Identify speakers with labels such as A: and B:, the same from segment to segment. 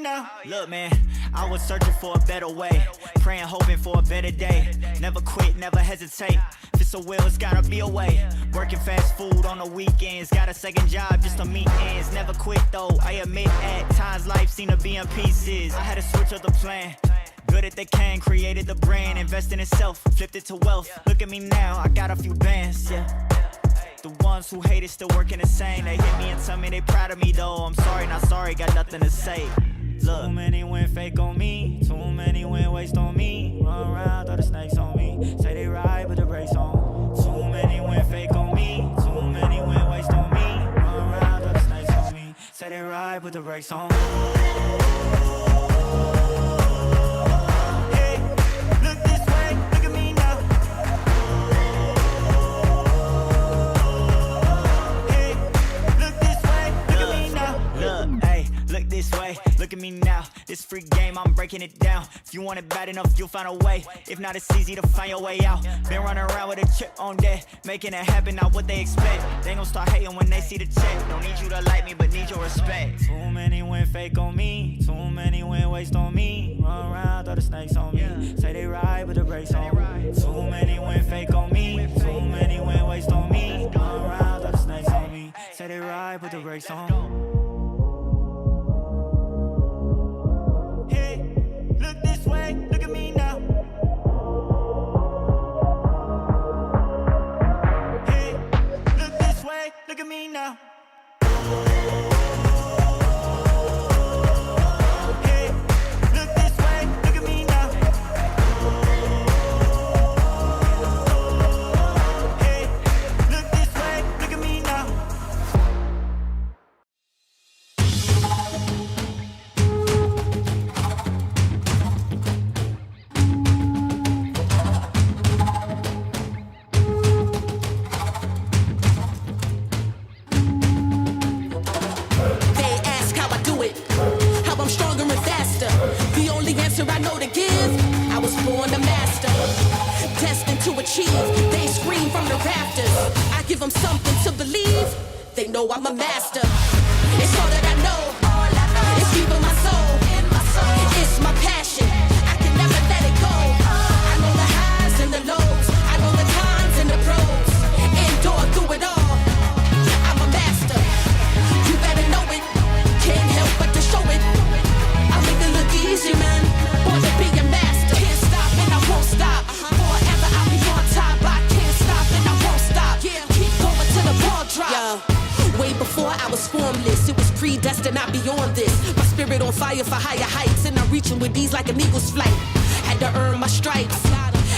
A: now. Look, man, I was searching for a better way, praying, hoping for a better day. Never quit, never hesitate. If it's a will, it's gotta be a way. Working fast food on the weekends, got a second job just to meet ends. Never quit though, I admit at times life seemed to be in pieces. I had to switch up the plan. Good at the can, created the brand, invested in self, flipped it to wealth. Look at me now, I got a few bands, yeah. The ones who hate it still working the same. They hit me and tell me they proud of me though. I'm sorry, not sorry, got nothing to say. Look. Too many went fake on me, too many went waste on me. Run around, throw the snakes on me, say they ride with the brakes on. Too many went fake on me, too many went waste on me. Run around, throw the snakes on me, say they ride with the brakes on. This way, look at me now. This free game, I'm breaking it down. If you want it bad enough, you'll find a way. If not, it's easy to find your way out. Been running around with a chip on deck, making it happen, not what they expect. They gon' start hating when they see the check. Don't need you to like me, but need your respect. Too many went fake on me, too many went waste on me. Run around, throw the snakes on me, say they ride with the brakes on. Too many went fake on me, too many went waste on me. Run around, throw the snakes on me, say they ride with the brakes on. Look at me now. Hey, look this way, look at me now. Hey, look this way, look at me now. Hey, look this way, look at me now.
B: I know to give, I was born a master, destined to achieve. They scream from the rafters, I give them something to believe. They know I'm a master. It's all that I know, it's deep in my soul, it's my passion, I can never let it go. I know the highs and the lows, I know the cons and the pros, endure through it all. I'm a master, you better know it, can't help but to show it. I make it look easy, man. Born to be a master. Can't stop and I won't stop. Forever I'll be on top. I can't stop and I won't stop. Yeah, keep going till the ball drop. Yo, way before I was formless, it was predestined. I'd be on this. My spirit on fire for higher heights, and I'm reaching with these like an eagle's flight. Had to earn my stripes.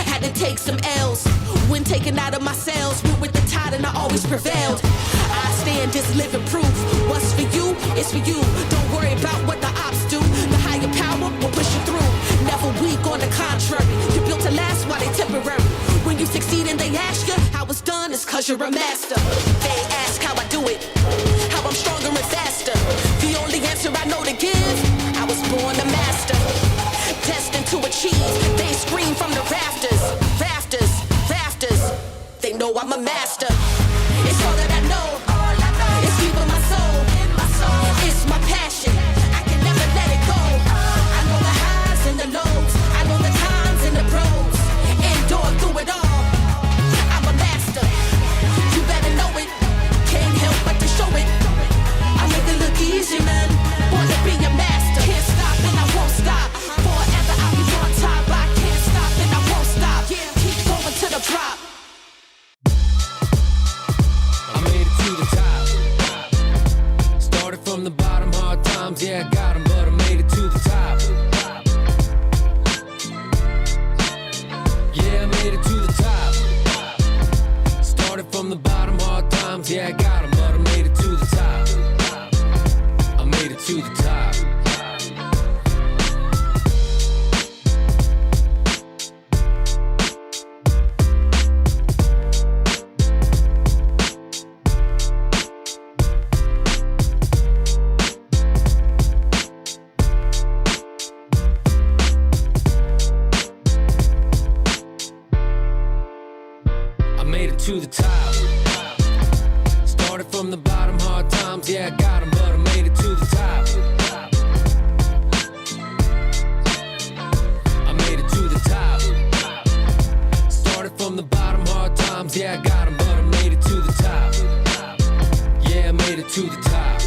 B: Had to take some L's. When taken out of my cells, went with the tide and I always prevailed. I stand just living proof. What's for you, it's for you. Don't worry about what the ops do. The higher power will push you through. Never weak, on the contrary. You're built to last while they temporary. When you succeed and they ask you how it's done, it's cause you're a master. They ask how I do it, how I'm stronger and faster. The only answer I know to give, I was born a master, destined to achieve. They scream from the rafters, rafters, rafters. They know I'm a master. It's all that I know, it's deep in my soul, it's my passion, I can never let it go. I know the highs and the lows, I know the cons and the pros, endure through it all. I'm a master, you better know it, can't help but to show it. I make it look easy, man, born to be a master. Can't stop and I won't stop, forever I'll be on top. I can't stop and I won't stop, keep going to the drop.
C: From the bottom, hard times, yeah, I got 'em, but I made it to the top. Yeah, I made it to the top. Started from the bottom, hard times, yeah, I got 'em, but I made it to the top. I made it to the top. To the top. Started from the bottom, hard times, yeah, I got 'em, but I made it to the top. times, yeah, I got 'em, but I made it to the top. Yeah, I made it to the top.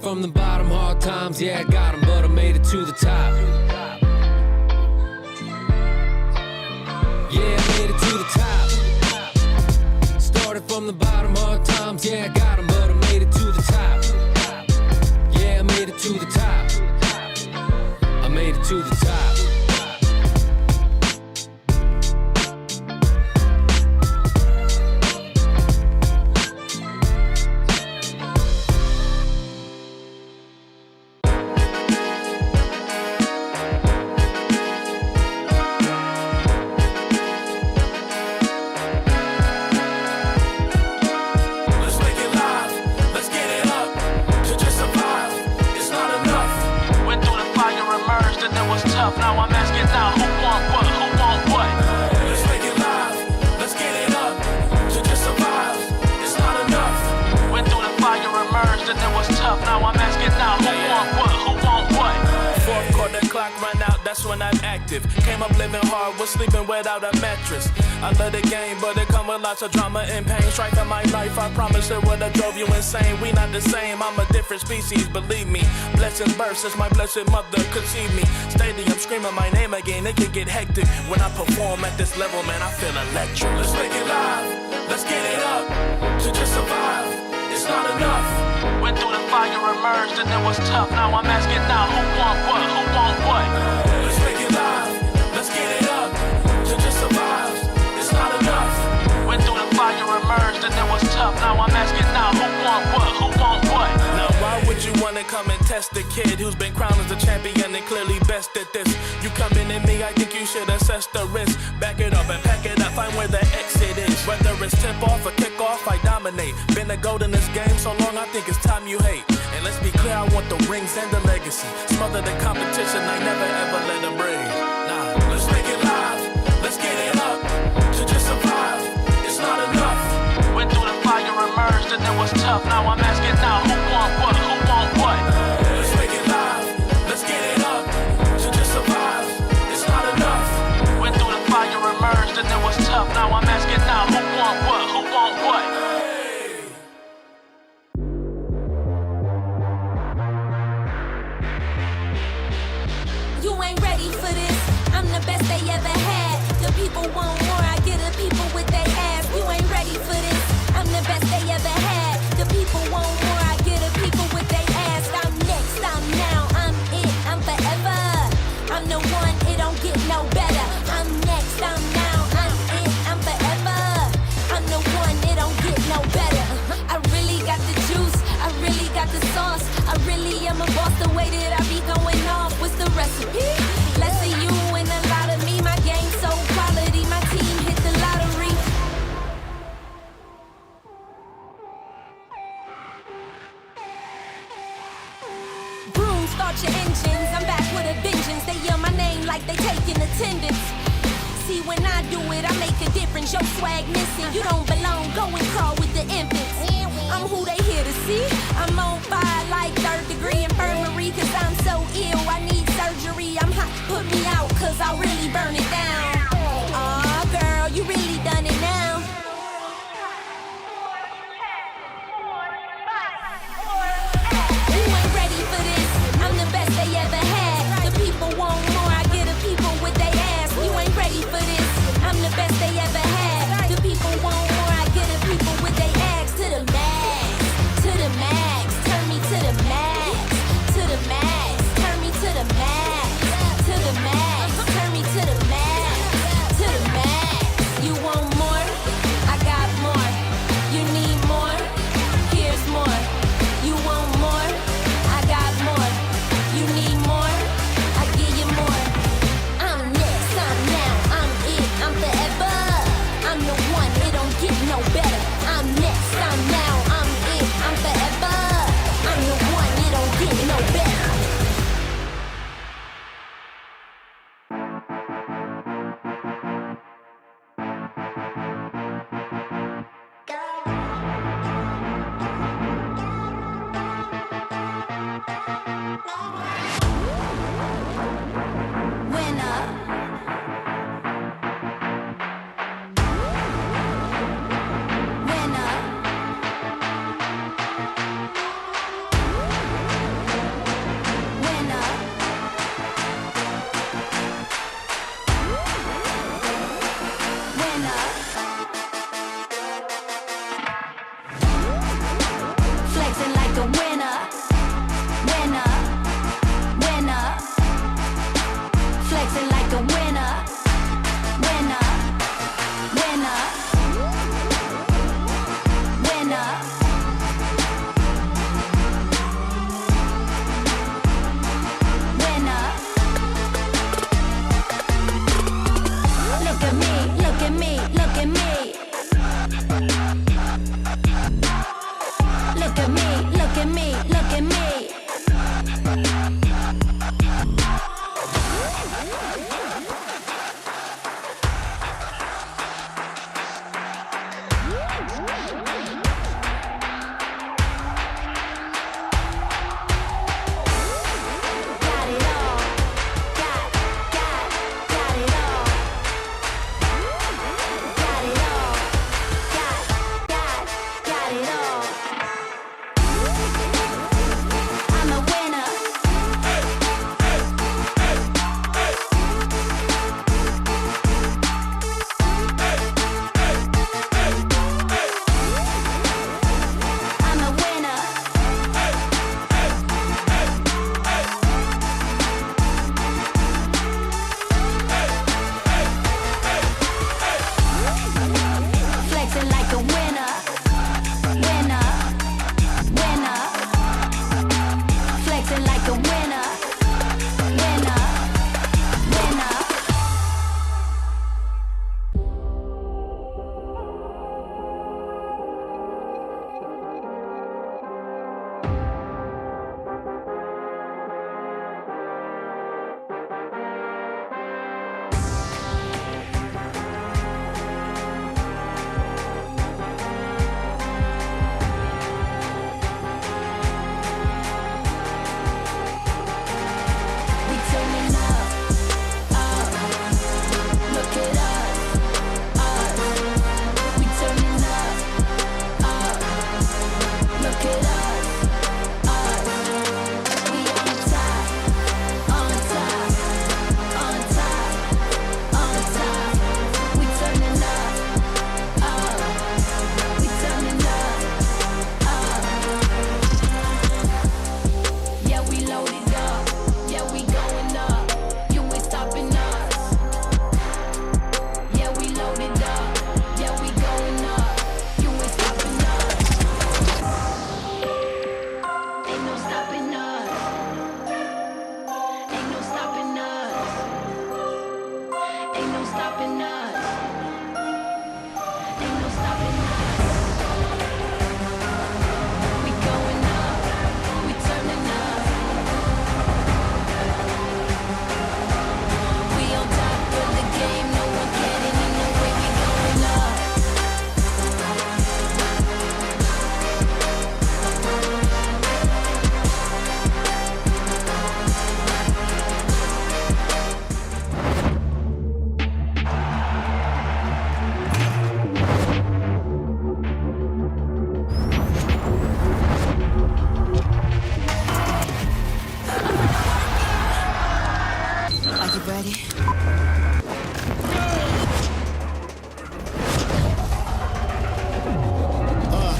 C: From the bottom, hard times, yeah, I got 'em, but I made it to the top. Yeah, I made it to the top. Started from the bottom, hard times, yeah, I got 'em, but I made it to the top. Yeah, I made it to the top. I made it to the top.
D: Now I'm asking now, who want what, who want what?
E: Let's make it live, let's get it up. To just survive, it's not enough.
D: Went through the fire, emerged, and it was tough. Now I'm asking now, who want what, who want what?
E: Fourth quarter clock ran out, that's when I'm active. Came up living hard, was sleeping without a mattress. I love the game, but it come with lots of drama and pain. Strife in my life, I promise it would have drove you insane. We not the same, I'm a different species, believe me. Blessings burst since my blessed mother conceived me. Stadium screaming my name again, it can get hectic. When I perform at this level, man, I feel electric. Let's make it live, let's get it up. To just survive, it's not enough.
D: Went through the fire, emerged, and it was tough. Now I'm asking now, who want what, who want what?
E: Let's make it live, let's get it up. To just survive, it's not enough.
D: Went through the fire, emerged, and it was tough. Now I'm asking now, who want what, who want what?
E: Now why would you wanna come and test the kid who's been crowned as a champion and clearly best at this? You coming at me, I think you should assess the risk. Back it up and pack it up, find where the exit is. Whether it's tip off or kick off, I dominate. Been a gold in this game so long, I think it's time you hate. And let's be clear, I want the rings and the legacy. Smother the competition, I never ever let them breathe. Nah, let's make it live, let's get it up. To just survive, it's not enough.
D: Went through the fire, emerged, and it was tough. Now I'm asking now, who want what, who want what?
E: Let's make it live, let's get it up. To just survive, it's not enough.
D: Went through the fire, emerged, and it was tough. Now I'm asking now, who want what, who want what?
B: You ain't ready for this. I'm the best they ever had. The people want more. I get the people with their ass. You ain't ready for this. I'm the best they ever had. The people want more. I get the people with their ass. I'm next. I'm now. I'm it. I'm forever. I'm the one. It don't get no better. I'm next. I'm now. I'm it. I'm forever. I'm the one. It don't get no better. I really got the juice. I really got the sauce. I really am a boss. The way that I be going off. What's the recipe? Less of you and a lot of me. My game so quality. My team hit the lottery. Broom, start your engines. I'm back with a vengeance. They yell my name like they taking attendance. See, when I do it, I make a difference. Your swag missing. You don't belong. Go and crawl with the infants. I'm who they here to see. I'm on fire like third degree infirmary. Cause I'm so ill, I need surgery. I'm hot, put me out, cause I really burn it down. Aw, girl, you really done it now. You ain't ready for this. I'm the best they ever had. The people want more, I get the people with their ass. You ain't ready for this. I'm the best they ever had. The people want more, I get the people with their ass. To the max, turn me and me. Got it all. Got it all. Got it all. Got it all. I'm a winner. I'm a winner. Flexing like a winner. Winner. Winner. Flexing like a winner. Winner. Winner. We turning up, up. Look at us, us. We turning up, up. Look at us, us. We on top, on top, on top, on top. We turning up, up. We turning up, up. Yeah, we loaded up. Yeah, we going up. You ain't stopping us. Yeah, we loaded up. Yeah, we going up. You ain't stopping us. Ain't no stopping us. Ain't no stopping us. Ain't no stopping us. Ain't no stopping us. We going up. We turning up. We on top of the game, no one getting in the way. We going up. Are you ready?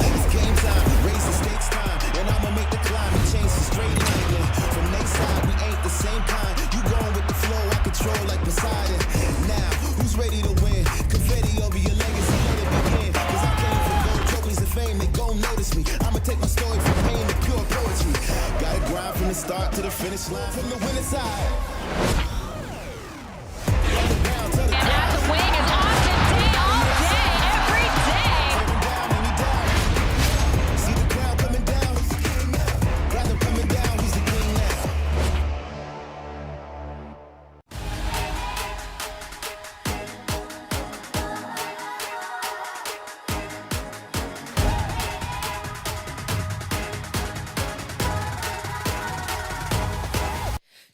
F: It's game time, raise the stakes time, and I'ma make the climb and change the straight line. Yeah. From next side, we ain't the same kind. You going with the flow, I control like Poseidon. Now, who's ready to win? Confetti over your legacy, let it begin. Cause I came for gold trophies and fame, they gon' notice me. I'ma take my story from pain to pure poetry. Gotta grind from the start to the finish line, from the winning side.
G: And at the wing is Austin day all day, every day.
F: See the crowd coming down, crowd coming down, who's the king now?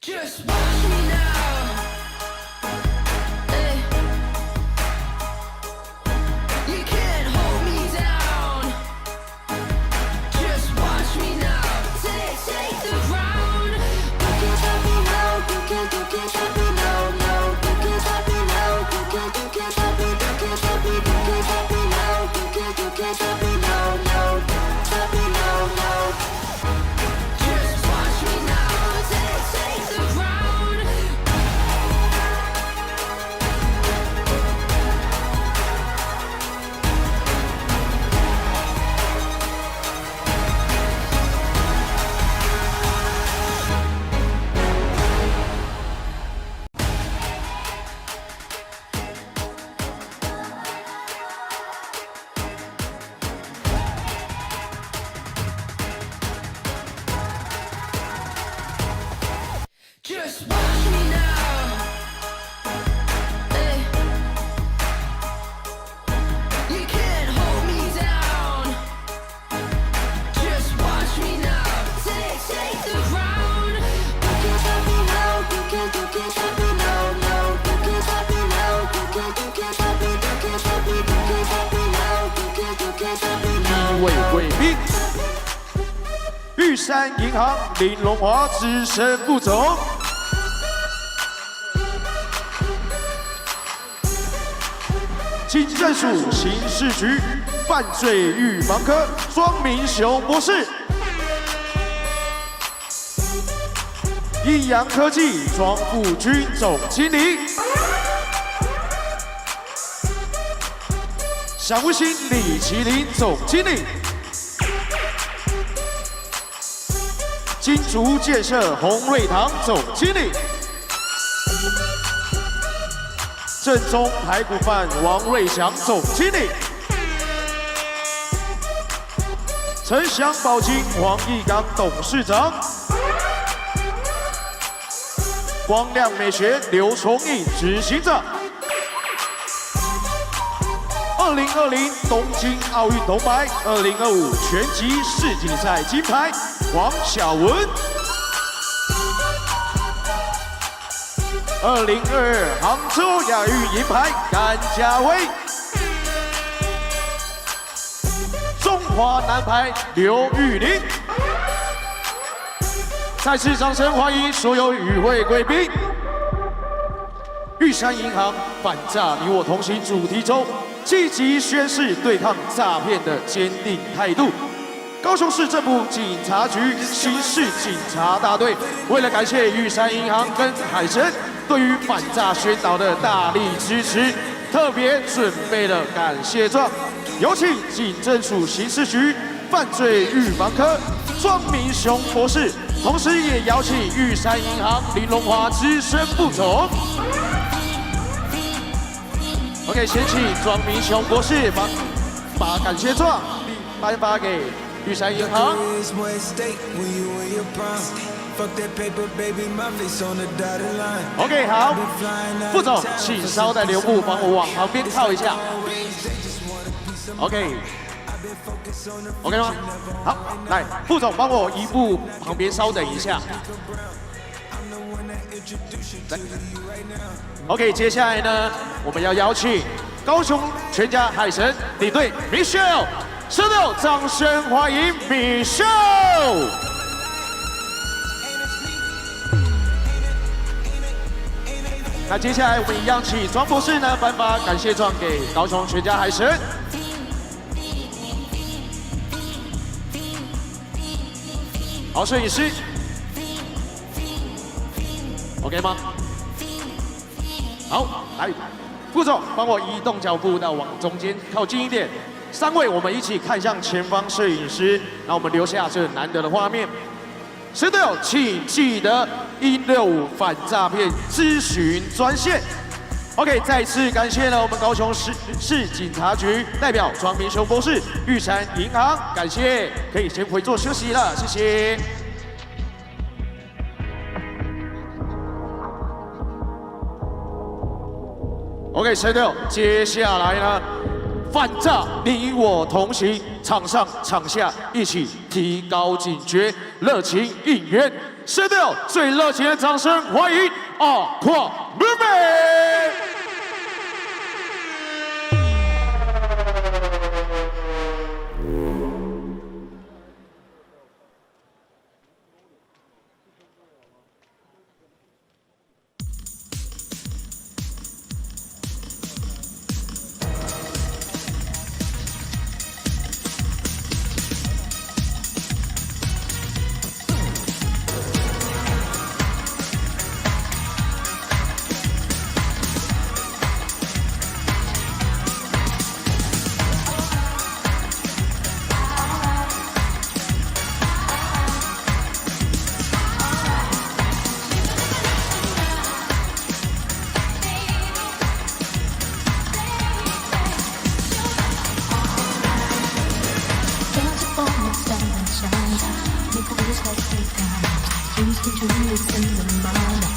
B: Just watch me now. You can't hold me down. Just watch me now. Take the ground. You can't stop me now. You can't stop me now. No, you can't stop me now. You can't stop me. You can't stop me. You can't stop me now. You can't stop me now. No, stop me now. No. Just watch me now. Take the ground. Just watch me now. Hey. You can't hold me down. Just watch me now. Take the crown. You can't stop me now. You can't stop me now. No, you can't stop me now. You can't stop me. You can't stop me. You can't stop me now. You can't stop me now.
H: 一位贵宾，玉山银行林荣华资深副总。 警政署刑事局犯罪预防科庄明雄博士，益阳科技庄富军总经理，祥物星李麒麟总经理，金竹建设洪瑞堂总经理。 正宗排骨饭王瑞祥总经理，城祥宝金黄义刚董事长，光亮美学刘崇义执行长，2020东京奥运铜牌，2025拳击世锦赛金牌黄晓雯。 2022杭州亚运银牌甘家威，中华男排刘玉玲。再次掌声欢迎所有与会贵宾。玉山银行反诈你我同行主题中，积极宣示对抗诈骗的坚定态度。 高雄市政府警察局刑事警察大队为了感谢玉山银行跟海神对于反诈宣导的大力支持，特别准备了感谢状，有请警政署刑事局犯罪预防科庄明雄博士，同时也邀请玉山银行林荣华资深副总。OK， 先请庄明雄博士把感谢状颁发给 玉山银行。OK， 好，副总，请稍待留步，帮我往旁边靠一下。OK，OK 吗？好，来，副总帮我移步旁边稍等一下。来 ，OK， 接下来呢，我们要邀请高雄全家海神领队 Michelle。 16，掌声欢迎 Michelle。那接下来我们一样请庄博士呢颁发感谢状给高雄全家海神。好，摄影师 ，OK 吗？好，来，副总帮我移动脚步到往中间靠近一点。 3位，我们一起看向前方摄影师，让我们留下这难得的画面。16，请记得165反诈骗咨询专线。OK， 再次感谢了我们高雄市警察局代表庄明雄博士、玉山银行，感谢，可以先回座休息了，谢谢。OK，16，接下来呢？ 反诈，你我同行，场上场下一起提高警觉，热情应援。16，最热情的掌声欢迎Aquas妹。
I: Lose control in the mind.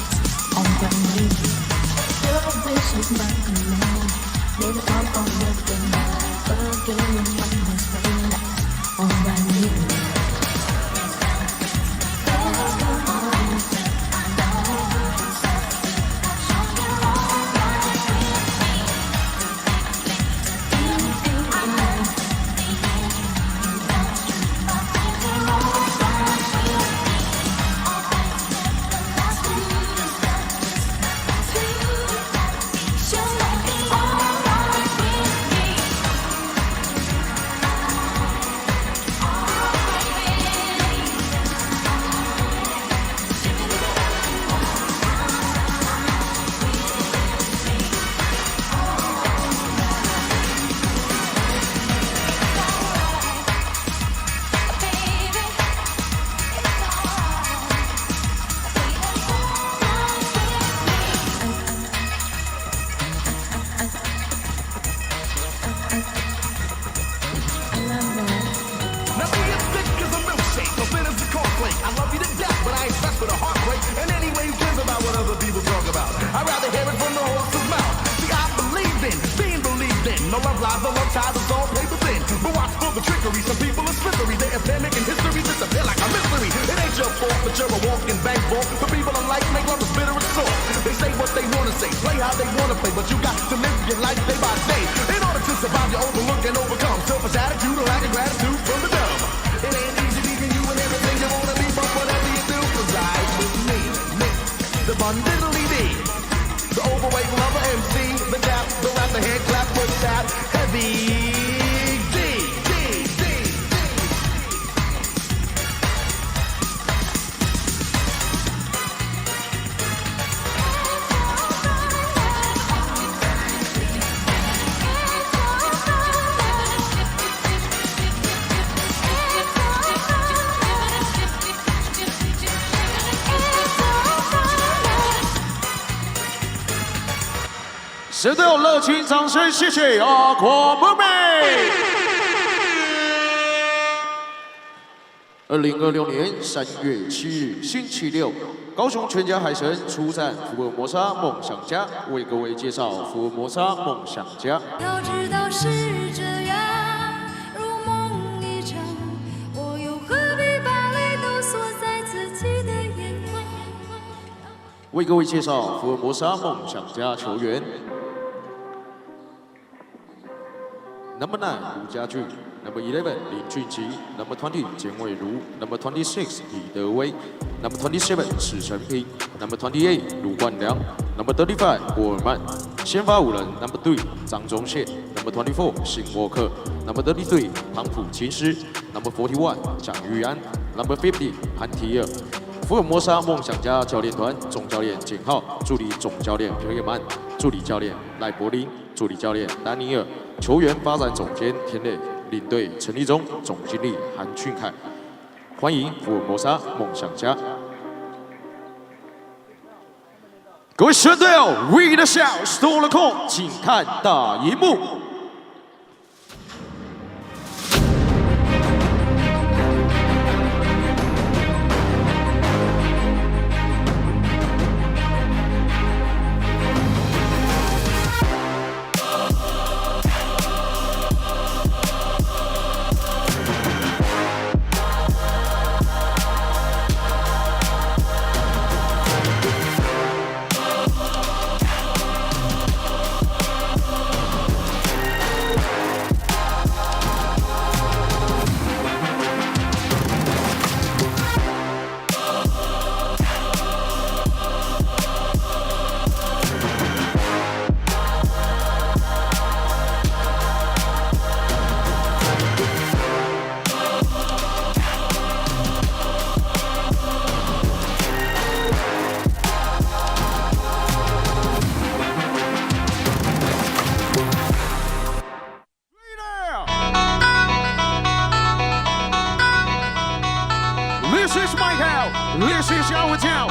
H: 神队友热情掌声，谢谢Aquas妹妹。2026年3月7日星期六，高雄全家海神出战福尔摩沙梦想家，为各位介绍福尔摩沙梦想家。
I: 要知道是这样，如梦一场，我又何必把泪都锁在自己的眼眶？
H: 为各位介绍福尔摩沙梦想家球员。Number 9吴家俊 ，Number 11林俊吉 ，Number 20简伟如 ，Number 26李德威 ，Number 27史成平 ，Number 28卢冠良 ，Number 35郭尔曼。先发5人 ，Number 3张宗宪 ，Number 24辛沃克 ，Number 33庞普琴师 ，Number 41蒋玉安 ，Number 50潘提尔。福尔摩沙梦想家教练团总教练简浩，助理总教练朴野曼，助理教练赖柏林，助理教练丹尼尔。球员发展总监田磊，领队陈立忠，总经理韩俊凯。欢迎福尔摩沙梦想家！各位神队友 ，We the Shout 收了空，请看大荧幕。This is my town, this is our town.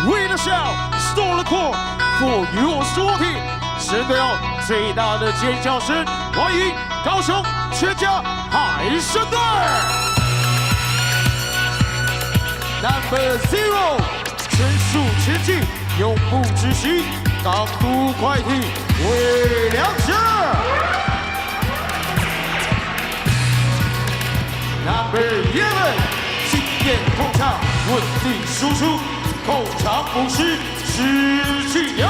H: We the shout, store the court for your sorting. 神队友最大的尖叫声，欢迎高雄全家海神队。Number 0，陈述前进永不止息，港都快艇为两者。Number 11，经验控场，稳定输出，控场不失，失去掉。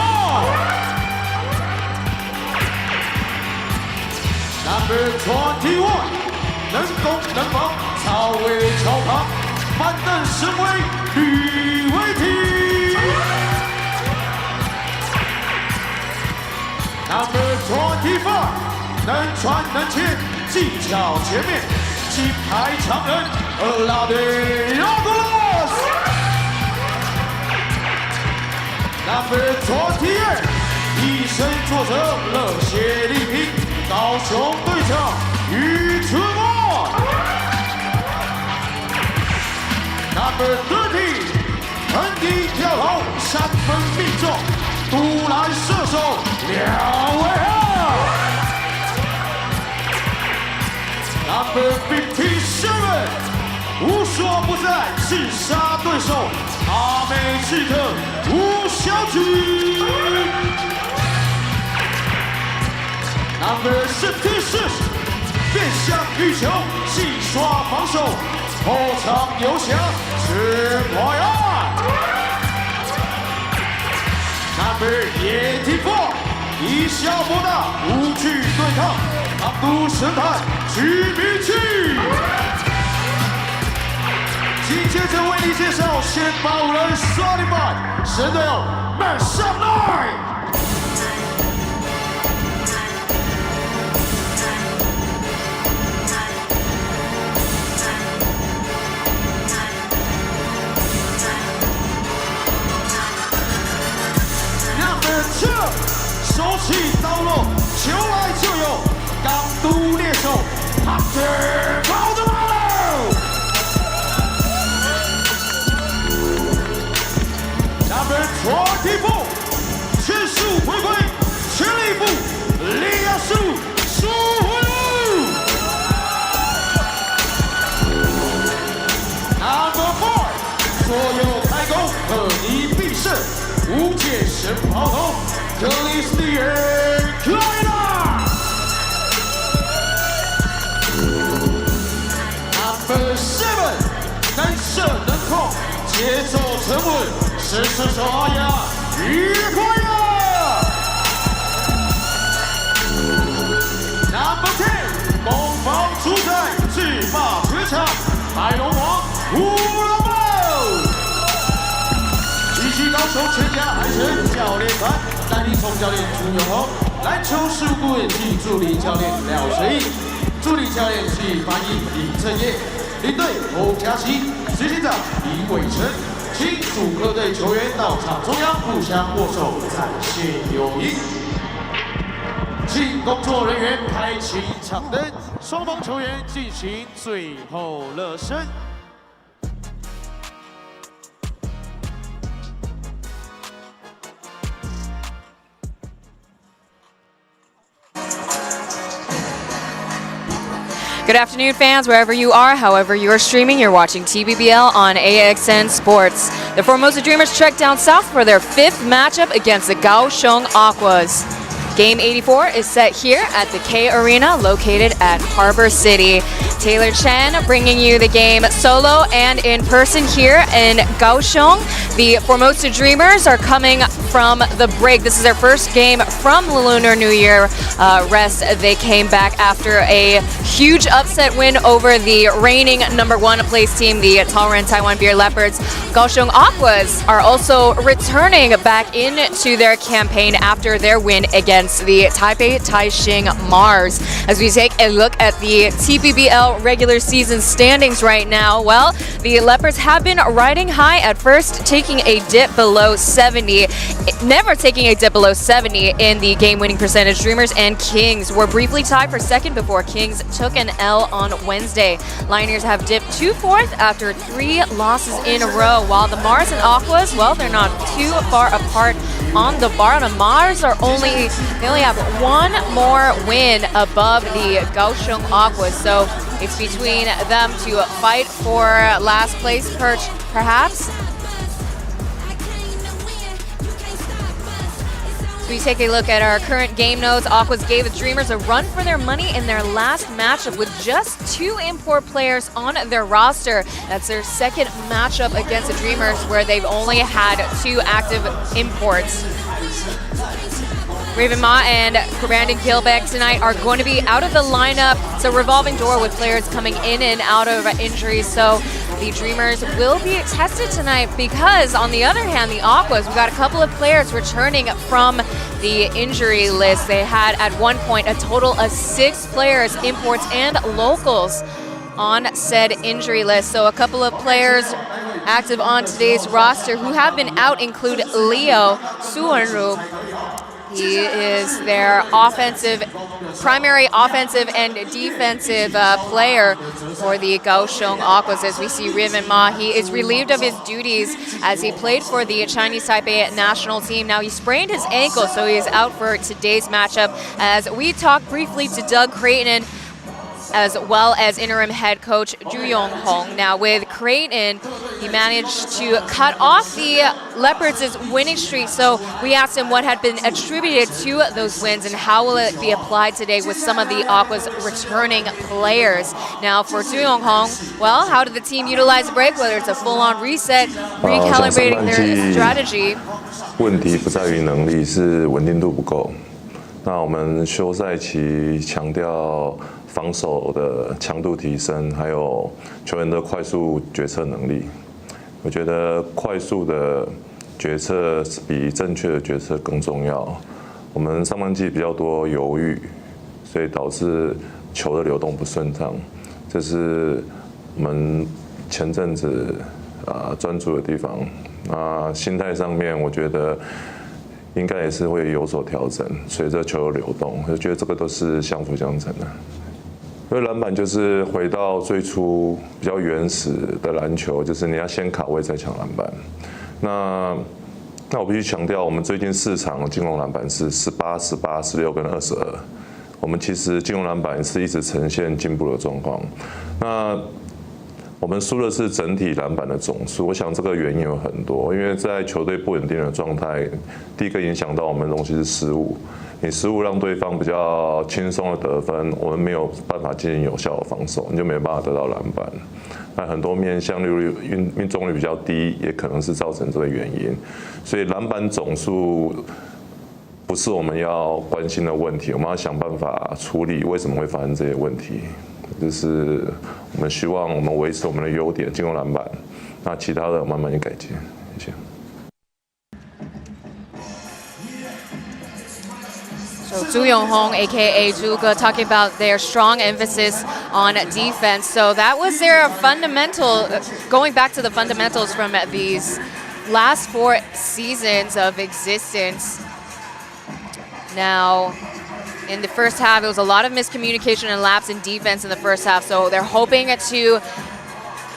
H: Number 21，能攻能防，超位超旁，板凳身为吕伟霆。Number 25，能传能切，技巧全面，金牌常人Aquas。Number 28，以身作则，热血力拼，高雄队长于春茂。Number 30，横地跳投，三分命中，独篮射手梁伟浩。Number 57，无所不在，刺杀对手，阿美刺客吴小举。Number 66，变向欲球，细刷防守，后场游侠是花样。Number 84，以小博大，无惧对抗，港都神探居民气。紧接着为你介绍先发五人starting five，神队友马上来。手起刀落，球来就有，港都猎手，Hunter跑得慢。Number 24，全速回归，全力步，利亚数，速回路。Number 4，所有开弓，和你必胜，无界神抛投。克里斯蒂尔·克莱纳 ，Number 7，能射能控，节奏沉稳，是射手阿雅于快乐。Number 10，攻防主宰，制霸全场，白龙王乌拉布。继续高雄全家海神教练团。带领总教练朱永宏，篮球事务顾问暨助理教练廖学义，助理教练暨翻译李正业，领队侯嘉琪，执行长李伟成，请主客队球员到场中央互相握手，展现友谊。请工作人员开启场灯，双方球员进行最后热身。
J: Good afternoon, fans, wherever you are, however you are streaming. You're watching TPBL on AXN Sports. The Formosa Dreamers trek down south for their 5th matchup against the Kaohsiung Aquas. Game 84 is set here at the K Arena located at Harbor City. Taylor Chen bringing you the game solo and in person here in Kaohsiung. The Formosa Dreamers are coming from the break. This is their first game from the Lunar New Year rest. They came back after a huge upset win over the reigning #1 place team, the Tolerant Taiwan Beer Leopards. Kaohsiung Aquas are also returning back into their campaign after their win against the Taipei Taishing Mars. As we take a look at the TPBL regular season standings right now, well, the Leopards have been riding high at first, taking a dip below 70. Never taking a dip below 70 in the game-winning percentage. Dreamers and Kings were briefly tied for second before Kings took an L on Wednesday. Lioners have dipped to 4th after 3 losses in a row, while the Mars and Aquas, well, they're not too far apart on the bar. The Mars are they only have 1 more win above the Kaohsiung Aquas, so it's between them to fight for last place perch, perhaps. we take a look at our current game notes, Aquas gave the Dreamers a run for their money in their last matchup with just 2 import players on their roster. That's their second matchup against the Dreamers where they've only had 2 active imports. Raven Ma and Brandon Gilbeck tonight are going to be out of the lineup. It's a revolving door with players coming in and out of injuries. So the Dreamers will be tested tonight because, on the other hand, the Aquas, we got a couple of players returning from the injury list. They had at one point a total of 6 players, imports and locals, on said injury list. So a couple of players active on today's roster who have been out include Leo Suanru. He is their primary offensive and defensive player for the Kaohsiung Aquas. As we see Raven Ma, he is relieved of his duties as he played for the Chinese Taipei national team. Now he sprained his ankle, so he is out for today's matchup. As we talk briefly to Doug Creighton, as well as interim head coach Ju Yong-hong. Now with Creighton, he managed to cut off the Leopards' winning streak. So we asked him what had been attributed to those wins and how will it be applied today with some of the Aquas returning players. Now for Ju Yong-hong, well, how did the team utilize the break? Whether it's a full-on reset, recalibrating their strategy.
K: 问题不在于能力，是稳定度不够。那我们休赛期强调防守的强度提升，还有球员的快速决策能力。我觉得快速的决策比正确的决策更重要。我们上半季比较多犹豫，所以导致球的流动不顺畅。这是我们前阵子专注的地方。那心态上面，我觉得应该也是会有所调整，随着球的流动，我觉得这个都是相辅相成的。因为篮板就是回到最初比较原始的篮球，就是你要先卡位再抢篮板。那我必须强调，我们最近4场进攻篮板是18、18、16跟22。我们其实进攻篮板是一直呈现进步的状况。那我们输的是整体篮板的总数，我想这个原因有很多，因为在球队不稳定的状态，第一个影响到我们的东西是失误。你失误让对方比较轻松的得分，我们没有办法进行有效的防守，你就没办法得到篮板。那很多面向，例如命中率比较低，也可能是造成这个原因。所以篮板总数不是我们要关心的问题，我们要想办法处理为什么会发生这些问题。就是我们希望我们维持我们的优点，进攻篮板，那其他的慢慢去改进。谢谢。
J: So Ju Yong-hong, aka Zhuge, talking about their strong emphasis on defense. So that was their fundamental, going back to the fundamentals from these last 4 seasons of existence. Now, in the first half, it was a lot of miscommunication and lapse in defense in the first half. So they're hoping to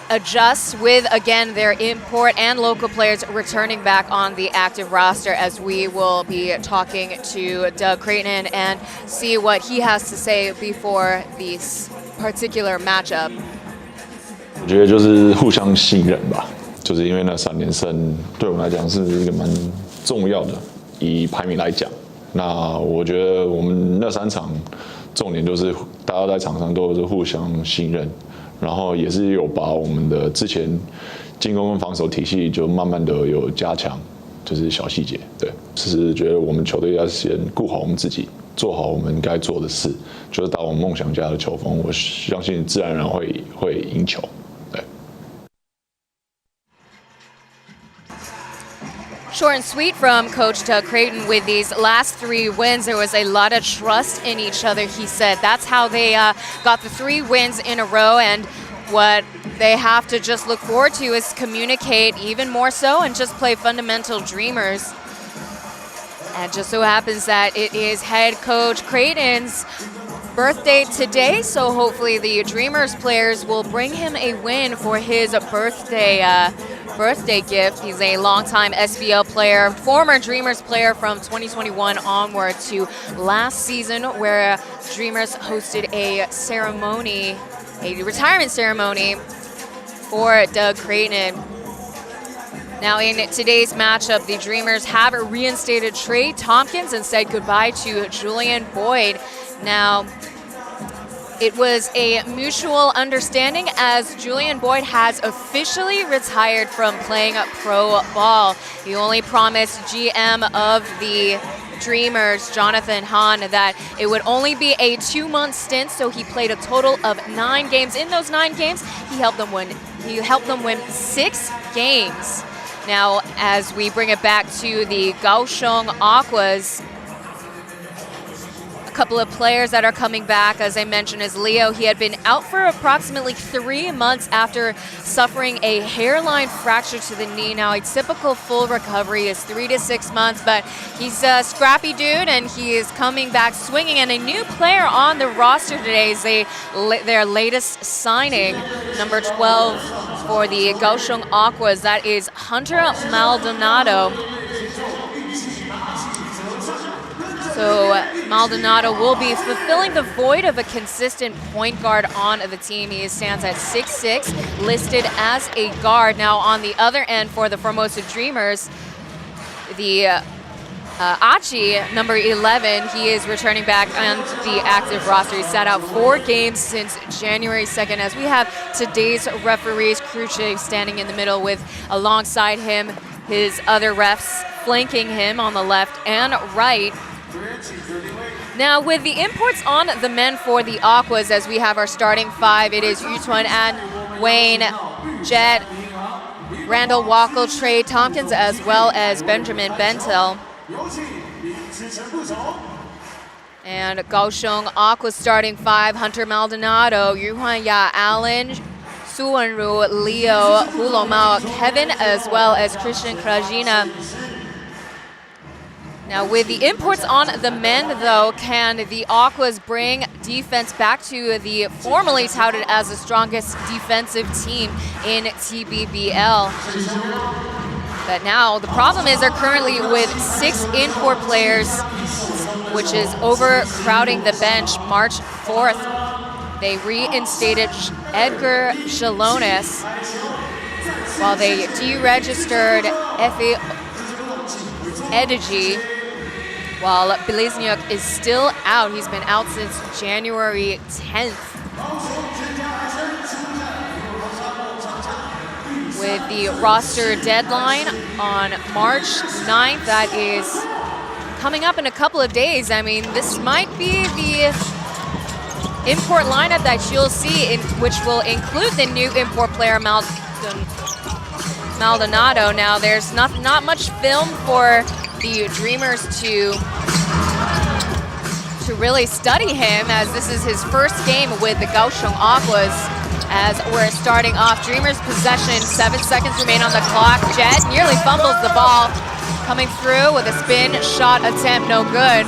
J: adjust with, again, their import and local players returning back on the active roster, as we will be talking to Doug Creighton and see what he has to say before this particular matchup.
L: 我觉得就是互相信任吧，就是因为那3连胜对我们来讲是一个蛮重要的，以排名来讲。那我觉得我们那3场重点就是大家在场上都是互相信任。然后也是有把我们的之前进攻跟防守体系就慢慢的有加强，就是小细节。对，就是觉得我们球队要先顾好我们自己，做好我们该做的事，就是打我们梦想家的球风。我相信自然而然会赢球。对。
J: Short and sweet from Coach Doug Creighton. With these last 3 wins, there was a lot of trust in each other, he said. That's how they got the 3 wins in a row, and what they have to just look forward to is communicate even more so and just play fundamental Dreamers. And just so happens that it is head coach Creighton's birthday today, so hopefully the Dreamers players will bring him a win for his birthday gift. He's a longtime SBL player, former Dreamers player from 2021 onward to last season, where Dreamers hosted a retirement ceremony for Doug Creighton. Now in today's matchup, the Dreamers have reinstated Trey Tompkins and said goodbye to Julian Boyd. Now, it was a mutual understanding as Julian Boyd has officially retired from playing pro ball. He only promised GM of the Dreamers, Jonathan Hahn, that it would only be a 2-month stint, so he played a total of 9 games. In those 9 games, he helped them win 6 games. Now, as we bring it back to the Kaohsiung Aquas, a couple of players that are coming back, as I mentioned, is Leo. He had been out for approximately 3 months after suffering a hairline fracture to the knee. Now, a typical full recovery is 3 to 6 months, but he's a scrappy dude, and he is coming back swinging. And a new player on the roster today is their latest signing, number 12 for the Kaohsiung Aquas. That is Hunter Maldonado. So Maldonado will be fulfilling the void of a consistent point guard on the team. He stands at 6'6", listed as a guard. Now on the other end for the Formosa Dreamers, the Achi, number 11, he is returning back on the active roster. He sat out 4 games since January 2nd, as we have today's referees, Kruche standing in the middle with, alongside him, his other refs flanking him on the left and right. Now, with the imports on the men for the Aquas, as we have our starting 5, it is Yutuan and Wayne, Jet, Randall Wackel, Trey Tompkins, as well as Benjamin Bentel. And Kaohsiung Aquas starting 5, Hunter Maldonado, Yuhuan Ya Allen, Su Wenru, Leo, Hulo Mao, Kevin, as well as Christian Krajina. Now with the imports on the men, though, can the Aquas bring defense back to the formerly touted as the strongest defensive team in TPBL? But now the problem is they're currently with 6 import players, which is overcrowding the bench. March 4th, they reinstated Edgar Shalonis, while they deregistered Efe Edigi, while Bliznyuk is still out. He's been out since January 10th. With the roster deadline on March 9th, that is coming up in a couple of days. I mean, this might be the import lineup that you'll see, which will include the new import player Maldonado. Now, there's not much film for the Dreamers to really study him, as this is his first game with the Kaohsiung Aquas. As we're starting off, Dreamers possession, 7 seconds remain on the clock. Jet nearly fumbles the ball, coming through with a spin shot attempt, no good.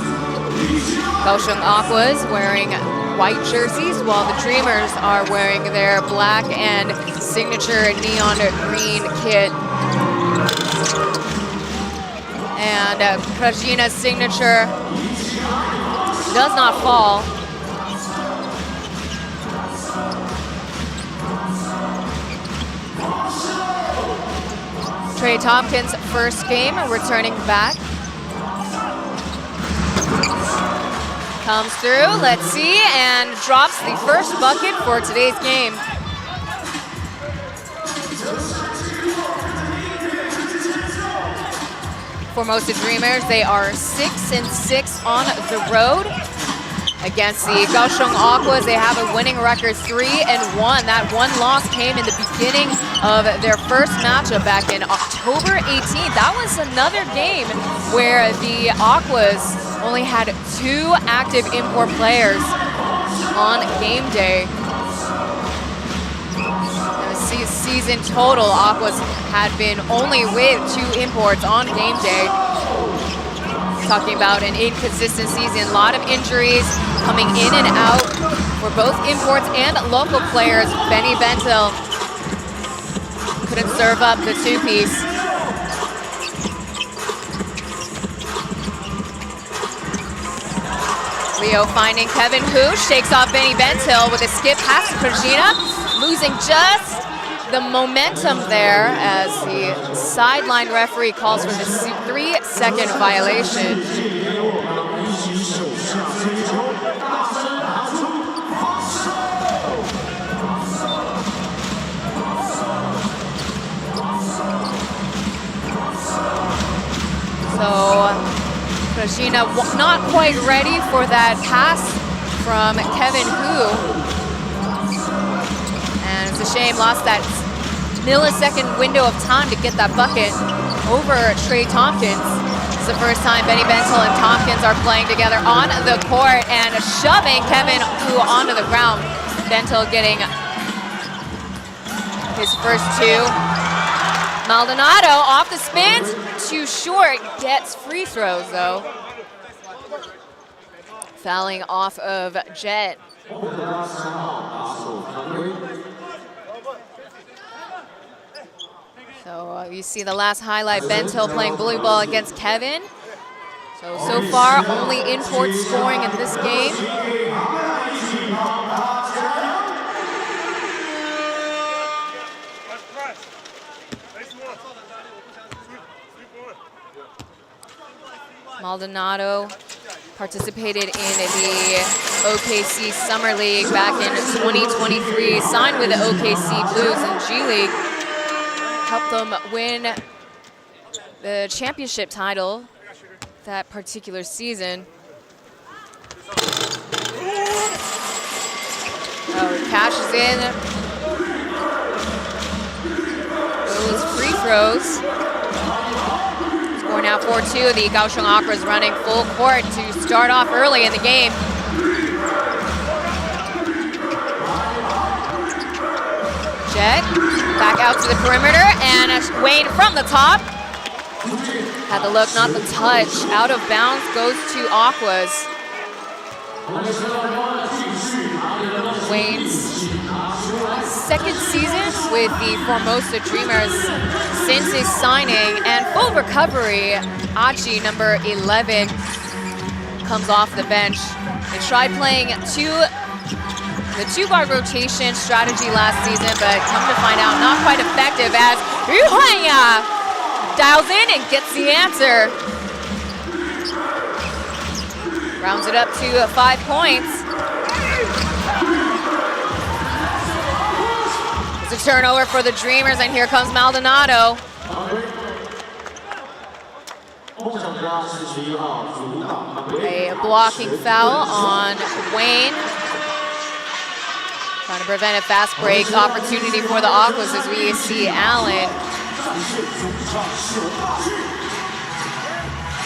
J: Kaohsiung Aquas wearing white jerseys, while the Dreamers are wearing their black and signature neon green kit. And Krajina's signature does not fall. Trey Tompkins' first game, returning back. Comes through, let's see, and drops the first bucket for today's game. Formosa Dreamers, they are 6-6 on the road against the Kaohsiung Aquas. They have a winning record, 3-1. That one loss came in the beginning of their first matchup back in October 18th. That was another game where the Aquas only had 2 active import players on game day. Season total, Aquas had been only with 2 imports on game day. Talking about an inconsistent season, a lot of injuries coming in and out for both imports and local players. Benny Bentil couldn't serve up the 2-piece. Leo finding Kevin Hoosh, shakes off Benny Bentil with a skip pass to Krajina, losing just the momentum there as the sideline referee calls for the 3-second violation. So Kaohsiung not quite ready for that pass from Kevin Hu. And it's a shame, lost that millisecond window of time to get that bucket over Trey Tompkins. It's the first time Benny Bentel and Tompkins are playing together on the court and shoving Kevin Hu onto the ground. Bentel getting his first two. Maldonado off the spin, too short, gets free throws though. Fouling off of Jet. So you see the last highlight, Bentel playing bully ball against Kevin. So far, only import scoring in this game. Maldonado participated in the OKC Summer League back in 2023, signed with the OKC Blues in G League, helped them win the championship title that particular season. Oh, cashes in those free throws. Score now 4-2. The Kaohsiung Aquas running full court to start off early in the game. Jet back out to the perimeter, and Wayne from the top. Had the look, not the touch. Out of bounds goes to Aquas. Wayne's second season with the Formosa Dreamers since his signing, and full recovery. Achi, number 11, comes off the bench. They tried playing the two-guard rotation strategy last season, but come to find out, not quite effective as Yu Huanya dials in and gets the answer. Rounds it up to 5 points. It's a turnover for the Dreamers, and here comes Maldonado. A blocking foul on Wayne. Trying to prevent a fast break opportunity for the Aquas as we see Allen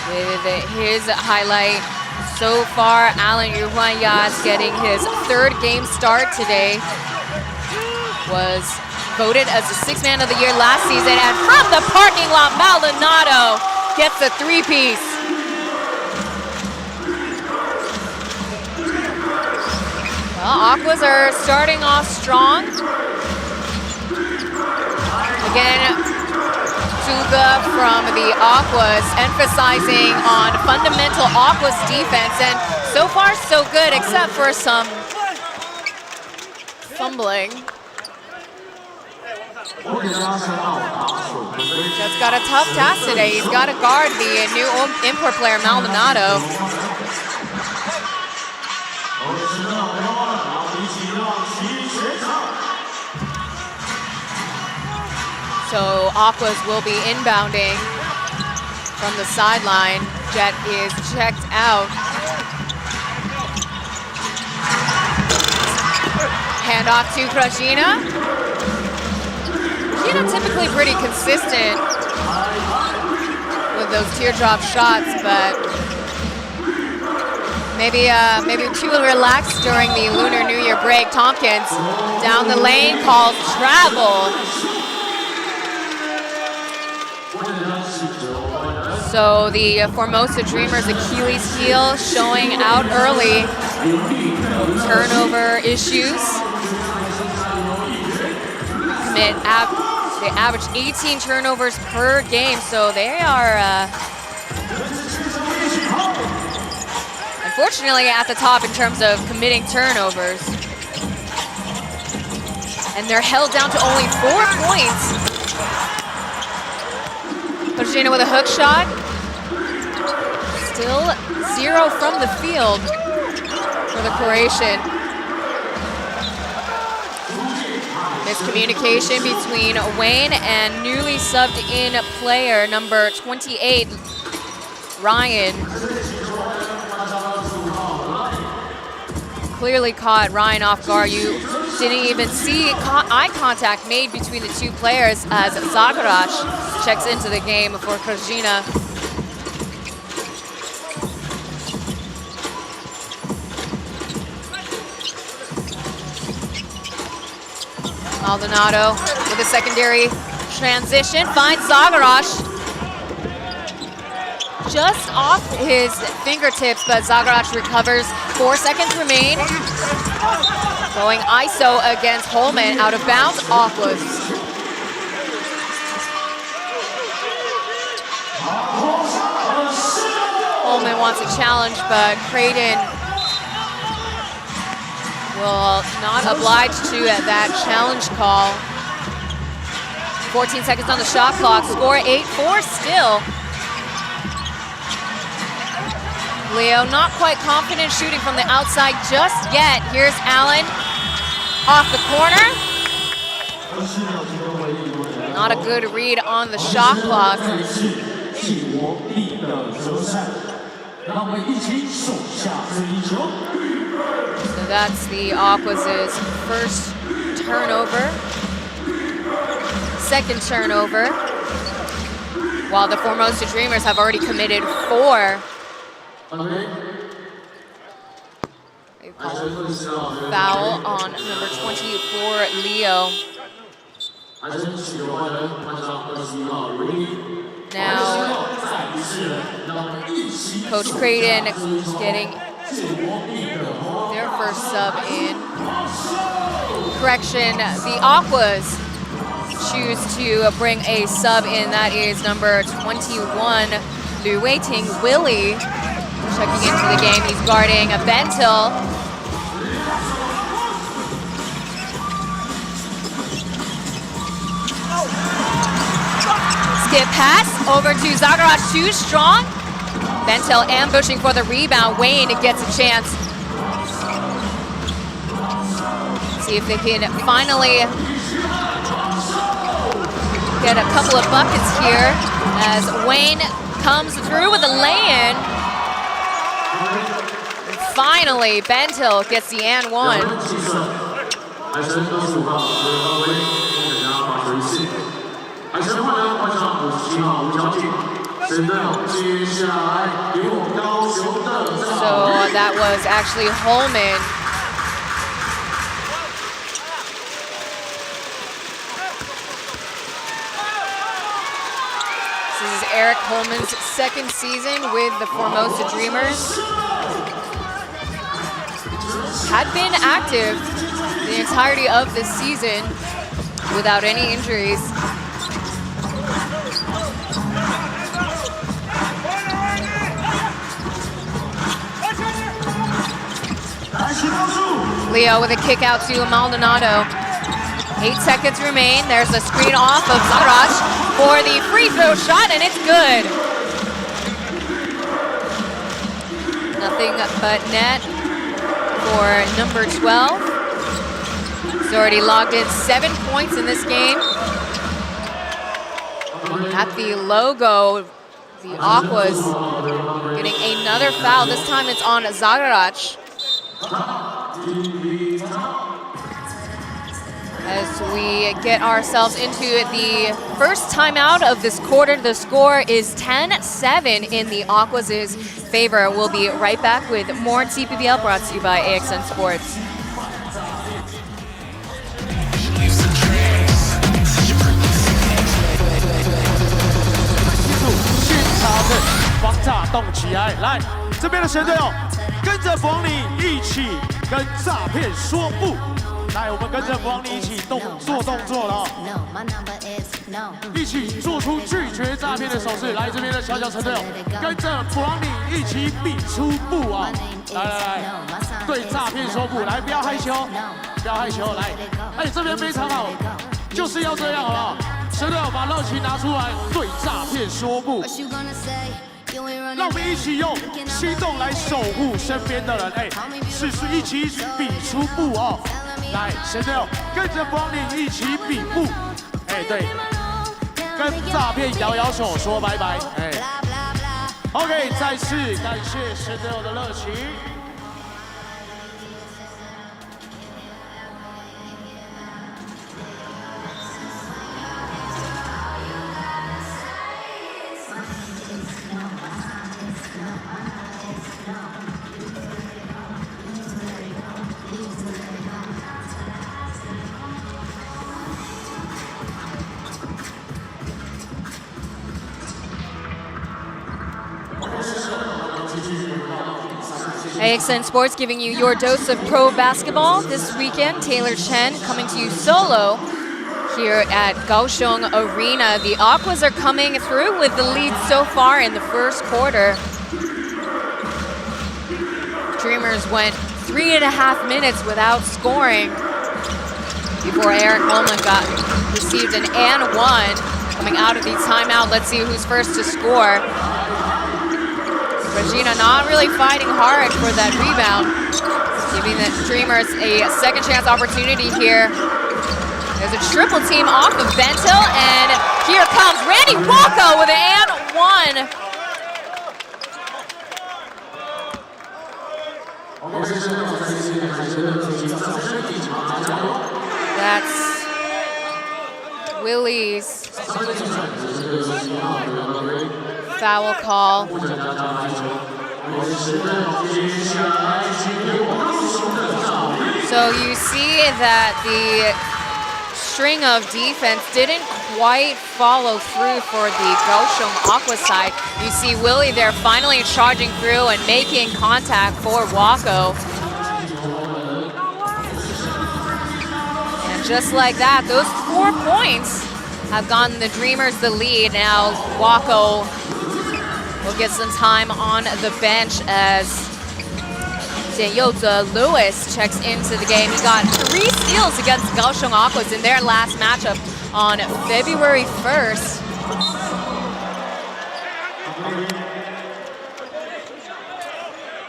J: with his highlight. So far, Allen Yuhuanya is getting his third game start today. Was voted as the sixth man of the year last season, and from the parking lot, Maldonado gets a three-piece. Well, Aquas are starting off strong. Again, Tuga from the Aquas emphasizing on fundamental Aquas defense, and so far so good, except for some fumbling. Jet's got a tough task today. He's got to guard the new import player, Maldonado. So Aquas will be inbounding from the sideline. Jet is checked out. Handoff to Kaohsiung. Typically pretty consistent with those teardrop shots, but maybe too relaxed during the Lunar New Year break. Tompkins down the lane, calls travel. So the Formosa Dreamers Achilles heel showing out early. Turnover issues. They average 18 turnovers per game, so they are unfortunately at the top in terms of committing turnovers. And they're held down to only 4 points. Kaohsiung with a hook shot. Still 0 from the field for the Croatian. Miscommunication between Wayne and newly subbed in player number 28, Ryan. Clearly caught Ryan off guard. You didn't even see eye contact made between the two players as Zagarac checks into the game for Kaohsiung. Maldonado with a secondary transition, finds Zagarac just off his fingertips, but Zagarac recovers. 4 seconds remain. Going ISO against Holman, out of bounds, Aquas. Holman wants a challenge, but Creighton will not oblige to that challenge call. 14 seconds on the shot clock, score 8-4 still. Leo not quite confident shooting from the outside just yet. Here's Allen off the corner. Not a good read on the shot clock. So that's the Aquas' first turnover. Second turnover. While the Formosa Dreamers have already committed 4. They call foul on number 24, Leo. Now, Coach Creighton getting their first sub in. Correction, the Aquas choose to bring a sub in. That is number 21, Lu Weiting Willie. Checking into the game, he's guarding a Bentil. Skip pass over to Zagarac, too strong. Bentil ambushing for the rebound. Wayne gets a chance. See if they can finally get a couple of buckets here as Wayne comes through with a lay-in. Finally, Bentil gets the and one. So that was actually Holman. This is Eric Holman's second season with the Formosa Dreamers. Had been active the entirety of this season without any injuries. Leo with a kick out to Maldonado. 8 seconds remain. There's a screen off of Zagarac for the free throw shot, and it's good. Nothing but net for number 12. He's already logged in 7 points in this game. At the logo, the Aquas getting another foul. This time it's on Zagarac. As we get ourselves into the first timeout of this quarter, the score is 10-7 in the Aquas' favor. We'll be right back with more TPBL brought to you by AXN Sports.
H: 来，我们跟着王妮一起做动作了哦，一起做出拒绝诈骗的手势。来，这边的小陈队友，跟着王妮一起比出不啊！来，对诈骗说不，来，不要害羞。不要害羞，来，哎，这边非常好，就是要这样，好不好？神队友把热情拿出来，对诈骗说不。让我们一起用行动来守护身边的人，哎，试试一起比出步哦。来，神队友跟着光临一起比步，哎，对，跟诈骗摇摇手说拜拜，哎。OK， 再次感谢神队友的热情。
J: AXN Sports giving you your dose of pro basketball this weekend. Taylor Chen coming to you solo here at Kaohsiung Arena. The Aquas are coming through with the lead so far in the first quarter. Dreamers went 3.5 minutes without scoring before Eric Holman received an and one coming out of the timeout. Let's see who's first to score. Regina not really fighting hard for that rebound, giving the Dreamers a second chance opportunity here. There's a triple team off of Bento, and here comes Randy Walko with an and one. That's Willie's foul call. So you see that the string of defense didn't quite follow through for the Kaohsiung Aqua side. You see Willie there finally charging through and making contact for Walko. And just like that, those 4 points have gotten the Dreamers the lead. Now Walko will get some time on the bench as Lewis checks into the game. He got 3 steals against Kaohsiung Aquas in their last matchup on February 1st.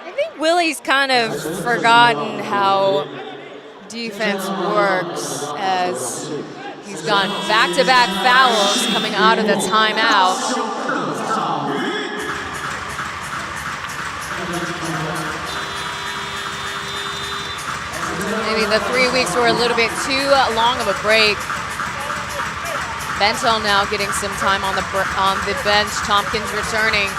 J: I think Willie's kind of forgotten how defense works, as he's gotten back-to-back fouls coming out of the timeout. Maybe the 3 weeks were a little bit too long of a break. Bento now getting some time on the bench. Tompkins returning.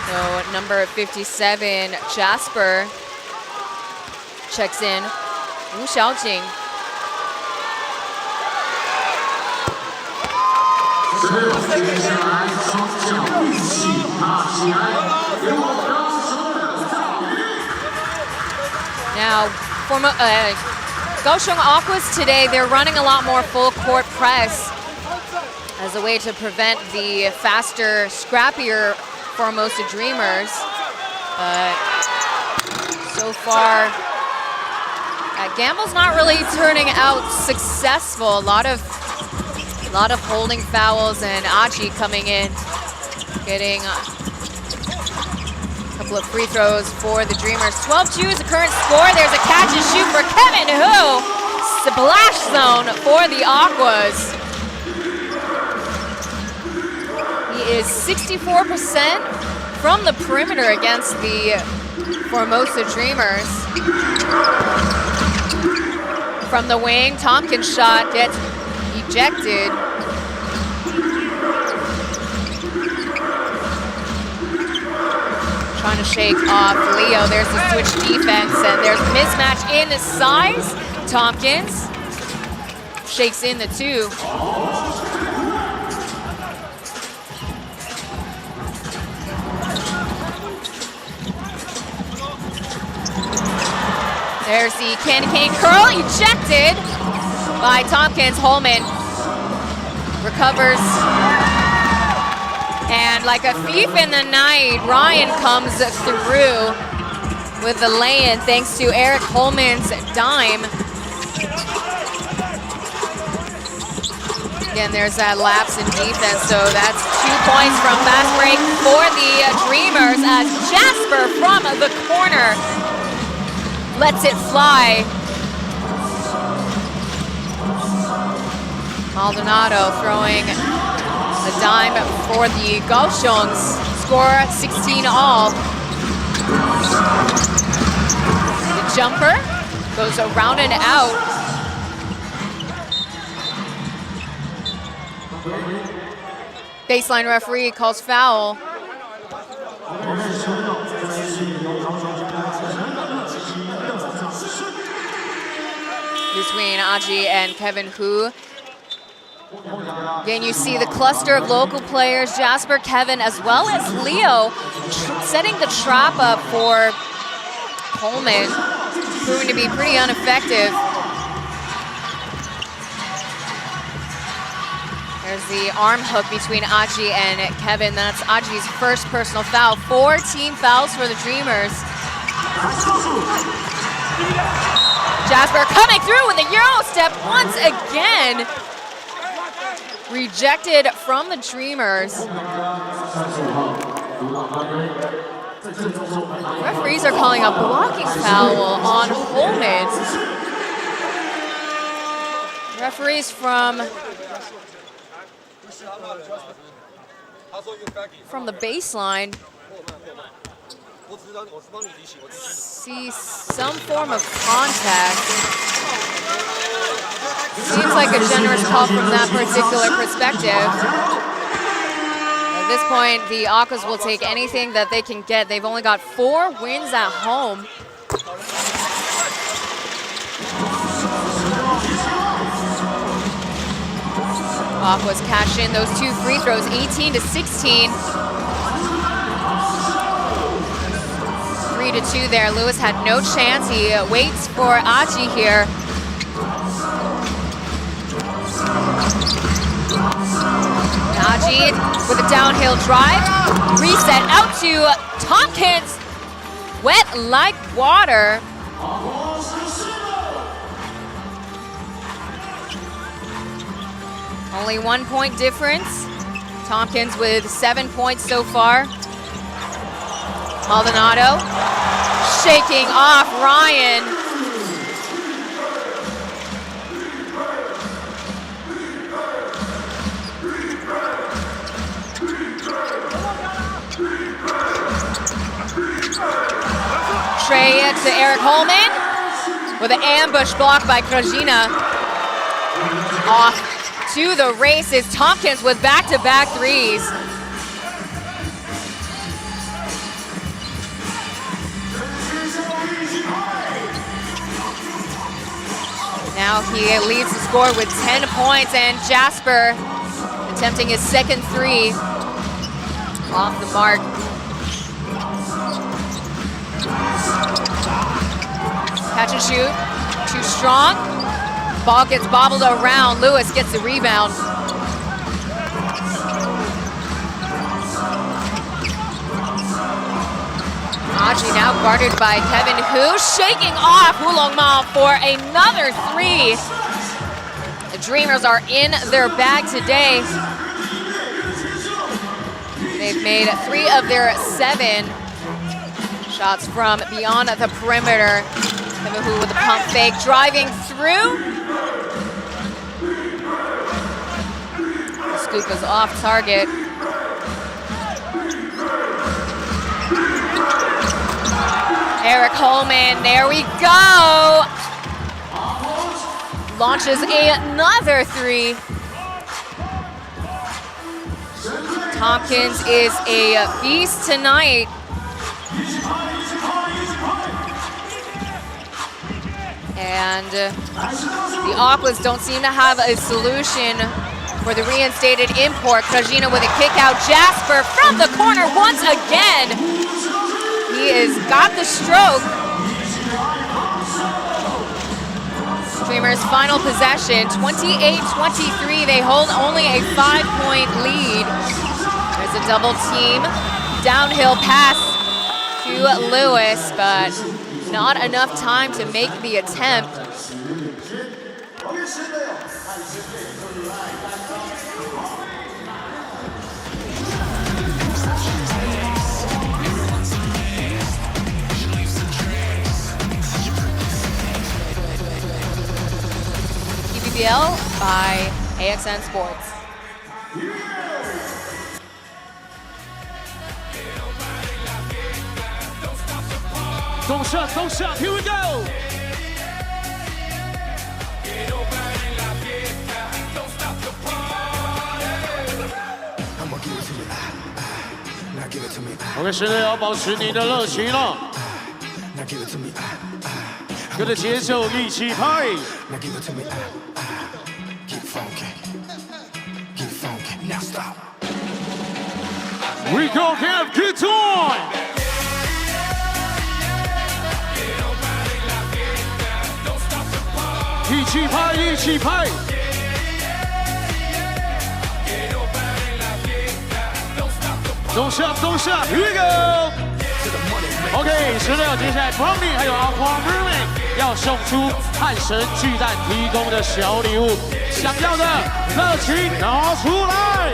J: So number 57, Jasper, checks in. Wu Xiaojing. Now, for Kaohsiung Aquas today, they're running a lot more full court press as a way to prevent the faster, scrappier Formosa Dreamers. But so far, Gamble's not really turning out successful. A lot of holding fouls, and Achi coming in, getting a couple of free throws for the Dreamers. 12-2 is the current score. There's a catch and shoot for Kevin Hu. Splash zone for the Aquas. He is 64% from the perimeter against the Formosa Dreamers. From the wing, Tompkins' shot gets ejected. Trying to shake off Leo. There's the switch defense, and there's a mismatch in the size. Tompkins shakes in the 2. There's the candy cane curl, ejected by Tompkins. Holman recovers. And like a thief in the night, Ryan comes through with the lay-in thanks to Eric Holman's dime. Again, there's that lapse in defense, so that's 2 points from fast break for the Dreamers as Jasper from the corner lets it fly. Maldonado throwing a dime for the Kaohsiungs. Score 16 all. The jumper goes around and out. Baseline referee calls foul. Between Aji and Kevin Hu. Again, you see the cluster of local players, Jasper, Kevin, as well as Leo, setting the trap up for Coleman, proving to be pretty ineffective. There's the arm hook between Aji and Kevin. That's Aji's first personal foul. 4 team fouls for the Dreamers. Jasper coming through with a Euro step once again. Rejected from the Dreamers. Referees are calling a blocking foul on Holman. Referees from the baseline see some form of contact. Seems like a generous call from that particular perspective. At this point, the Aquas will take anything that they can get. They've only got 4 wins at home. Aquas cash in those 2 free throws, 18-16. 3-2 there. Lewis had no chance. He waits for Aji here. Aji with a downhill drive. Reset out to Tompkins. Wet like water. Only 1 point difference. Tompkins with 7 points so far. Maldonado shaking off Ryan. Trey to Eric Holman with an ambush block by Krajina. Off to the races. Tompkins with back-to-back threes. Now he leads the score with 10 points, and Jasper attempting his second three off the mark. Catch and shoot, too strong. Ball gets bobbled around. Lewis gets the rebound. Aji now guarded by Kevin Hu, shaking off Wulongma for another three. The Dreamers are in their bag today. They've made 3 of their 7 shots from beyond the perimeter. Kevin Hu with the pump fake, driving through. The scoop is off target. Eric Holman, there we go. Launches another three. Tompkins is a beast tonight. And the Aquas don't seem to have a solution for the reinstated import. Krajina with a kick out. Jasper from the corner once again. He has got the stroke. Dreamers' final possession, 28-23. They hold only a 5-point lead. There's a double team. Downhill pass to Lewis, but not enough time to make the attempt. TPBL by AXN Sports.
H: Don't stop, here we go! OK， 现在要保持你的热情了，跟着节奏一起拍。We go have good time. 一起拍，一起拍。Don't stop, don't stop, here we go. OK， 16，接下来 Brownie 还有 Aquas 要送出汉神巨蛋提供的小礼物，想要的热情拿出来。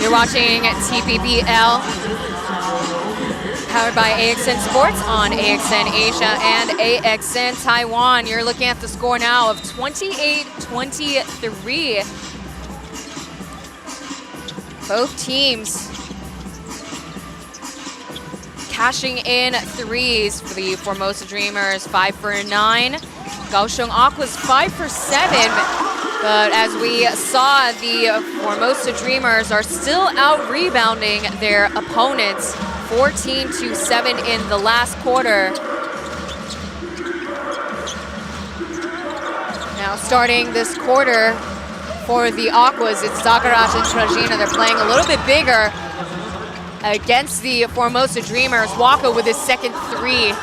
J: You're watching TPBL, powered by AXN Sports on AXN Asia and AXN Taiwan. You're looking at the score now of 28-23. Both teams cashing in threes for the Formosa Dreamers, 5 for 9. Kaohsiung Aquas 5 for 7. But as we saw, the Formosa Dreamers are still out rebounding their opponents, 14-7 in the last quarter. Now starting this quarter for the Aquas, it's Sakuraj and Trajina. They're playing a little bit bigger against the Formosa Dreamers. Waka with his second three.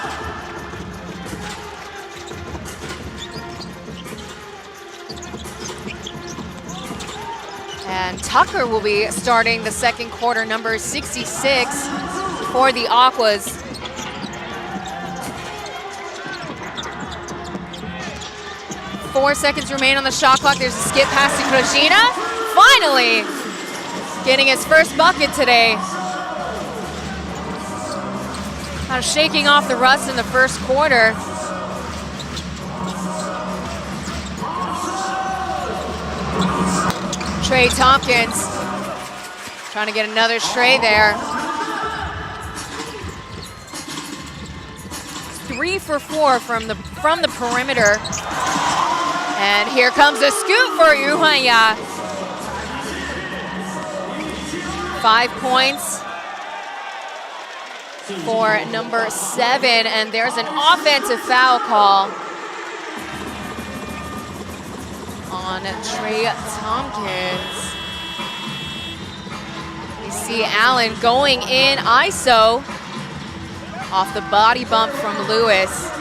J: And Tucker will be starting the second quarter, number 66 for the Aquas. Four seconds remain on the shot clock. There's a skip pass to Krojina. Finally getting his first bucket today. Kind of shaking off the rust in the first quarter. Trey Tompkins trying to get another tray there. 3 for 4 from the perimeter. And here comes a scoop for Yuhanya. 5 points for number 7, and there's an offensive foul call on Trey Tompkins. You see Allen going in ISO off the body bump from Lewis.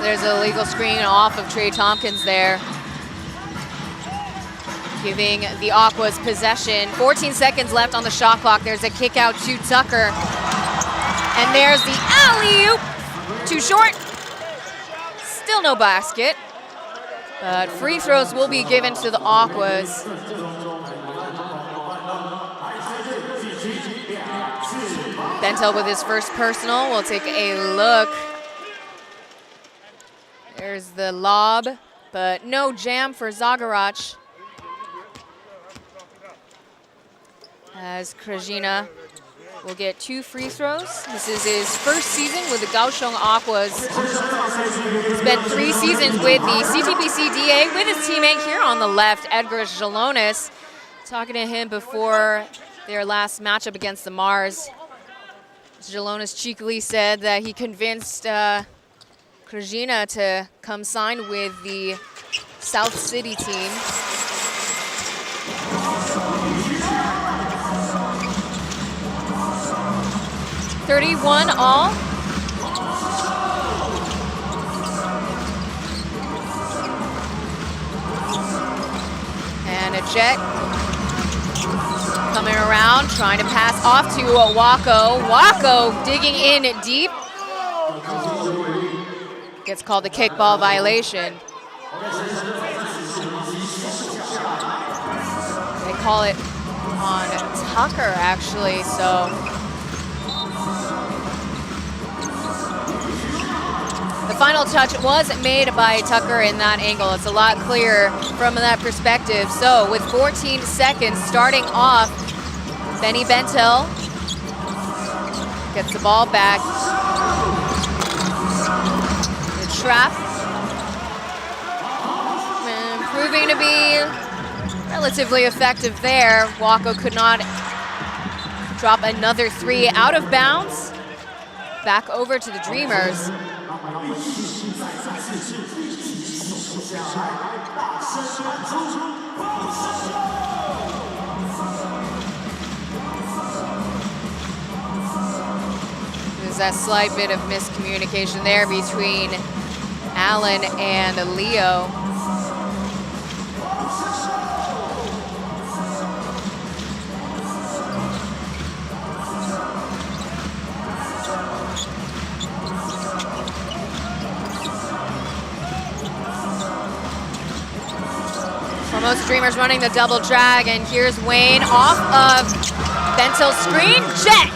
J: There's a legal screen off of Trey Tompkins there. giving the Aquas possession. 14 seconds left on the shot clock. There's a kick out to Tucker. And there's the alley-oop. Too short. Still no basket. But free throws will be given to the Aquas. Bentel with his first personal. We'll take a look. There's the lob, but no jam for Zagarach. As Krajina will get 2 free throws. This is his first season with the Kaohsiung Aquas. Spent 3 seasons with the CTBC DA with his teammate here on the left, Edgar Jalonis. Talking to him before their last matchup against the Mars. Jalonis cheekily said that he convinced Krajina to come sign with the South City team. .31 all. And a Jet coming around, trying to pass off to Wako. Wako digging in deep. Gets called a kickball violation. They call it on Tucker, actually, so. The final touch was made by Tucker in that angle. It's a lot clearer from that perspective. So with 14 seconds starting off, Benny Bentel gets the ball back. The trap proving to be relatively effective there. Wako could not drop another 3 out of bounds. Back over to the Dreamers. There's that slight bit of miscommunication there between Alan and Leo. Formosa Dreamers running the double drag, and here's Wayne off of Bentel's screen. Jet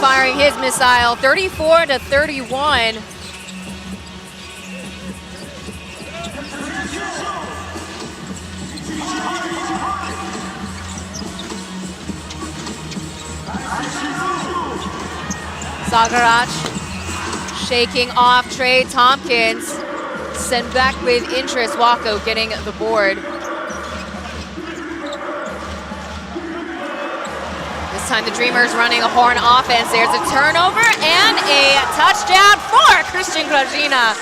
J: firing his missile, 34-31. Zagarach shaking off Trey Tompkins. Sent back with interest, Wako getting the board. This time the Dreamers running a horn offense. There's a turnover and a touchdown for Christian Krajina.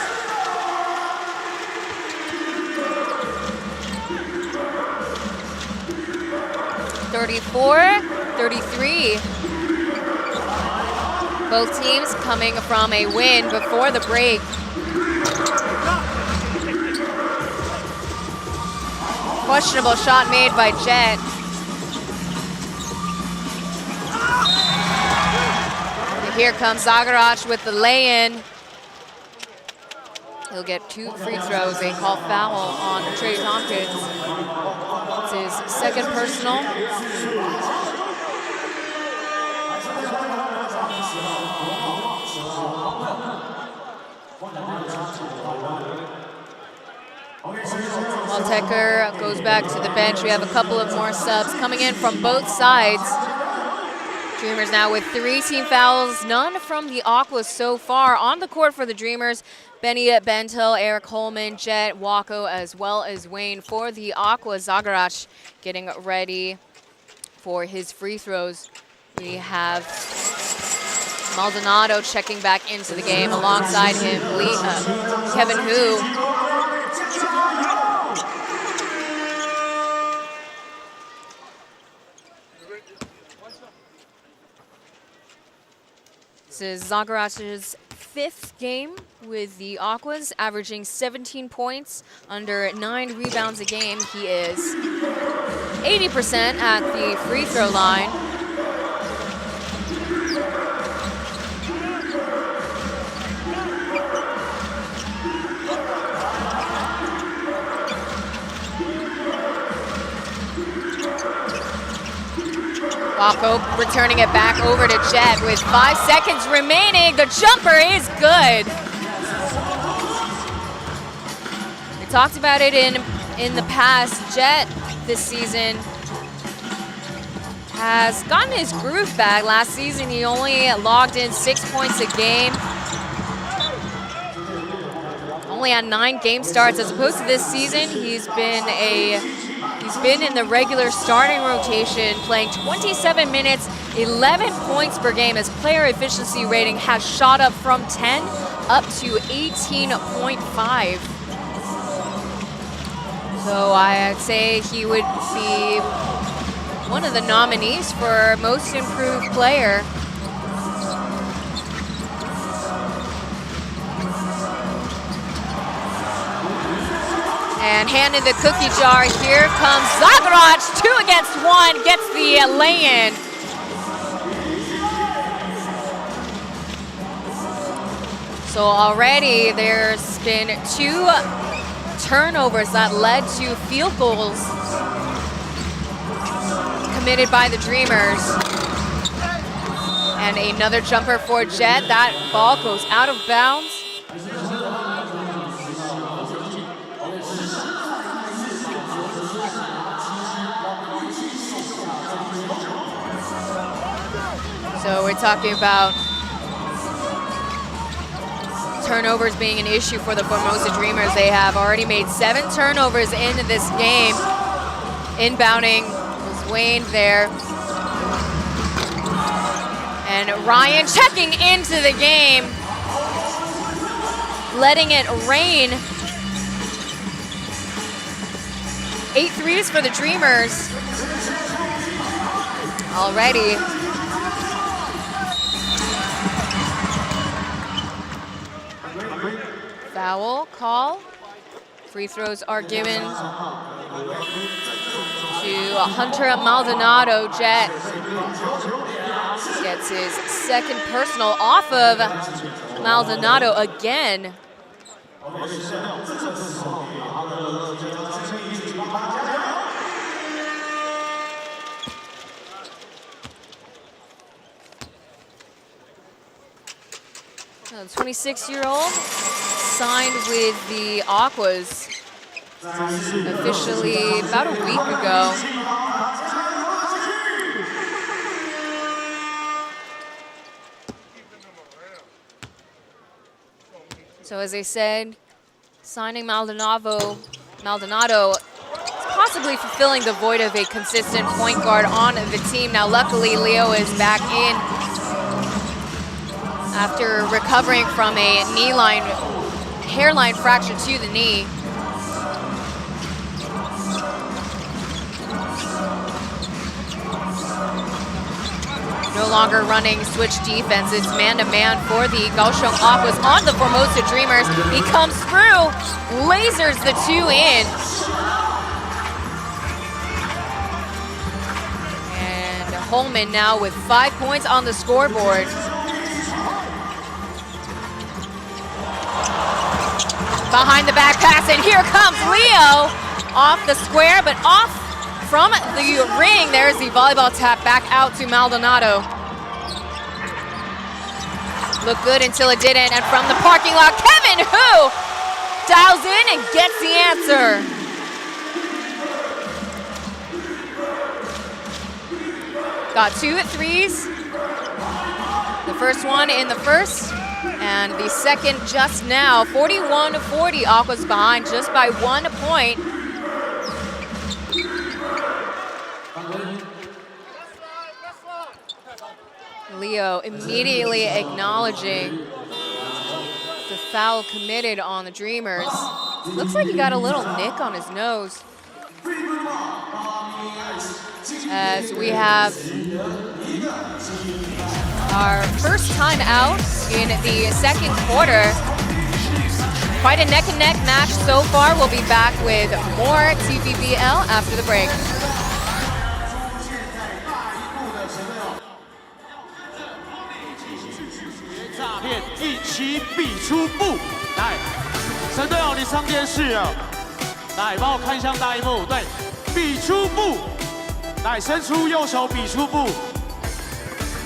J: (34-33). Both teams coming from a win before the break. Questionable shot made by Jet. And here comes Zagarach with the lay-in. He'll get 2 free throws. They call foul on Trey Tompkins. It's his second personal. Waltecker goes back to the bench. We have a couple of more subs coming in from both sides. Dreamers now with 3 team fouls, none from the Aquas so far. On the court for the Dreamers, Benny Bentel, Eric Holman, Jet, Wako, as well as Wayne. For the Aquas, Zagarach getting ready for his free throws. We have Maldonado checking back into the game. Alongside him, Kevin Hu. This is Zagarach's 5th game with the Aquas, averaging 17 points, under 9 rebounds a game. He is 80% at the free throw line. Wako returning it back over to Jet with 5 seconds remaining. The jumper is good. We talked about it in the past. Jet this season has gotten his groove back. Last season, he only logged in 6 points a game. Only had 9 game starts, as opposed to this season, he's been in the regular starting rotation, playing 27 minutes, 11 points per game. His player efficiency rating has shot up from 10 up to 18.5. So I'd say he would be one of the nominees for most improved player. And hand in the cookie jar, here comes Zagaraj, 2 against 1, gets the lay-in. So already there's been 2 turnovers that led to field goals committed by the Dreamers. And another jumper for Jet. That ball goes out of bounds. So we're talking about turnovers being an issue for the Formosa Dreamers. They have already made 7 turnovers in this game. Inbounding was Wayne there. And Ryan checking into the game, letting it rain. 8 threes for the Dreamers already. Foul call. Free throws are given to Hunter Maldonado. Jet gets his 2nd personal off of Maldonado again. The 26-year-old signed with the Aquas officially about a week ago. So as I said, signing Maldonado is possibly fulfilling the void of a consistent point guard on the team. Now luckily Leo is back in after recovering from a hairline fracture to the knee. No longer running switch defense. It's man-to-man for the Kaohsiung Aquas on the Formosa Dreamers. He comes through, lasers the 2 in. And Holman now with 5 points on the scoreboard. Behind the back pass, and here comes Leo off the square, but off from the ring. There's the volleyball tap back out to Maldonado. Looked good until it didn't, and from the parking lot, Kevin Hu dials in and gets the answer. Got 2 threes. The first one in the first, and the second just now. 41-40, Aquas behind just by 1 point. Leo immediately acknowledging the foul committed on the Dreamers. Looks like he got a little nick on his nose. As we have our first time out in the second quarter. Quite a neck-and-neck match so far. We'll be back with more TPBL after the break.
H: 诈骗一起比出步，来，神队友你上电视了，来帮我看向大荧幕，对，比出步，来伸出右手比出步，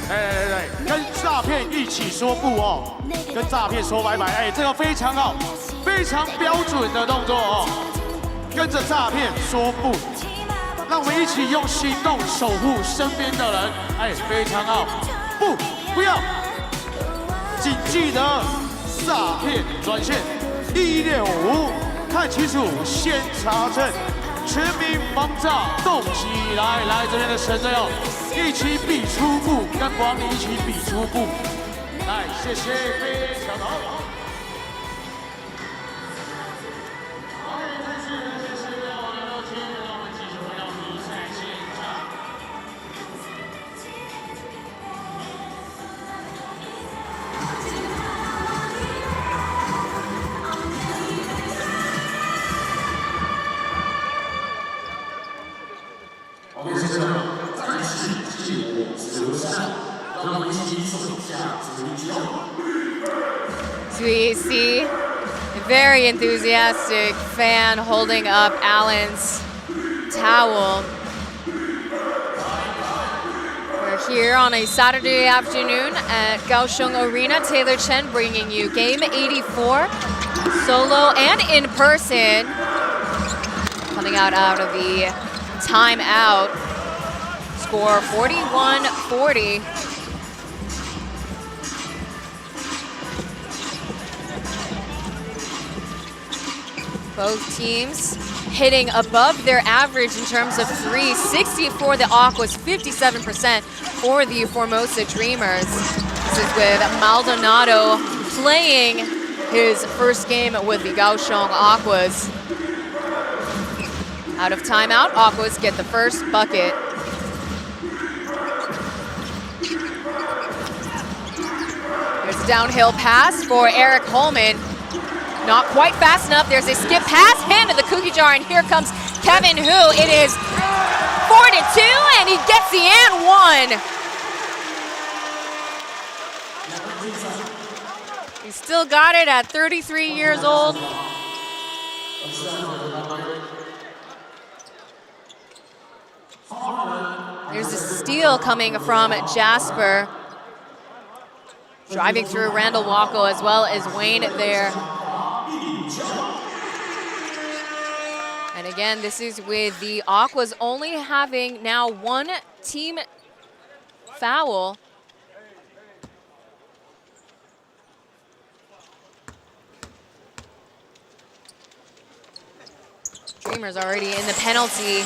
H: 对，跟诈骗一起说不哦，跟诈骗说拜拜，哎，这个非常好，非常标准的动作哦，跟着诈骗说不，让我们一起用行动守护身边的人，哎，非常好，不要。 请记得诈骗专线165，看清楚先查证，全民防诈动起来！来这边的神队友，一起比出步，跟王你一起比出步。来，谢谢，非常好。
J: So we see a very enthusiastic fan holding up Alan's towel. We're here on a Saturday afternoon at Kaohsiung Arena. Taylor Chen bringing you game 84, solo and in person. Coming out of the timeout. Score 41-40. Both teams hitting above their average in terms of three. 60 for the Aquas, 57% for the Formosa Dreamers. This is with Maldonado playing his first game with the Kaohsiung Aquas. Out of timeout, Aquas get the first bucket. There's a downhill pass for Eric Holman. Not quite fast enough. There's a skip pass, hand to the cookie jar, and here comes Kevin Hu. It is 4-2, and he gets the and one. He still got it at 33 years old. There's a steal coming from Jasper. Driving through Randall Wacko as well as Wayne there. And again, this is with the Aquas only having now one team foul. Dreamers already in the penalty.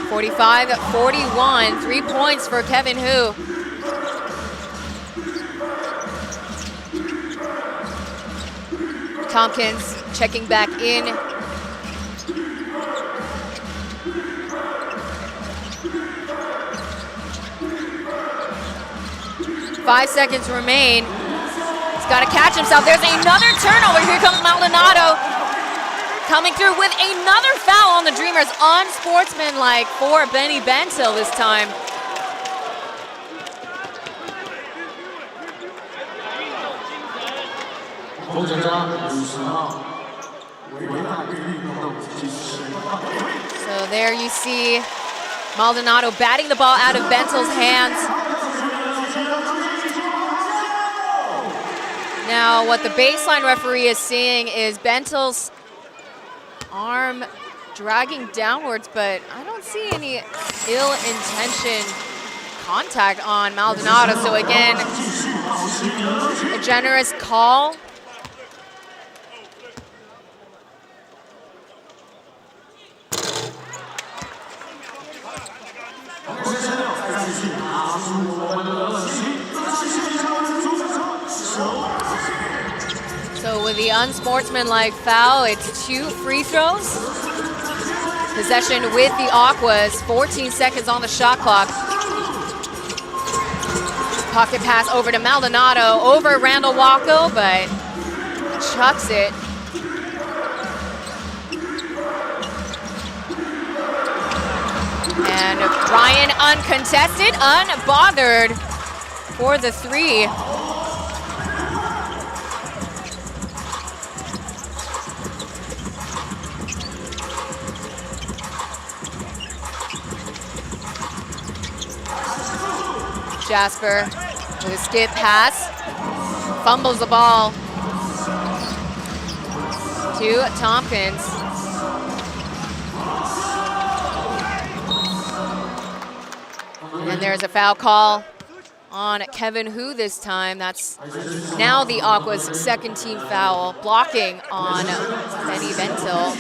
J: (45-41), 3 points for Kevin Hu. Tompkins checking back in. Five seconds remain. He's got to catch himself. There's another turnover. Here comes Maldonado. Coming through with another foul on the Dreamers. Unsportsmanlike for Benny Bentil this time. So there you see Maldonado batting the ball out of Bentil's hands. Now what the baseline referee is seeing is Bentil's arm dragging downwards, but I don't see any ill-intentioned contact on Maldonado. So again, a generous call. So with the unsportsmanlike foul, it's 2 free throws. Possession with the Aquas, 14 seconds on the shot clock. Pocket pass over to Maldonado, over Randall Wacko, but chucks it. And Ryan uncontested, unbothered for the three. Jasper with a skip pass, fumbles the ball to Tompkins. And there's a foul call on Kevin Hu this time. That's now the Aqua's second team foul, blocking on Benny Bentil.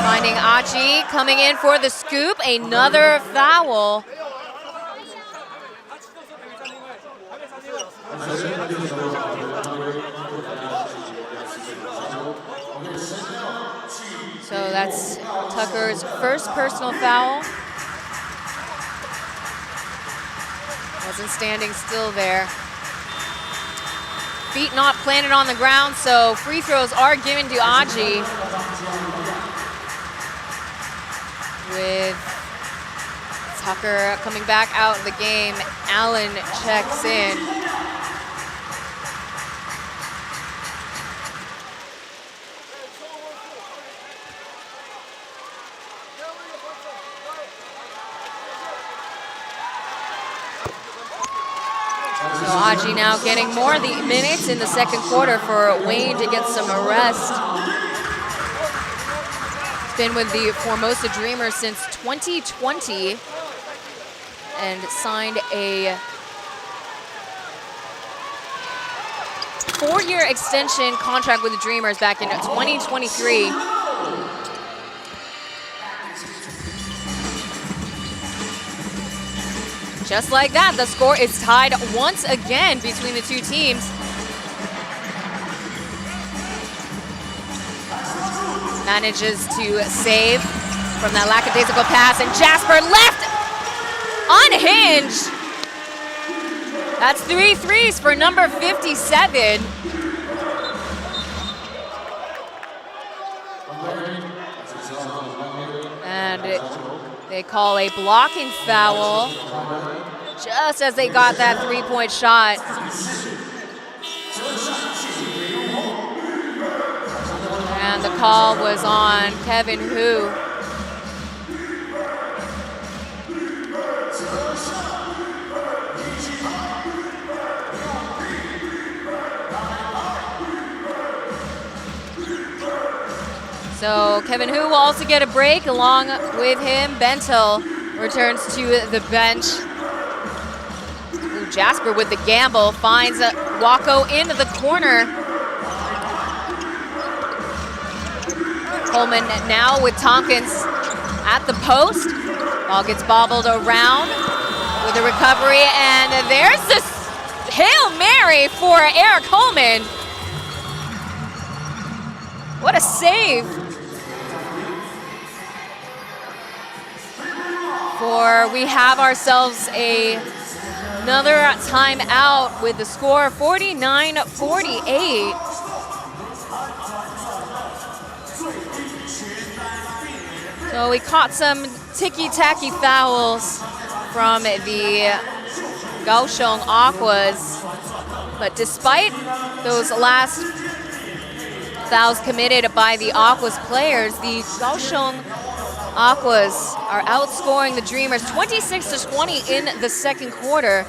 J: Finding Achi coming in for the scoop, another foul. So that's Tucker's first personal foul. Wasn't standing still there. Feet not planted on the ground, so free throws are given to Aji. With Tucker coming back out of the game, Allen checks in. So Aji now getting more of the minutes in the second quarter for Wayne to get some rest. Been with the Formosa Dreamers since 2020 and signed a 4-year extension contract with the Dreamers back in 2023. Just like that, the score is tied once again between the two teams. Manages to save from that lackadaisical pass, and Jasper left unhinged. That's 3 threes for number 57. And they call a blocking foul just as they got that three-point shot. And the call was on Kevin Hu. So Kevin Hu will also get a break. Along with him, Bentil returns to the bench. Ooh, Jasper with the gamble finds Wacko into the corner. Coleman now with Tompkins at the post. Ball gets bobbled around with a recovery, and there's this Hail Mary for Eric Coleman. What a save. For we have ourselves another timeout with the score 49-48. So we caught some ticky-tacky fouls from the Kaohsiung Aquas. But despite those last fouls committed by the Aquas players, the Kaohsiung Aquas are outscoring the Dreamers 26-20 in the second quarter.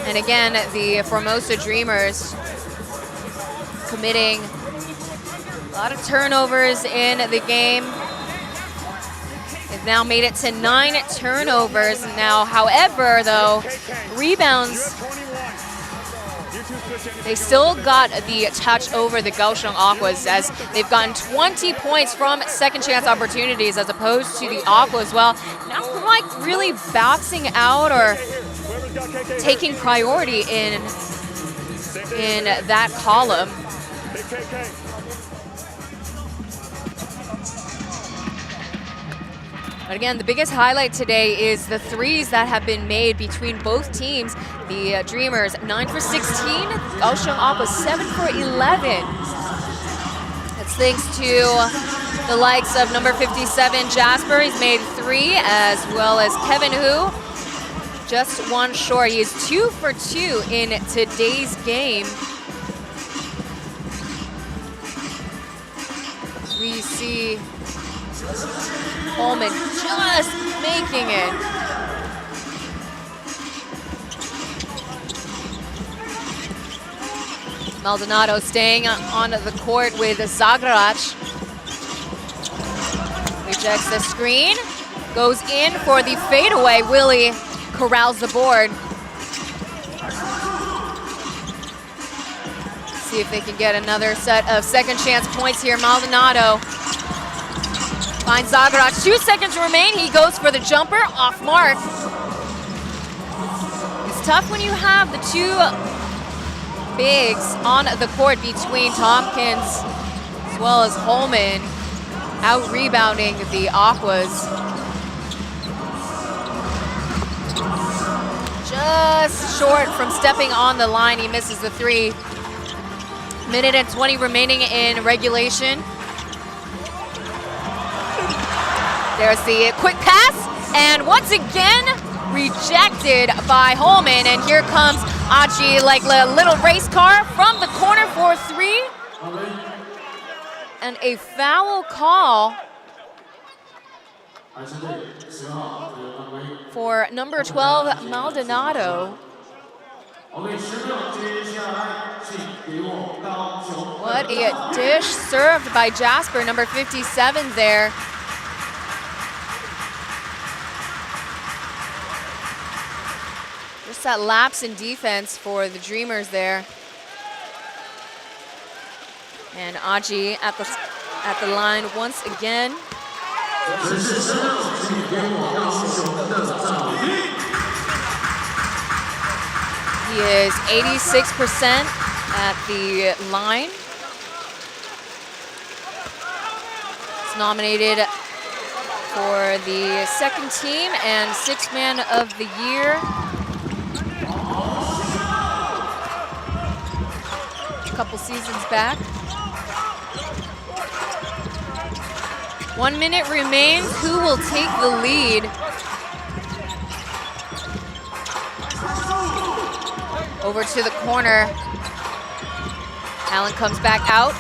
J: And again, the Formosa Dreamers committing a lot of turnovers in the game. They've now made it to 9 turnovers now. However, though, rebounds they still got the touch over the Kaohsiung Aquas as they've gotten 20 points from second chance opportunities as opposed to the Aquas. Well, not like really boxing out or taking priority in that column. But again, the biggest highlight today is the threes that have been made between both teams. The Dreamers 9 for 16, Kaohsiung Aquas 7 for 11. That's thanks to the likes of number 57 Jasper. He's made 3, as well as Kevin Hu. Just one short. He is 2 for 2 in today's game. We see Holman just making it. Maldonado staying on the court with Zagrać. Rejects the screen, goes in for the fadeaway. Willie corrals the board. See if they can get another set of second chance points here. Maldonado finds Zagrać. 2 seconds remain. He goes for the jumper, off mark. It's tough when you have the 2 bigs on the court between Tompkins as well as Holman, out rebounding the Aquas. Just short from stepping on the line. He misses the 3. Minute and 20 remaining in regulation. There's the quick pass, and once again, rejected by Holman. And here comes Aji like a little race car from the corner for 3. And a foul call for number 12, Maldonado. What a dish served by Jasper, number 57 there. Just that lapse in defense for the Dreamers there. And Aji at the line once again. He is 86% at the line. He's nominated for the second team and 6th man of the year. A couple seasons back. 1 minute remains. Who will take the lead? Over to the corner. Allen comes back out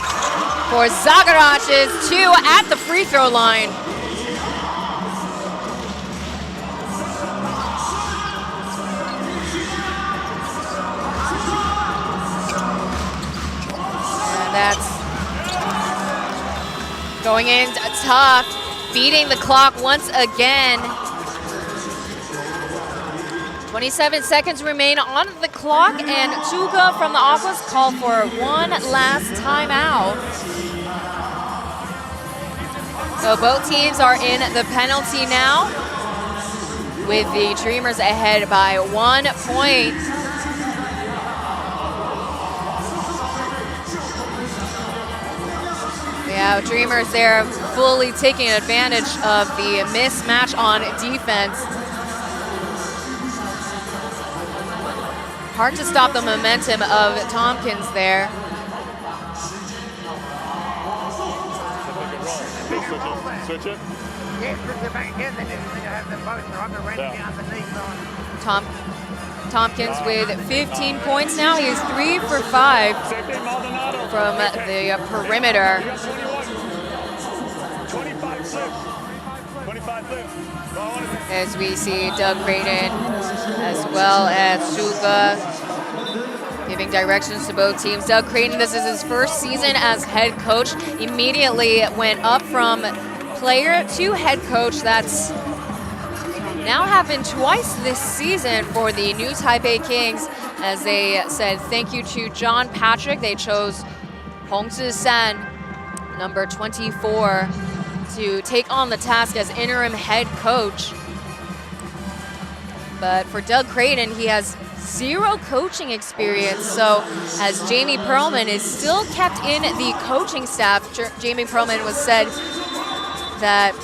J: for Zagrac's 2 at the free throw line. And that's going in tough, beating the clock once again. 27 seconds remain on the clock, and Tuga from the Aquas called for one last timeout. So both teams are in the penalty now, with the Dreamers ahead by 1 point. Yeah, Dreamers there fully taking advantage of the mismatch on defense. Hard to stop the momentum of Tompkins there.
M: Switch it.
J: Tompkins with 15 points now. He is 3 for 5 from the perimeter. As we see Doug Braden as well as Suga giving directions to both teams. Doug Creighton, this is his first season as head coach. Immediately went up from player to head coach. That's now happened twice this season for the new Taipei Kings. as they said thank you to John Patrick. They chose Hong San, number 24, to take on the task as interim head coach. But for Doug Creighton, he has 0 coaching experience. So as Jamie Perlman is still kept in the coaching staff, Jamie Perlman was said that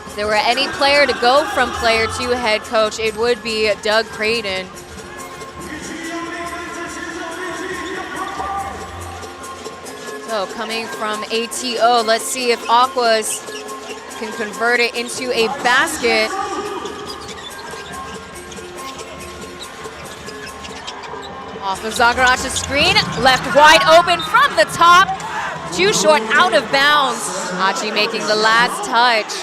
J: if there were any player to go from player to head coach, it would be Doug Creighton. So coming from ATO, let's see if Aquas can convert it into a basket. Off of Zagarach's screen, left wide open from the top. Too short, out of bounds. Achi making the last touch.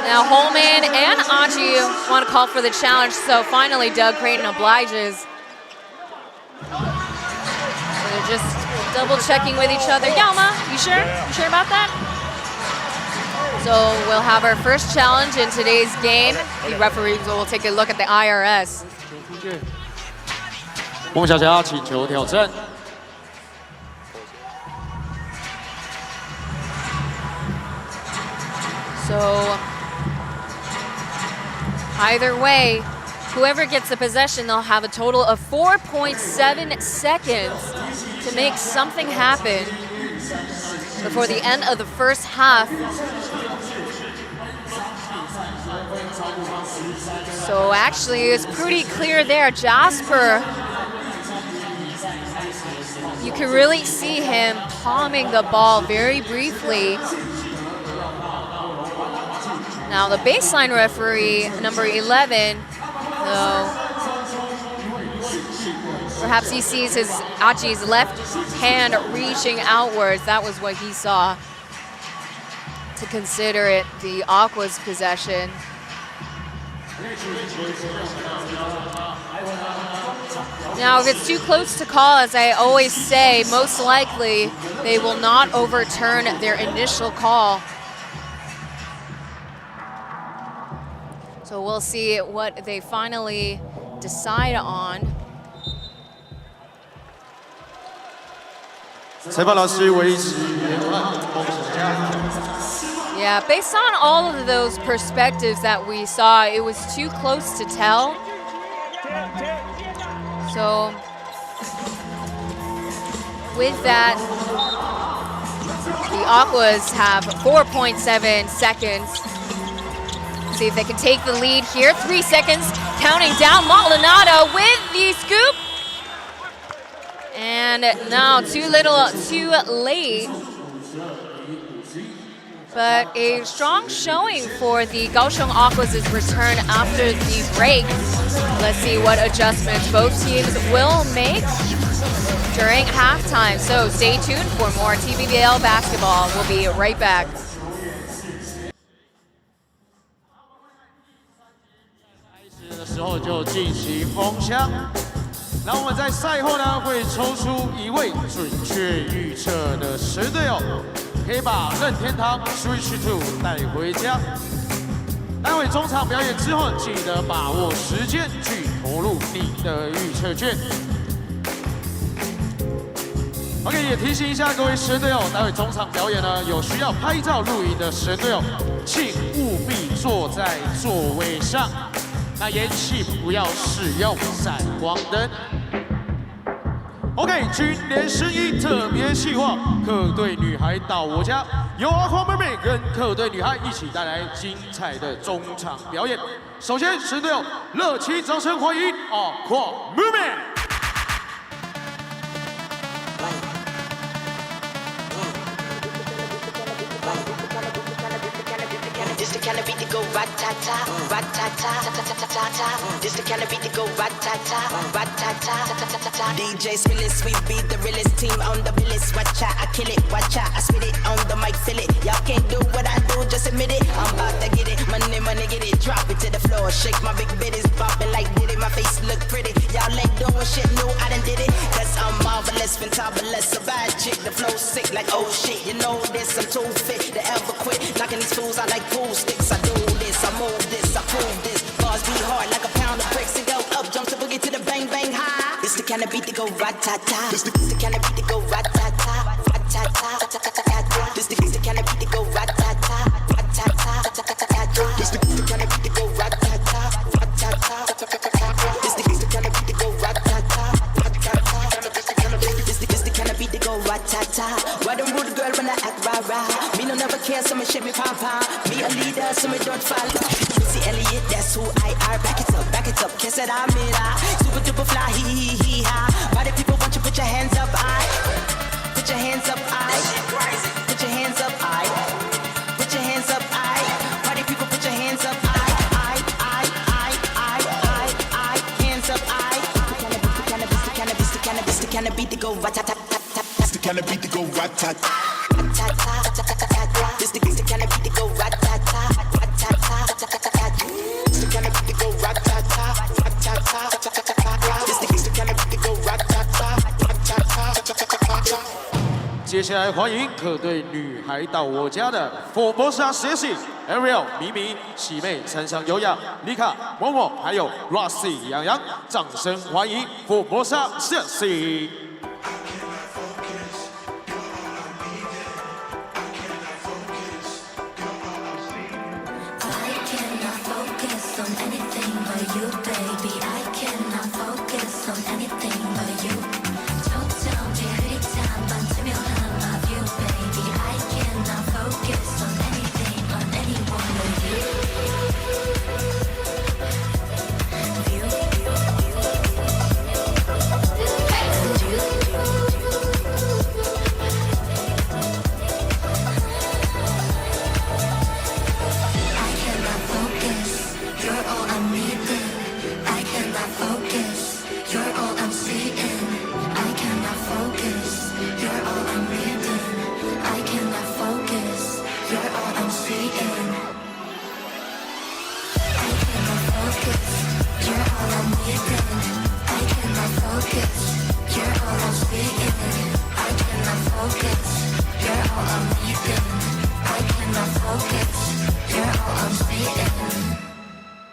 J: Now Holman and Achi want to call for the challenge, so finally Doug Creighton obliges. They're just double checking with each other. Yalma, you sure? You sure about that? So we'll have our first challenge in today's game. The referees will take a look at the IRS.
H: 孟小霞请求挑战。
J: So either way, whoever gets the possession, they'll have a total of 4.7 seconds to make something happen before the end of the first half. So actually, it's pretty clear there. Jasper, you can really see him palming the ball very briefly. Now the baseline referee, number 11, though, perhaps he sees Achi's left hand reaching outwards. That was what he saw to consider it the Aquas possession. Now, if it's too close to call, as I always say, most likely they will not overturn their initial call. So we'll see what they finally decide on.
H: 裁判老师维持原判，孟小佳。
J: Yeah, based on all of those perspectives that we saw, it was too close to tell. So with that, the Aquas have 4.7 seconds. See if they can take the lead here. 3 seconds, counting down. Maldonado with the scoop. And now too little, too late. But a strong showing for the Kaohsiung Aquas' return after the break. Let's see what adjustments both teams will make during halftime. So stay tuned for more TPBL basketball. We'll be right back.
H: 的时候就进行封箱，那我们在赛后呢会抽出1位准确预测的10队友，可以把任天堂 Switch 2带回家。待会中场表演之后，记得把握时间去投入你的预测券。OK， 也提醒一下各位10队友，待会中场表演呢有需要拍照录影的10队友，请务必坐在座位上。 那延期不要使用闪光灯。OK， 军联声音特别企划，客队女孩到我家，由阿夸妹妹跟客队女孩一起带来精彩的中场表演。首先10队友，热情掌声欢迎阿夸妹妹。
N: This the kind of beat to go rat-ta-ta, rat-ta-ta, ta-ta-ta-ta-ta. This the kind of beat to go rat-ta-ta, rat-ta-ta, ta-ta-ta-ta. DJ Spillis, we beat the realest team on the realest. Watch out, I kill it, watch out, I spit it on the mic, feel it. Y'all can't do what I do, just admit it. I'm about to get it, money, money, get it. Drop it to the floor, shake my big bitties, bopping like did it. My face look pretty, y'all ain't doing shit new, I done did it. Cause I'm marvelous, fantabulous, a bad chick. The flow sick like oh shit, you know this, I'm too fit to ever quit. Knocking these fools out like pool sticks. I do this, I move this, I pull kind of beat to go rat-ta-ta. This the kind of beat to go rat-ta-ta, rat-ta-ta. This the kind of beat to go rat-ta-ta, rat-ta-ta. This the kind of beat to go rat-ta-ta, rat-ta-ta. This the kind of beat to go rat-ta-ta, rat-ta-ta. This the kind of beat to go rat-ta-ta. Why don't rude girl when I act rah-rah? Me no never care, so me shake me pom-pom. Me a leader, so me don't follow. Missy Elliott, that's who I are. Back it up, kiss it, I'm it. Super duper fly, hee ha. Party people want you put your hands up, put your hands up, put your hands up, put your hands up, Party people put your hands up, hands up, the kind of beat to go rat-ta-ta-ta.
F: It's the kind of beat to go rat-ta-ta.
N: This the kind of beat to go rat-ta-ta, rat-ta-ta.
F: It's the kind of beat to go rat-ta-ta, rat-ta-ta. This the kind of beat to go rat-ta-ta, rat-ta-ta.
H: 接下来欢迎客队女孩到我家的 Formosa Ceci、Ariel、咪咪、喜妹、山上优雅、妮卡、默默，还有 Rossy、洋洋，掌声欢迎 Formosa Ceci。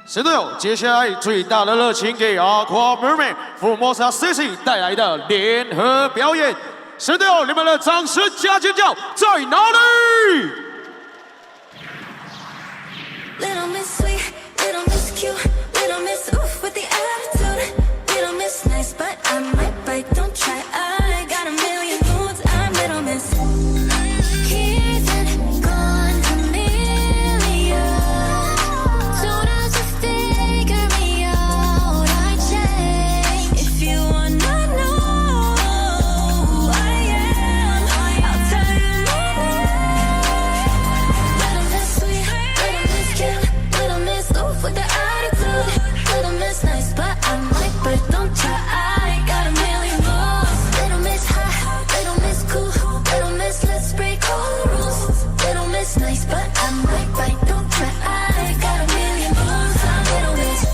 H: 神队友，接下来最大的热情给 Aquas Mermaid Formosa Ceci 带来的联合表演。神队友，你们的掌声加尖叫在哪里？
I: Little Miss Sweet, Little Miss Cute, Little Miss Oof with the attitude. Little Miss Nice, but I might bite, don't try. I got a million moods, I'm Little Miss. Here's and gone chameleon. Soon as you figure me out, I change. If you wanna know who I am, I'll tell you my name. Little Miss Sweet, Little Miss Cute, Little Miss Oof with the attitude. Little Miss Nice, but I might bite, don't try. I got a million moves. Little Miss Hot, Little Miss Cool, Little Miss Let's break all the rules. Little Miss Nice, but I might bite, don't try. I got a million moves. I'm Little Miss.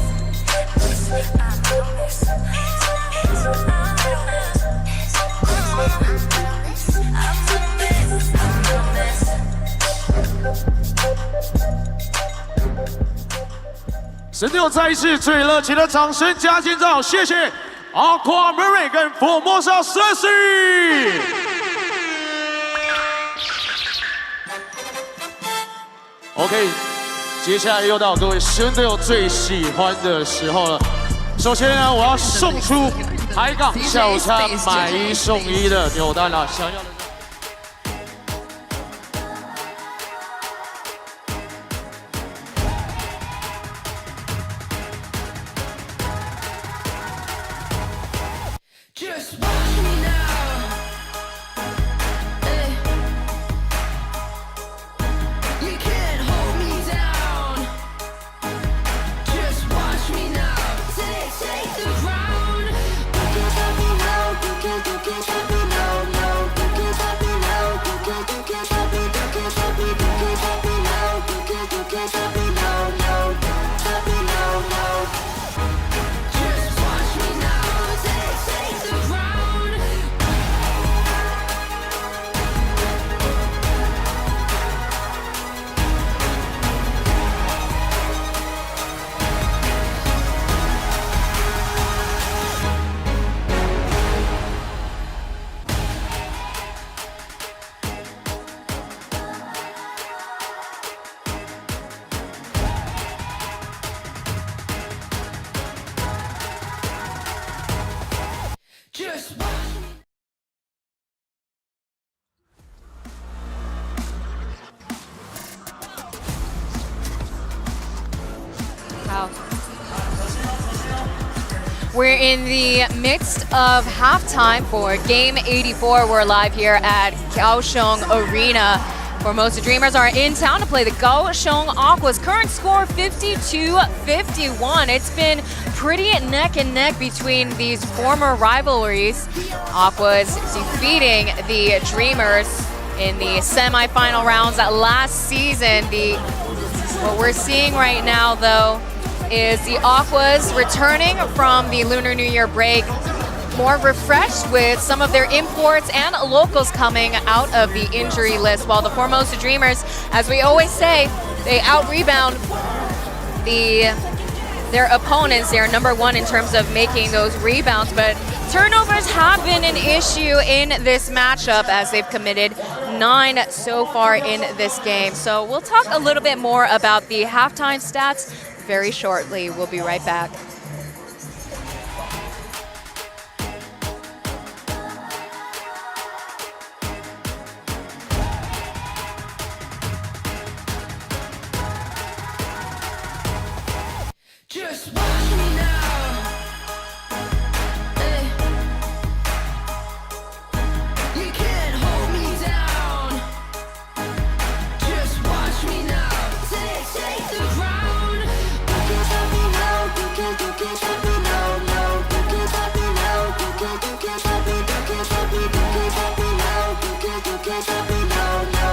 I: I'm Little Miss. I'm Little Miss.
H: 神队友再一次最热情的掌声加尖叫，谢谢 Aquas Mermaid 跟 Formosa Ceci。OK， 接下来又到各位神队友最喜欢的时候了。首先呢，我要送出海港下午茶买1送1的扭蛋了，想要的。
B: Just watch me now. Hey. You can't hold me down. Just watch me now. Take the crown. You can't stop me now. You can't stop me now. No, you can't
J: Wow. We're in the midst of halftime for Game 84. We're live here at Kaohsiung Arena. Formosa Dreamers are in town to play the Kaohsiung Aquas. Current score 52-51. It's been pretty neck and neck between these former rivalries. Aquas defeating the Dreamers in the semifinal rounds last season. What we're seeing right now, though, is the Aquas returning from the Lunar New Year break more refreshed with some of their imports and locals coming out of the injury list, while the Formosa Dreamers, as we always say, they out-rebound their opponents. They're number one in terms of making those rebounds, but turnovers have been an issue in this matchup as they've committed 9 so far in this game. So we'll talk a little bit more about the halftime stats very shortly. We'll be right back.
B: Just watch me now. Hey. You can't hold me down. Just watch me now. Take the ground. You can't stop me now. You can't stop me now. No. You can't stop me now. You can't stop me. You can't stop me. You can't stop me now. You can't stop me now. No.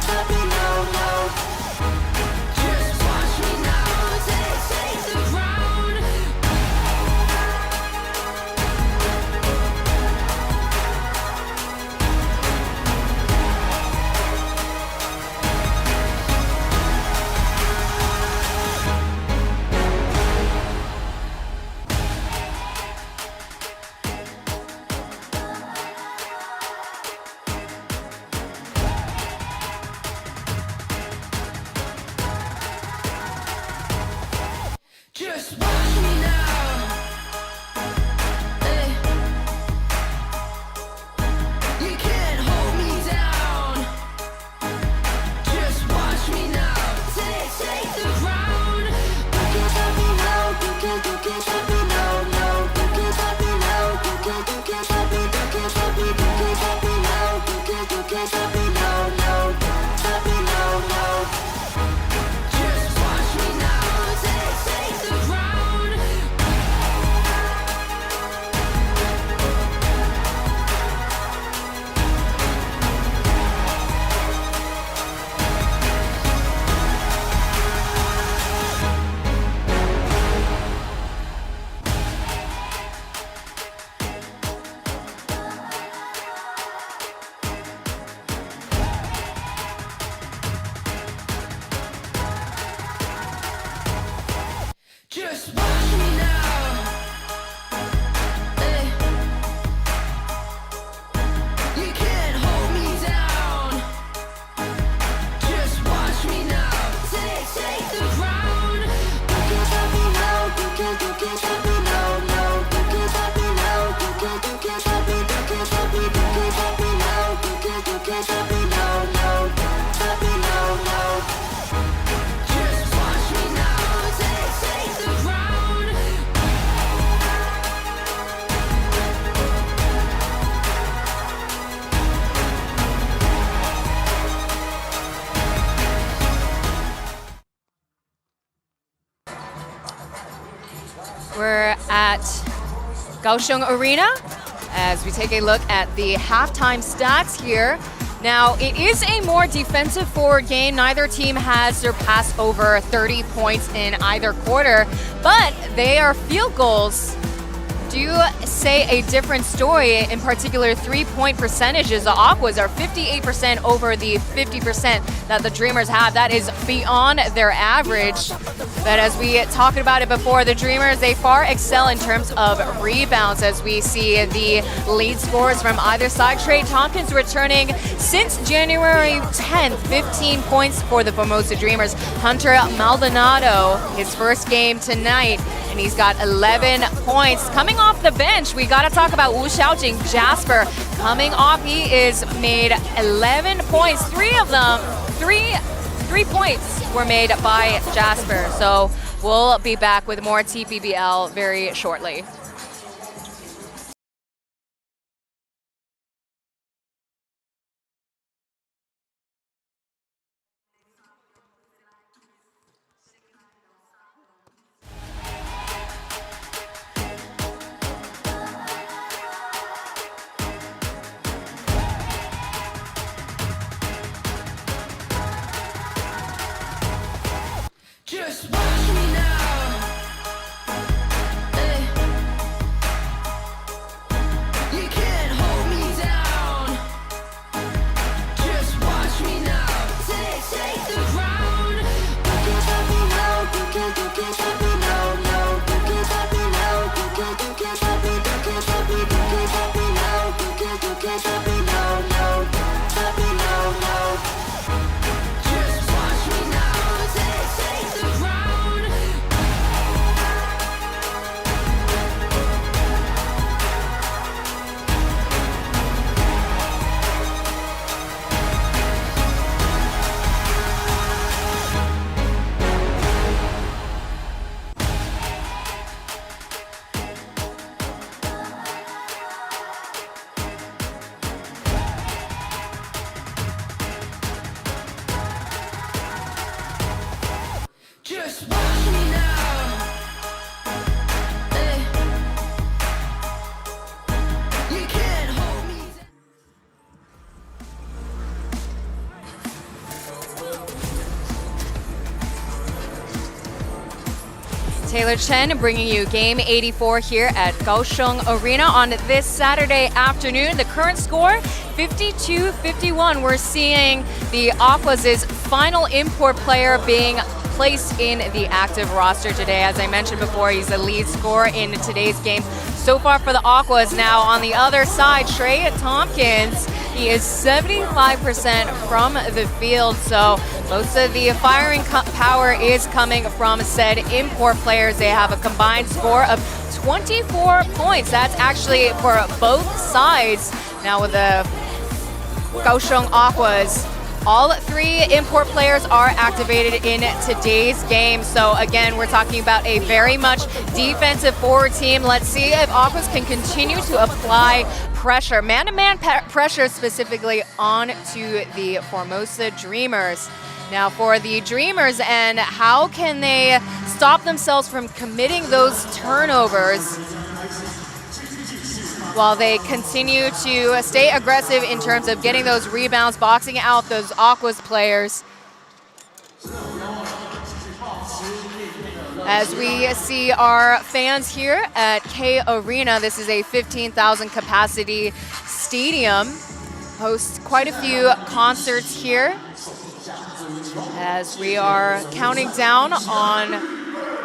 B: Stop me now. No. Just watch me now. Take the ground. Just watch me now. Hey. You can't hold me down. Just watch me now. Take the ground. You can't stop me now. You can't stop me now. No. You can't stop me now. You can't stop me. You can't stop me. You can't stop me now. You can't stop me now. No. Stop me now. No. Just watch me now. Take the ground. Just watch me now. Hey. You can't hold me down. Just watch me now. Take the ground. You can't stop me now. You can't stop me now. No. You can't stop me now. You can't stop me. You can't stop me. You can't stop me now. You can't stop me now. No. Stop me now. No. Just watch me now. Take the ground.
J: We're at Kaohsiung Arena as we take a look at the halftime stats here. Now, it is a more defensive forward game. Neither team has surpassed over 30 points in either quarter, but they are field goals do say a different story. In particular, three-point percentages. The Aquas are 58% over the 50% that the Dreamers have. That is beyond their average. But as we talked about it before, the Dreamers, they far excel in terms of rebounds as we see the lead scorers from either side. Trey Tompkins returning since January 10th, 15 points for the Formosa Dreamers. Hunter Maldonado, his first game tonight, and he's got 11 points. Coming off the bench, we got to talk about Wu Xiaojing, Jasper. Coming off, he is made 11 points. Three points were made by Jasper. So We'll be back with more TPBL very shortly.
B: Just watch me now. Hey. You can't hold me down. Just watch me now. Take the crown. You can't stop me now. You can't stop me now. No, you can't stop me now. You can't stop me. You can't stop me. You can't stop me now. You can't stop me now. No, stop me now. No. Just watch me now. Take the crown. Just watch me now. Hey. You can't hold me down.
J: Taylor Chen bringing you Game 84 here at Kaohsiung Arena on this Saturday afternoon. The current score, 52-51. We're seeing the Aquas' final import player being placed in the active roster today. As I mentioned before, he's the lead scorer in today's game so far for the Aquas. Now on the other side, Trey Tompkins, he is 75% from the field, so most of the firing power is coming from said import players. They have a combined score of 24 points. That's actually for both sides. Now with the Kaohsiung Aquas, all three import players are activated in today's game. So again, we're talking about a very much defensive forward team. Let's see if Aquas can continue to apply pressure, man-to-man pressure specifically onto the Formosa Dreamers. Now for the Dreamers, and how can they stop themselves from committing those turnovers while they continue to stay aggressive in terms of getting those rebounds, boxing out those Aquas players. As we see our fans here at K Arena, this is a 15,000 capacity stadium, hosts quite a few concerts here. As we are counting down on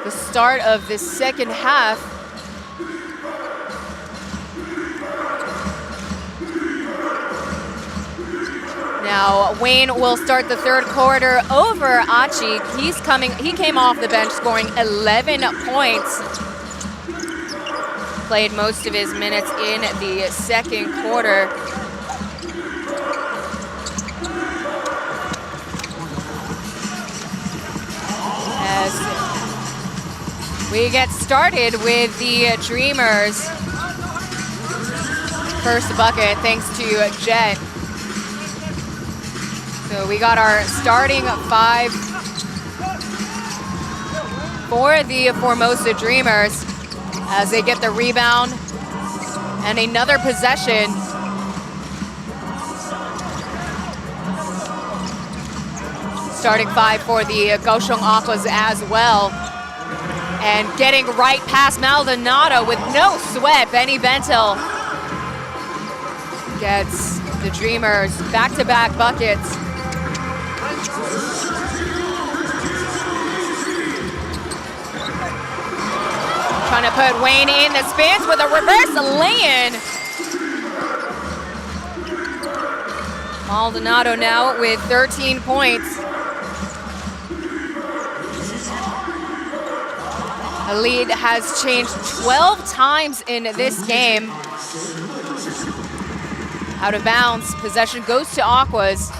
J: the start of the second half. Now Wayne will start the third quarter over Achi. He came off the bench scoring 11 points. Played most of his minutes in the second quarter. As we get started with the Dreamers. First bucket thanks to Jet. So we got our starting five for the Formosa Dreamers as they get the rebound and another possession. Starting five for the Kaohsiung Aquas as well. And getting right past Maldonado with no sweat, Benny Bentil gets the Dreamers back-to-back buckets. Trying to put Wayne in the spins with a reverse lay-in. Maldonado now with 13 points. The lead has changed 12 times in this game. Out of bounds, possession goes to Aquas.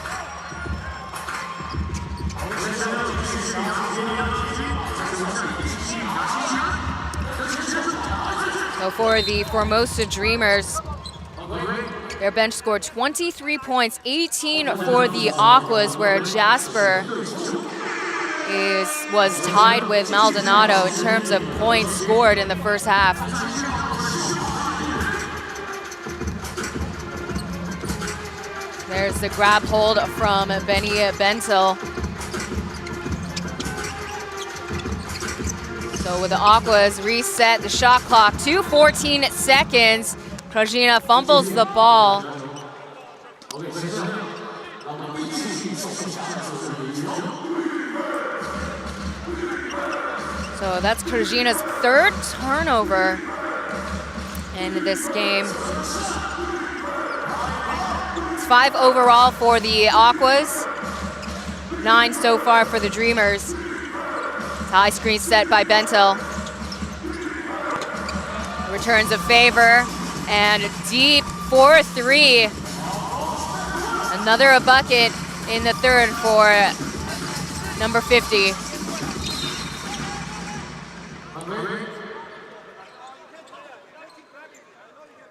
J: So for the Formosa Dreamers, their bench scored 23 points, 18 for the Aquas, where Jasper was tied with Maldonado in terms of points scored in the first half. There's the grab hold from Benny Bentil. So with the Aquas reset the shot clock to 14 seconds, Krajina fumbles the ball. So that's Krajina's third turnover in this game. It's 5 overall for the Aquas, 9 so far for the Dreamers. High screen set by Bentil. Returns a favor and deep for 3. Another a bucket in the third for number 50.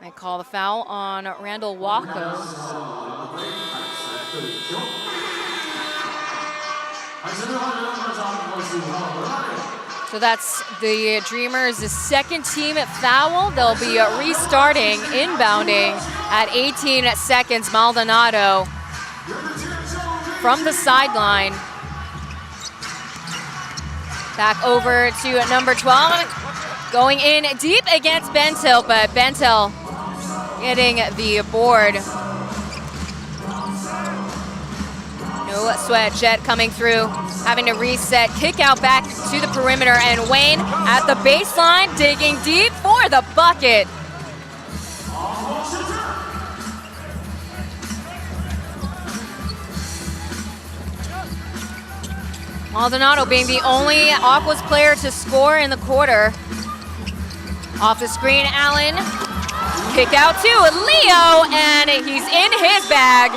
J: I call the foul on Randall Wacko. So that's the Dreamers' second team foul. They'll be restarting, inbounding at 18 seconds. Maldonado from the sideline. Back over to number 12. Going in deep against Bentil, but Bentil getting the board. No sweat. Jet coming through, having to reset, kick out back to the perimeter, and Wayne at the baseline, digging deep for the bucket. Maldonado being the only Aquas player to score in the quarter. Off the screen, Allen. Kick out to Leo, and he's in his bag.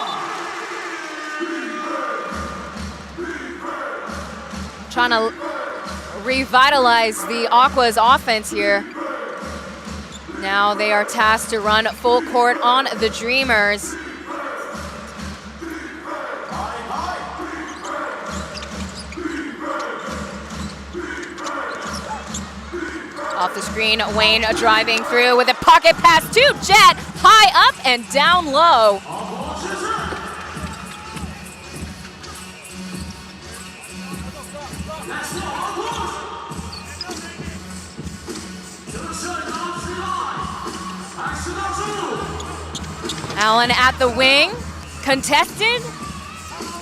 J: Trying to revitalize the Aquas offense here. Now they are tasked to run full court on the Dreamers. Off the screen, Wayne driving through with a pocket pass to Jet, high up and down low. Allen at the wing, contested,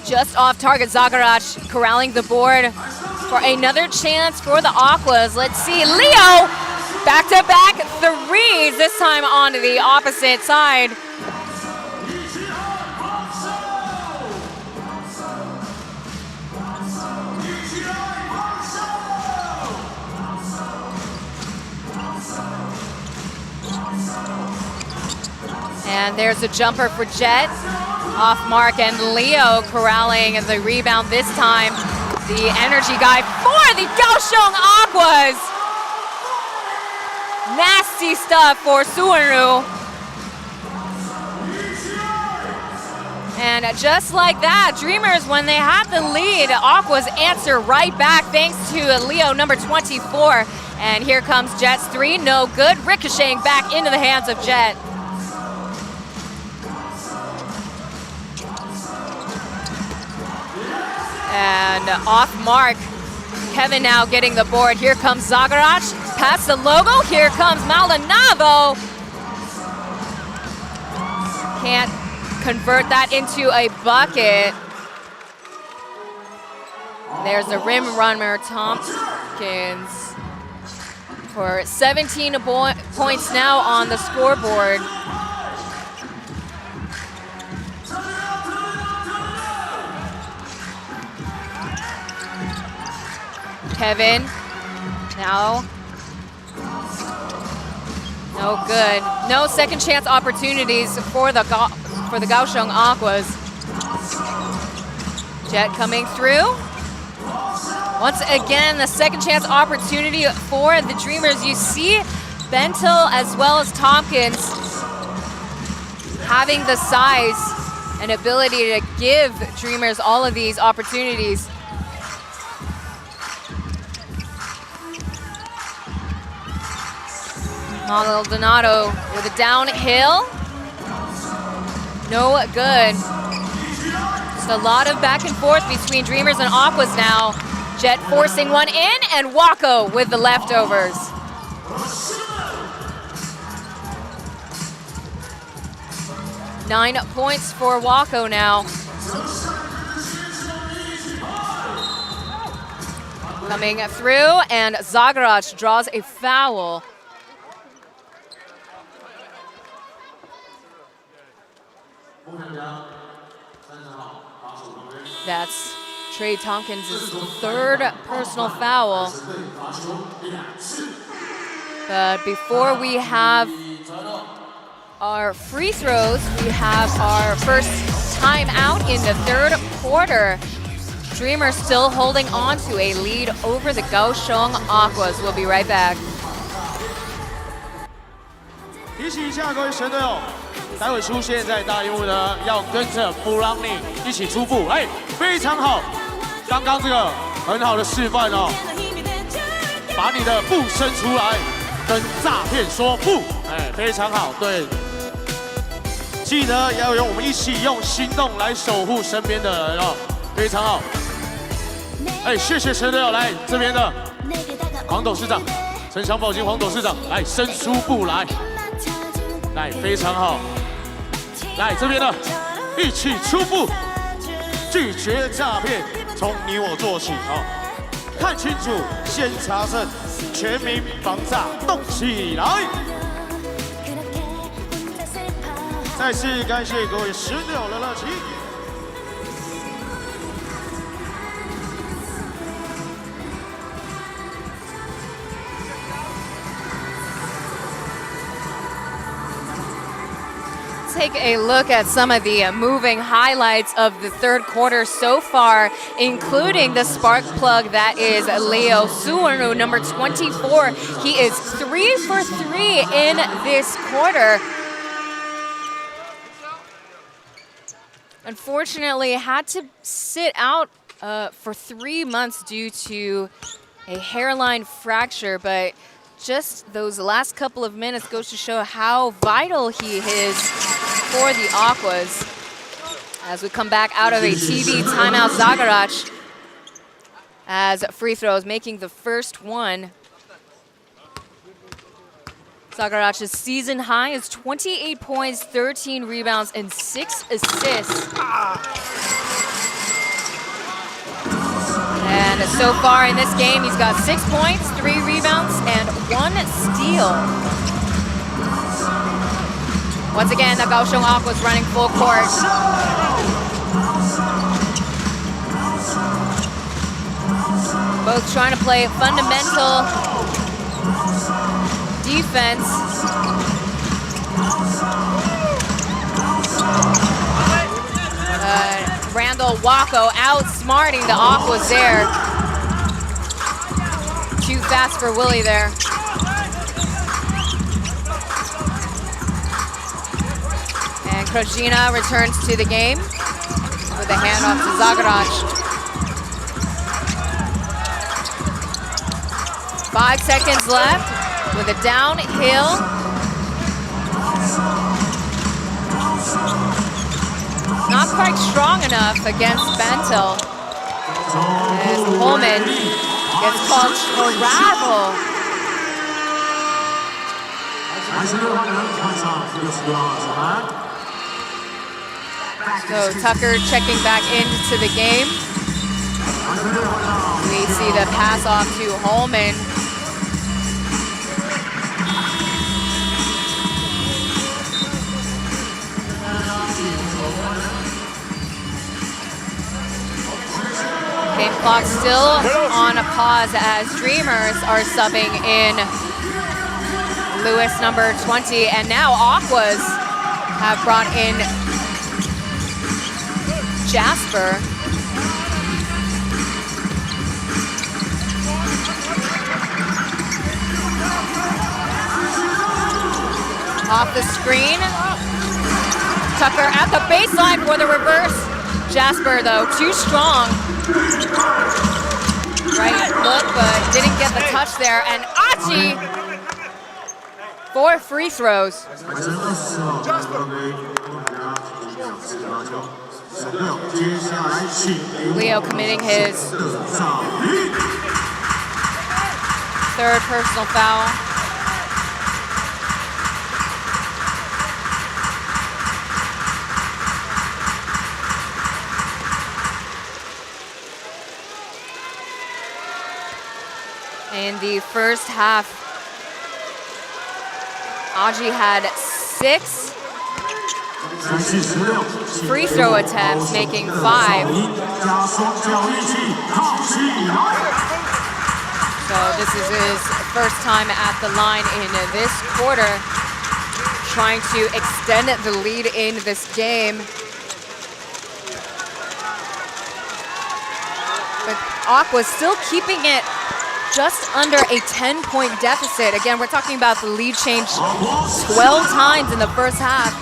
J: just off target. Zagarach corralling the board for another chance for the Aquas. Let's see, Leo, back-to-back threes, this time on the opposite side. And there's a jumper for Jet, off mark, and Leo corralling the rebound this time. The energy guy for the Kaohsiung Aquas. Nasty stuff for Suunru. And just like that, Dreamers, when they had the lead, Aquas answer right back thanks to Leo, number 24. And here comes Jet's three, no good, ricocheting back into the hands of Jet. And off mark, Kevin now getting the board. Here comes Zagarach, past the logo. Here comes Maldonado. Can't convert that into a bucket. There's the rim runner, Tompkins, for 17 points now on the scoreboard. Kevin, now, no good. No second chance opportunities for the Kaohsiung Aquas. Jet coming through. Once again, the second chance opportunity for the Dreamers. You see Bentil as well as Tompkins having the size and ability to give Dreamers all of these opportunities. Maldonado with a downhill. No good. Just a lot of back and forth between Dreamers and Aquas now. Jet forcing one in, and Wako with the leftovers. Nine points for Wako now. Coming through, and Zagarach draws a foul. That's Trey Tompkins' third personal foul. But before we have our free throws, we have our first timeout in the third quarter. Dreamers still holding on to a lead over the Kaohsiung Aquas. We'll be right back.
H: 提醒一下各位神队友，待会出现在大荧幕呢，要跟着布朗尼一起出步。哎，非常好，刚刚这个很好的示范哦，把你的步伸出来，跟诈骗说不，哎，非常好，对。记得要用我们一起用行动来守护身边的人哦，非常好。哎，谢谢神队友，来这边的黄董事长，陈小宝金黄董事长，来伸出步来。 来，非常好。来这边的，一起出步，拒绝诈骗，从你我做起啊！看清楚，先查证，全民防诈，动起来！再次感谢各位神队友的热情。
J: Take a look at some of the moving highlights of the third quarter so far, including the spark plug that is Leo Suwonu, number 24. He is 3 for 3 in this quarter. Unfortunately, had to sit out for 3 months due to a hairline fracture, but just those last couple of minutes goes to show how vital he is for the Aquas. As we come back out of a TV timeout, Zagarach as free throws, making the first one. Zagarach's season high is 28 points, 13 rebounds, and 6 assists. And so far in this game, he's got 6 points, 3 rebounds, and 1 steal. Once again, the Kaohsiung Aquas running full court. Both trying to play fundamental defense. Randall Wako outsmarting the Aquas there. Too fast for Willie there. And Krojina returns to the game with a handoff to Zagarach. 5 seconds left with a downhill. Not quite strong enough against Bentil. As Holman gets called travel. So Tucker checking back into the game. We see the pass off to Holman. Game clock still on a pause as Dreamers are subbing in Lewis, number 20, and now Aquas have brought in Jasper. Off the screen. Tucker at the baseline for the reverse. Jasper, though, too strong. Right look, but didn't get the touch there. And Aji, 4 free throws. Leo committing his 3rd personal foul. In the first half, Aji had 6 free throw attempts, making 5. So this is his first time at the line in this quarter, trying to extend the lead in this game. But Aquas still keeping it just under a 10-point deficit. Again, we're talking about the lead change 12 times in the first half.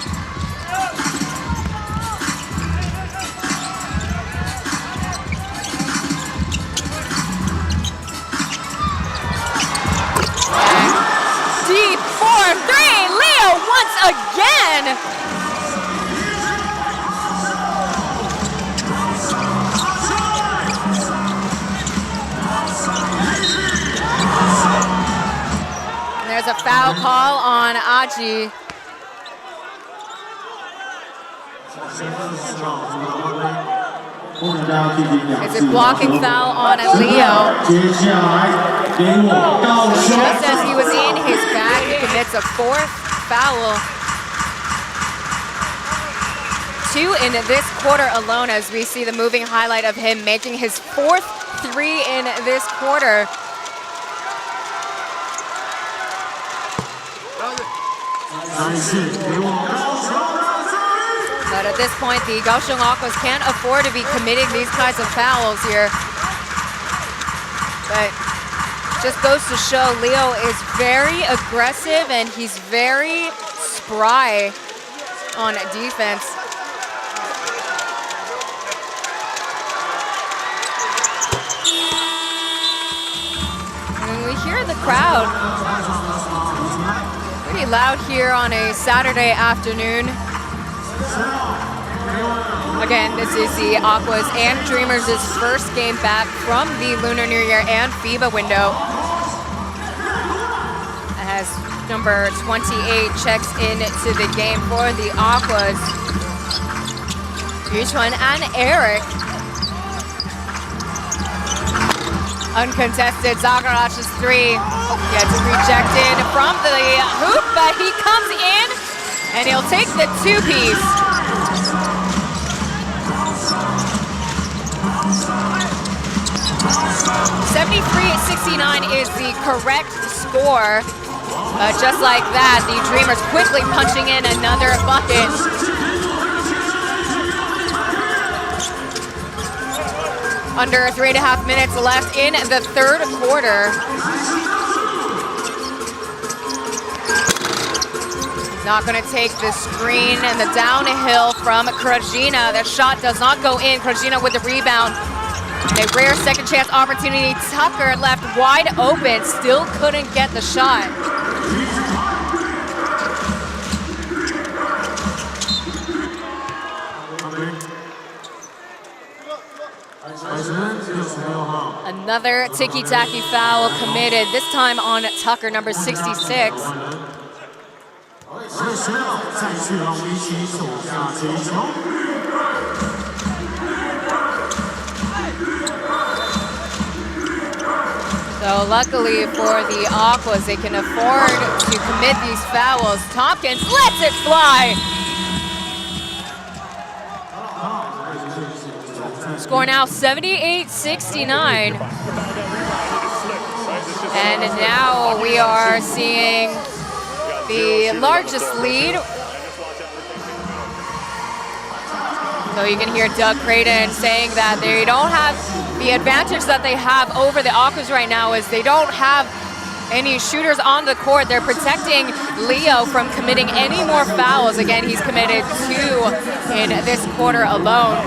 J: Deep 4-3, Leo once again. There's a foul call on Aji. It's a blocking foul on Leo. Just as he was in his bag, he commits a 4th foul. 2 in this quarter alone, as we see the moving highlight of him making his 4th 3 in this quarter. But at this point, the Kaohsiung Aquas can't afford to be committing these kinds of fouls here. But just goes to show Leo is very aggressive and he's very spry on defense. And we hear the crowd pretty loud here on a Saturday afternoon. Again, this is the Aquas and Dreamers' first game back from the Lunar New Year and FIBA window. As number 28 checks into the game for the Aquas. Yuchuan and Eric. Uncontested, Zagarach's 3 gets rejected from the hoop, but he comes in and he'll take the 2-piece. 73-69 is the correct score. Just like that, the Dreamers quickly punching in another bucket. Under 3.5 minutes left in the 3rd quarter. He's not going to take the screen and the downhill from Krajina. That shot does not go in. Krajina with the rebound. A rare second chance opportunity. Tucker left wide open, still couldn't get the shot. Another ticky-tacky foul committed, this time on Tucker, number 66. So luckily for the Aquas, they can afford to commit these fouls. Tompkins lets it fly. Score now 78-69. And now we are seeing the largest lead. So you can hear Doug Creighton saying that they don't have the advantage that they have over the Aquas right now is they don't have any shooters on the court. They're protecting Leo from committing any more fouls. Again, he's committed 2 in this quarter alone.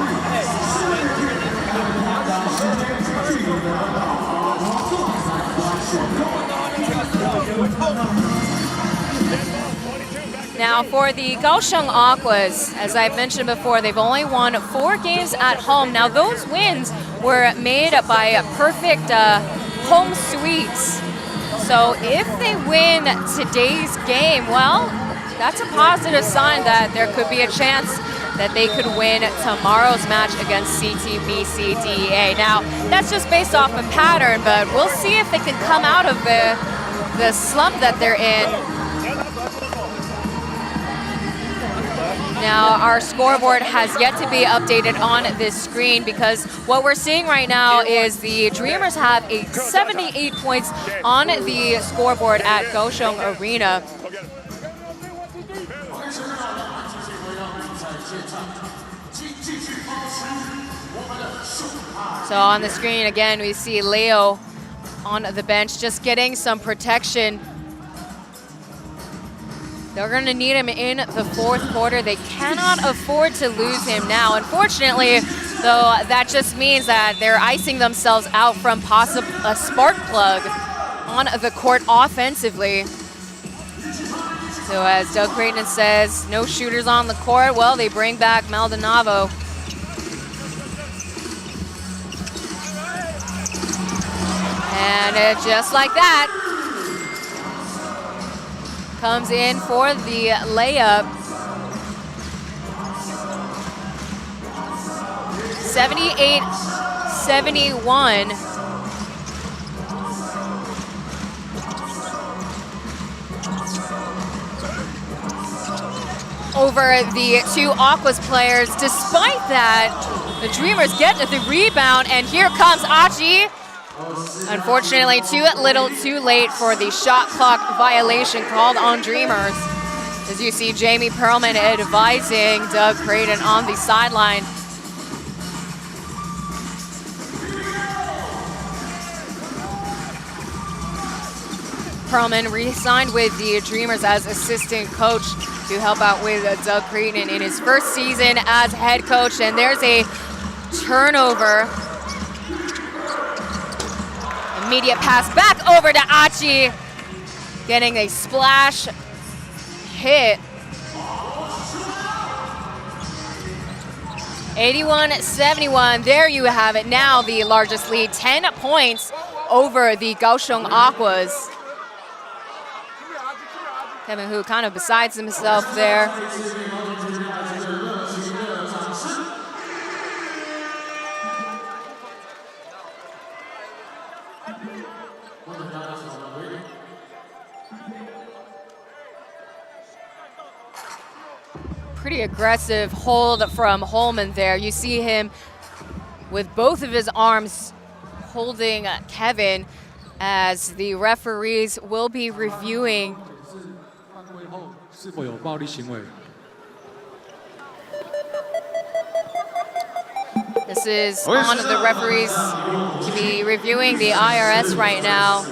J: Now for the Kaohsiung Aquas, as I mentioned before, they've only won 4 games at home. Now those wins were made by perfect home sweeps. So if they win today's game, well, that's a positive sign that there could be a chance that they could win tomorrow's match against CTBC-DEA. Now, that's just based off a pattern, but we'll see if they can come out of the slump that they're in. Now, our scoreboard has yet to be updated on this screen because what we're seeing right now is the Dreamers have 78 points on the scoreboard at Kaohsiung Arena. So on the screen again, we see Leo on the bench just getting some protection. They're going to need him in the 4th quarter. They cannot afford to lose him now. Unfortunately, though, that just means that they're icing themselves out from a spark plug on the court offensively. So as Doug Creighton says, no shooters on the court. Well, they bring back Maldonado. And just like that, comes in for the layup. 78-71. Over the 2 Aquas players. Despite that, the Dreamers get the rebound, and here comes Achi. Unfortunately, too little, too late for the shot clock violation called on Dreamers. As you see Jamie Perlman advising Doug Creighton on the sideline. Perlman re-signed with the Dreamers as assistant coach to help out with Doug Creighton in his first season as head coach. And there's a turnover. Immediate pass back over to Achi, getting a splash hit. 81-71, there you have it. Now the largest lead, 10 points over the Kaohsiung Aquas. Kevin Hu kind of besides himself there. Pretty aggressive hold from Holman there. You see him with both of his arms holding Kevin as the referees will be reviewing. This is on the referees to be reviewing the IRS right now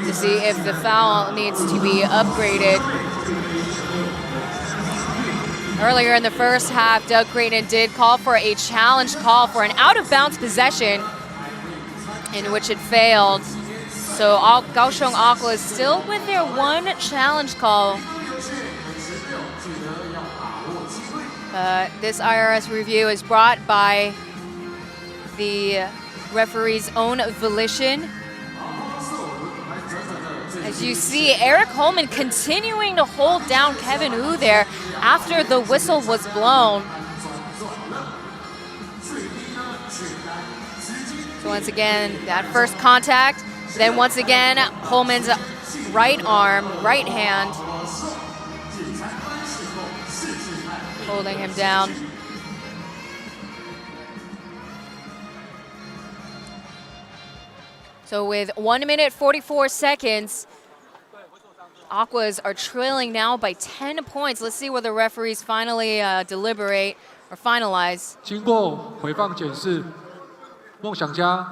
J: to see if the foul needs to be upgraded. Earlier in the first half, Doug Creighton did call for a challenge call for an out-of-bounds possession in which it failed. So Kaohsiung Aqua is still with their 1 challenge call. This IRS review is brought by the referee's own volition. As you see, Eric Holman continuing to hold down Kevin Hu there after the whistle was blown. So once again, that first contact. Then once again, Holman's right arm, right hand, holding him down. So with 1 minute 44 seconds, Aquas are trailing now by 10 points. Let's see where the referees finally deliberate or finalize.
H: 经过回放检视，梦想家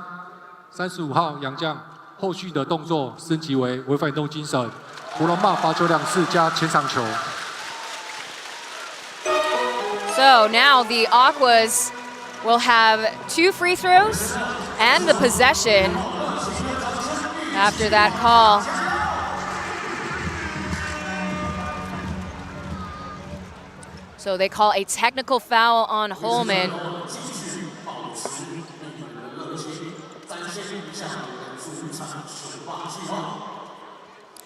O: 35号洋将后续的动作升级为违反运动精神，胡龙骂罚球2次加前场球。
J: So now the Aquas will have 2 free throws and the possession after that call. So they call a technical foul on Holman.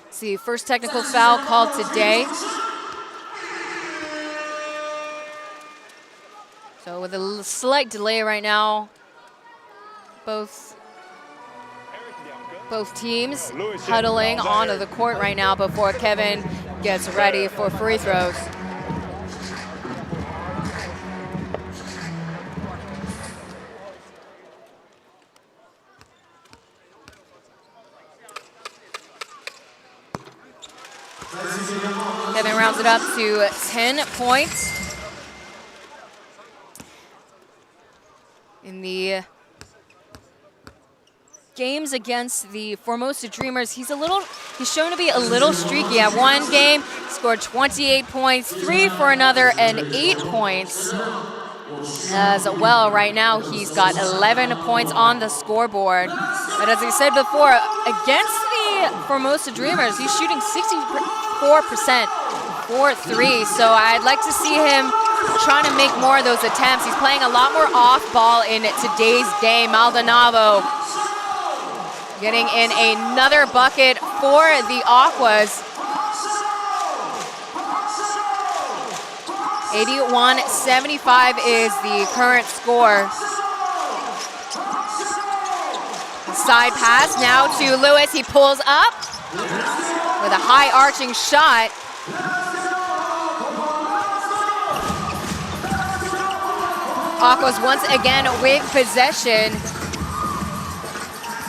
J: It's the first technical foul called today. So with a slight delay right now, both teams huddling onto the court right now before Kevin gets ready for free throws. Kevin rounds it up to 10 points. In the games against the Formosa Dreamers, he's shown to be a little streaky. At one game, scored 28 points, 3 for another, and 8 points as well. Right now, he's got 11 points on the scoreboard. But as I said before, against the Formosa Dreamers, he's shooting 64% for 3. So I'd like to see him trying to make more of those attempts. He's playing a lot more off ball in today's game. Maldonado getting in another bucket for the Aquas. 81-75 is the current score. Side pass now to Lewis. He pulls up with a high arching shot. Aquas once again with possession.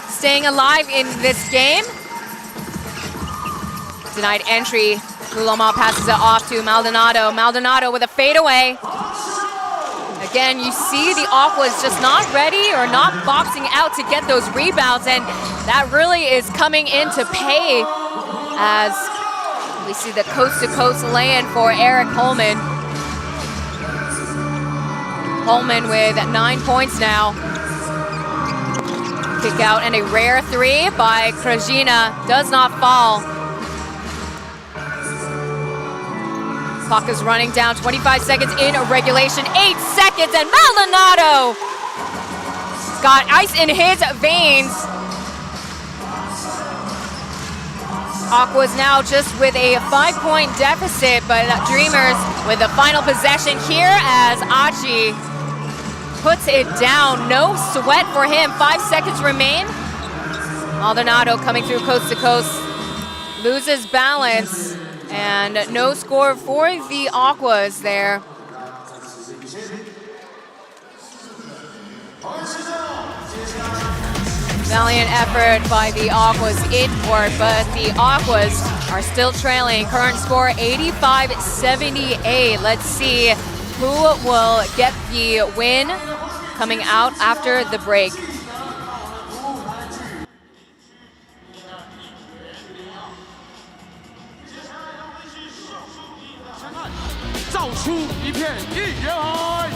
J: Staying alive in this game. Denied entry. Luloma passes it off to Maldonado. Maldonado with a fadeaway. Again, you see the Aquas just not ready or not boxing out to get those rebounds, and that really is coming into pay as we see the coast-to-coast lay-in for Eric Holman. Holman with 9 points now. Kick out and a rare 3 by Krajina. Does not fall. Clock is running down, 25 seconds in regulation, 8 seconds, and Maldonado got ice in his veins. Aquas now just with a 5-point deficit, but Dreamers with the final possession here as Achi puts it down. No sweat for him. 5 seconds remain. Maldonado coming through coast to coast, loses balance, and no score for the Aquas there. Valiant effort by the Aquas in court, but the Aquas are still trailing. Current score 85-78. Let's see who will get the win coming out after the break.
H: 造出一片一人海。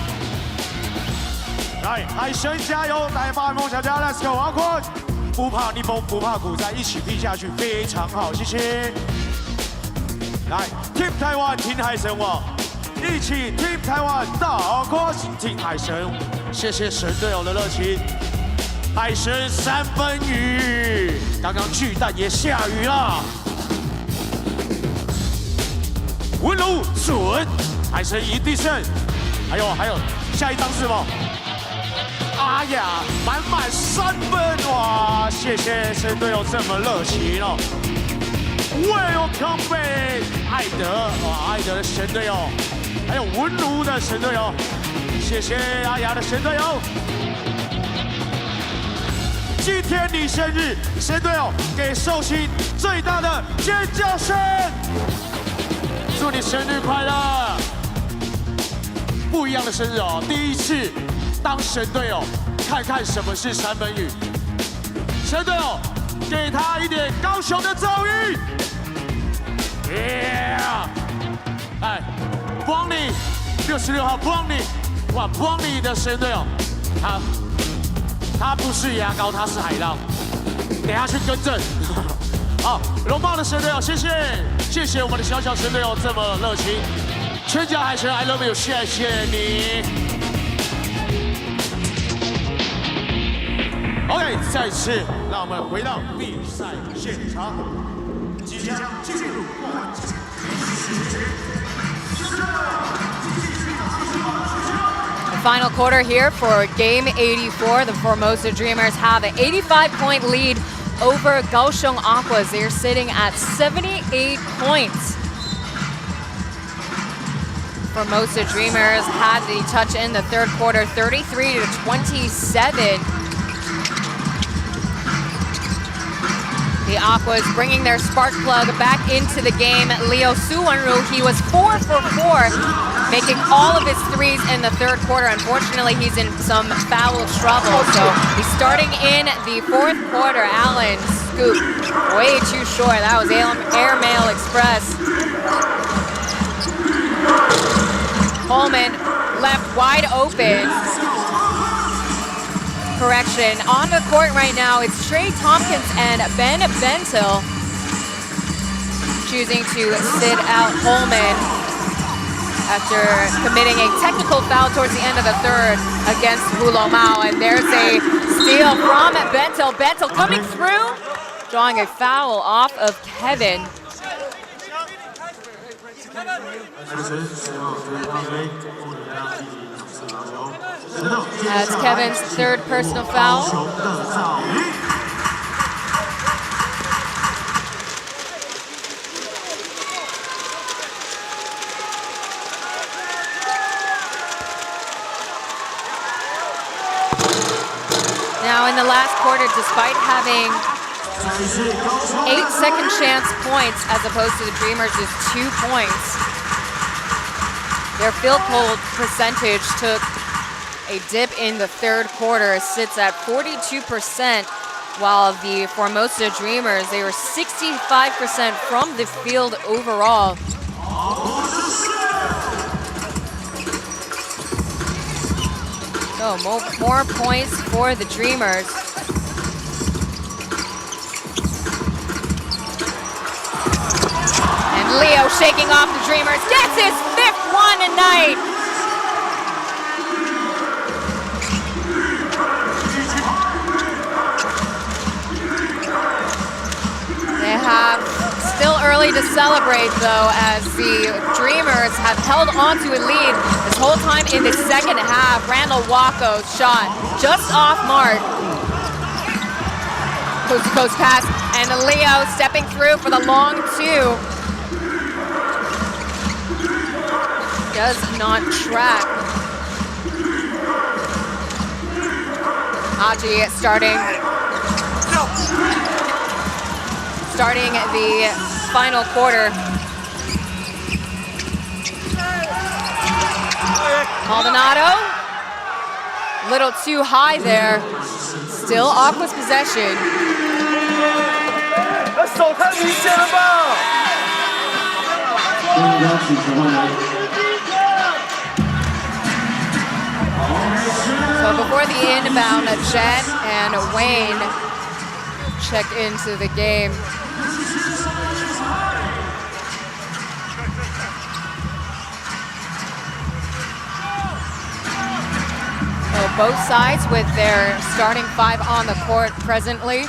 H: 来，海神加油！来，发梦小家 ，Let's go Aquas！ 不怕逆风，不怕苦，在一起拼下去，非常好，谢谢。来 ，Team 台湾，听海神王，一起 Team 台湾到 Aquas， 听海神，谢谢神队友的热情。海神3分雨，刚刚巨蛋也下雨了。 温柔准，海神一定胜。还有，下一张是什么？哎呀，满3分哇！谢谢神队友这么热情哦。Welcome back， 艾德哇，艾德的神队友，还有文如的神队友，谢谢阿雅的神队友。今天你生日，神队友给寿星最大的尖叫声！ 祝你生日快乐！不一样的生日哦，第一次当神队友，看看什么是3分雨。神队友，给他一点高雄的噪音。Yeah！ 哎 ，Bonnie， 66号 Bonnie， 哇 ，Bonnie 的神队友，他不是牙膏，他是海浪。等下去更正。好，龙豹的神队友，谢谢，谢谢我们的小小神队友这么热情。全家海神 I love you， 谢谢你。OK， 再次让我们回到比赛现场，即将进入关键时间。
J: The final quarter here for game 84. The Formosa Dreamers have an 85-point lead over Kaohsiung Aquas. They're sitting at 78 points. Formosa Dreamers had the touch in the third quarter, 33-27. The Aquas bringing their spark plug back into the game. Leo Suwanru, he was 4 for 4, making all of his threes in the third quarter. Unfortunately, he's in some foul trouble, so he's starting in the fourth quarter. Allen scoop, way too short. That was Airmail Express. Coleman left wide open. Correction, on the court right now, it's Trey Tompkins and Ben Bentil choosing to sit out Holman after committing a technical foul towards the end of the third against Wulomao. And there's a steal from Bentil. Bentil coming through, drawing a foul off of Kevin. That's Kevin's third personal foul. Now in the last quarter, despite having 8 second chance points as opposed to the Dreamers' 2 points, their field goal percentage took a dip in the third quarter, sits at 42%, while the Formosa Dreamers, they were 65% from the field overall. So more points for the Dreamers. And Leo shaking off the Dreamers, gets his 5th one tonight. They have still early to celebrate though, as the Dreamers have held on to a lead this whole time in the second half. Randall Waco's shot just off mark. Coast to coast pass, and Leo stepping through for the long 2. Does not track. Haji starting the final quarter. Maldonado, little too high there. Still Aqua's possession. So before the inbound, Jet and Wayne check into the game. So both sides with their starting 5 on the court presently.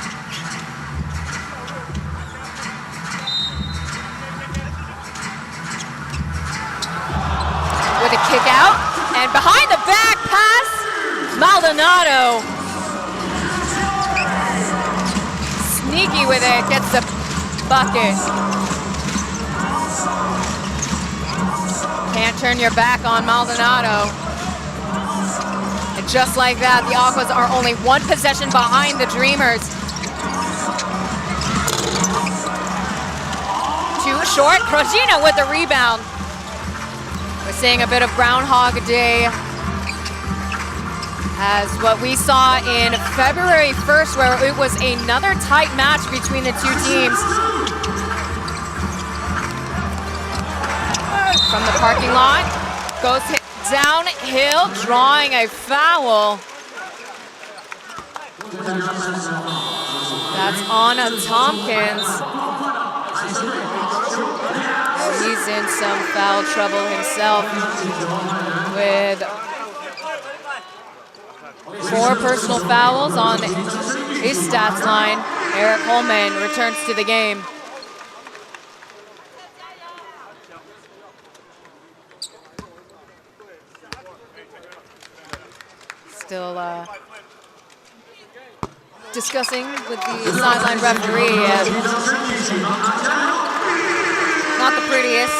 J: With a kick out, and behind the back pass, Maldonado. Sneaky with it, gets the bucket. Can't turn your back on Maldonado. And just like that, the Aquas are only 1 possession behind the Dreamers. Too short, Krojina with the rebound. We're seeing a bit of Groundhog Day As what we saw in February 1st, where it was another tight match between the two teams. From the parking lot, goes downhill, drawing a foul. That's on Tompkins. He's in some foul trouble himself with 4 personal fouls on his stats line. Eric Holman returns to the game. Still discussing with the sideline referee. Not the prettiest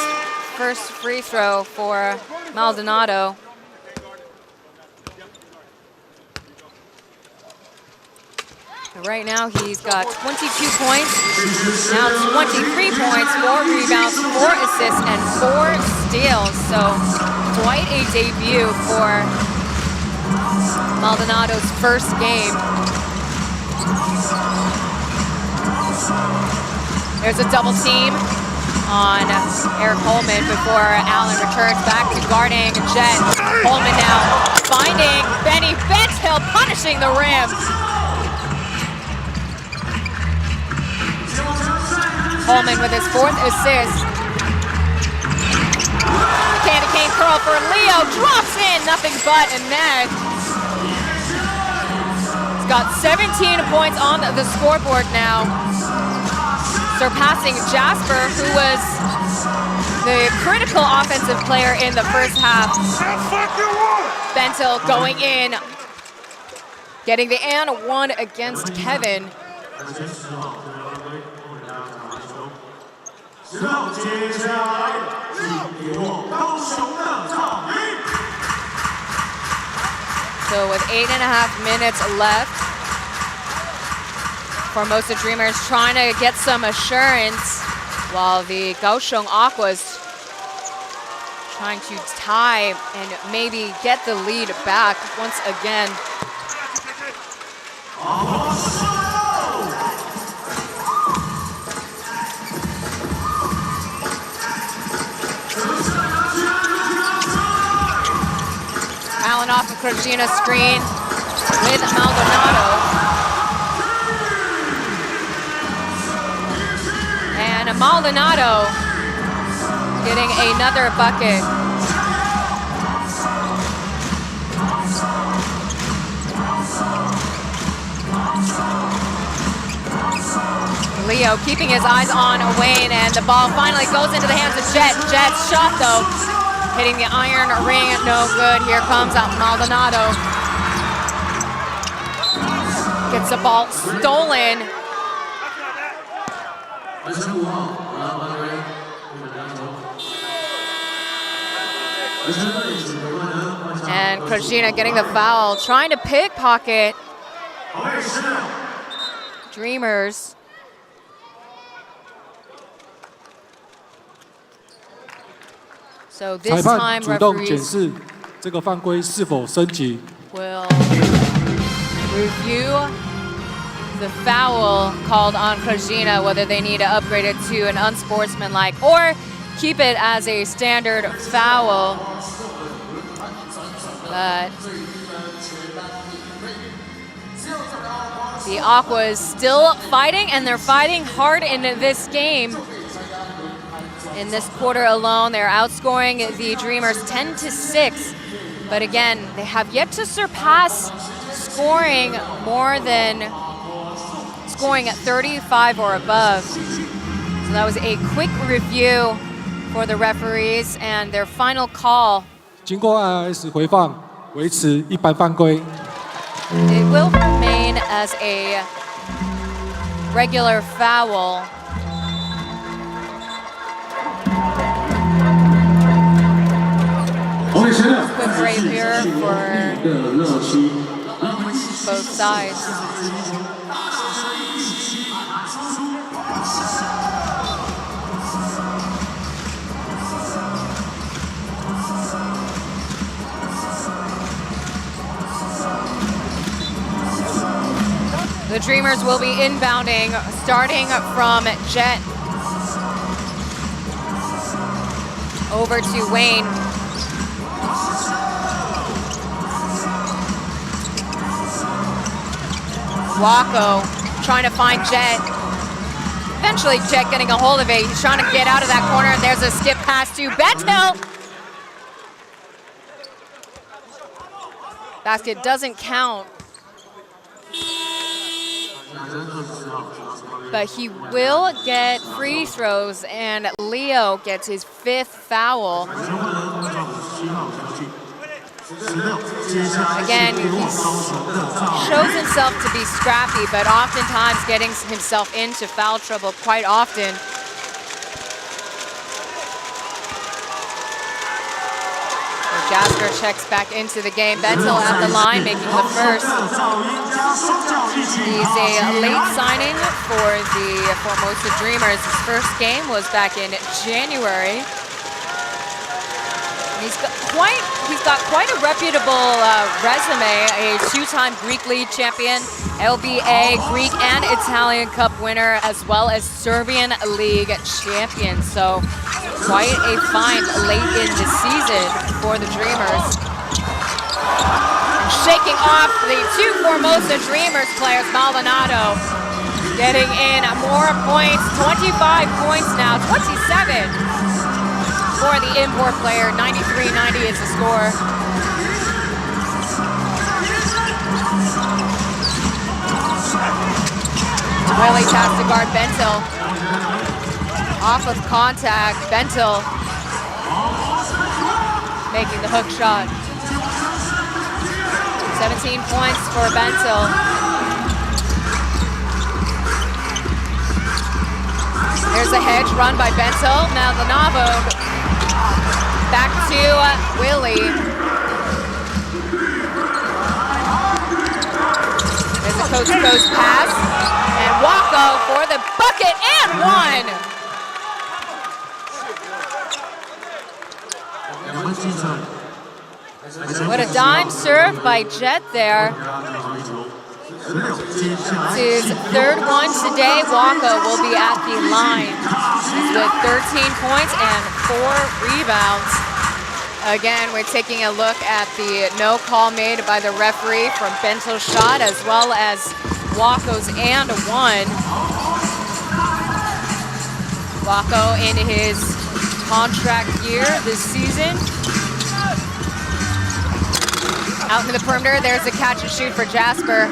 J: first free throw for Maldonado. Right now he's got 22 points, now 23 points, 4 rebounds, 4 assists, and 4 steals. So quite a debut for Maldonado's first game. There's a double team on Eric Holman before Allen returns back to guarding Jet. Holman now finding Benny Benthill, punishing the rim. Holman with his 4th assist. Candy cane curl for Leo, drops in, nothing but a net. He's got 17 points on the scoreboard now, surpassing Jasper, who was the critical offensive player in the first half. Benthill going in, getting the and 1 against Kevin. So with 8.5 minutes left, Formosa Dreamers trying to get some assurance, while the Kaohsiung Aquas trying to tie and maybe get the lead back once again. Allen off of Krajina's screen with Maldonado. And Maldonado getting another bucket. Leo keeping his eyes on Wayne, and the ball finally goes into the hands of Jet. Jet's shot though, hitting the iron ring, no good. Here comes out Maldonado. Gets the ball stolen. And Krajina getting the foul, trying to pickpocket Dreamers. So this time referees will review the foul called on Krajina, whether they need to upgrade it to an unsportsmanlike or keep it as a standard foul. But the Aquas still fighting, and they're fighting hard in this game. In this quarter alone, they're outscoring the Dreamers 10-6. But again, they have yet to surpass scoring at 35 or above. So that was a quick review for the referees and their final call. It will remain as a regular foul. Quick break here for both sides. The Dreamers will be inbounding, starting from Jet. Over to Wayne. Wako trying to find Jet. Eventually Jet getting a hold of it. He's trying to get out of that corner, and there's a skip pass to Bentil. Basket doesn't count. But he will get free throws, and Leo gets his 5th foul. Again, he shows himself to be scrappy, but oftentimes getting himself into foul trouble quite often. Jasper checks back into the game. Bentil at the line, making the first. He's a late signing for the Formosa Dreamers. His first game was back in January. He's got quite a reputable resume, a 2-time Greek League champion, LBA, Greek and Italian Cup winner, as well as Serbian League champion. So quite a find late in the season for the Dreamers. And shaking off the 2 Formosa Dreamers players, Maldonado getting in more points, 25 points now, 27. For the import player, 93-90 is the score. Willie taps to guard Bentil. Off of contact, Bentil making the hook shot. 17 points for Bentil. There's a hedge run by Bentil. Now the Navo back to Willie. There's a coast-to-coast pass. And Wako for the bucket and one. What a dime serve by Jet there. It's his 3rd one today. Wako will be at the line with 13 points and 4 rebounds. Again, we're taking a look at the no call made by the referee from Bentil's shot, as well as Wako's and one. Wako in his contract year this season. Out in the perimeter, there's a catch and shoot for Jasper.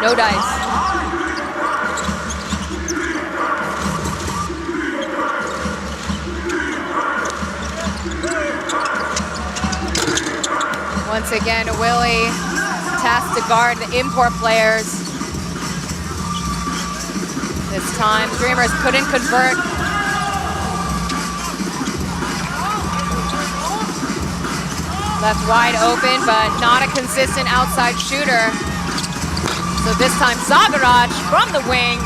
J: No dice. Once again, Willie tasked to guard the import players. This time, Dreamers couldn't convert. Left wide open, but not a consistent outside shooter. So this time, Zagaraj from the wing.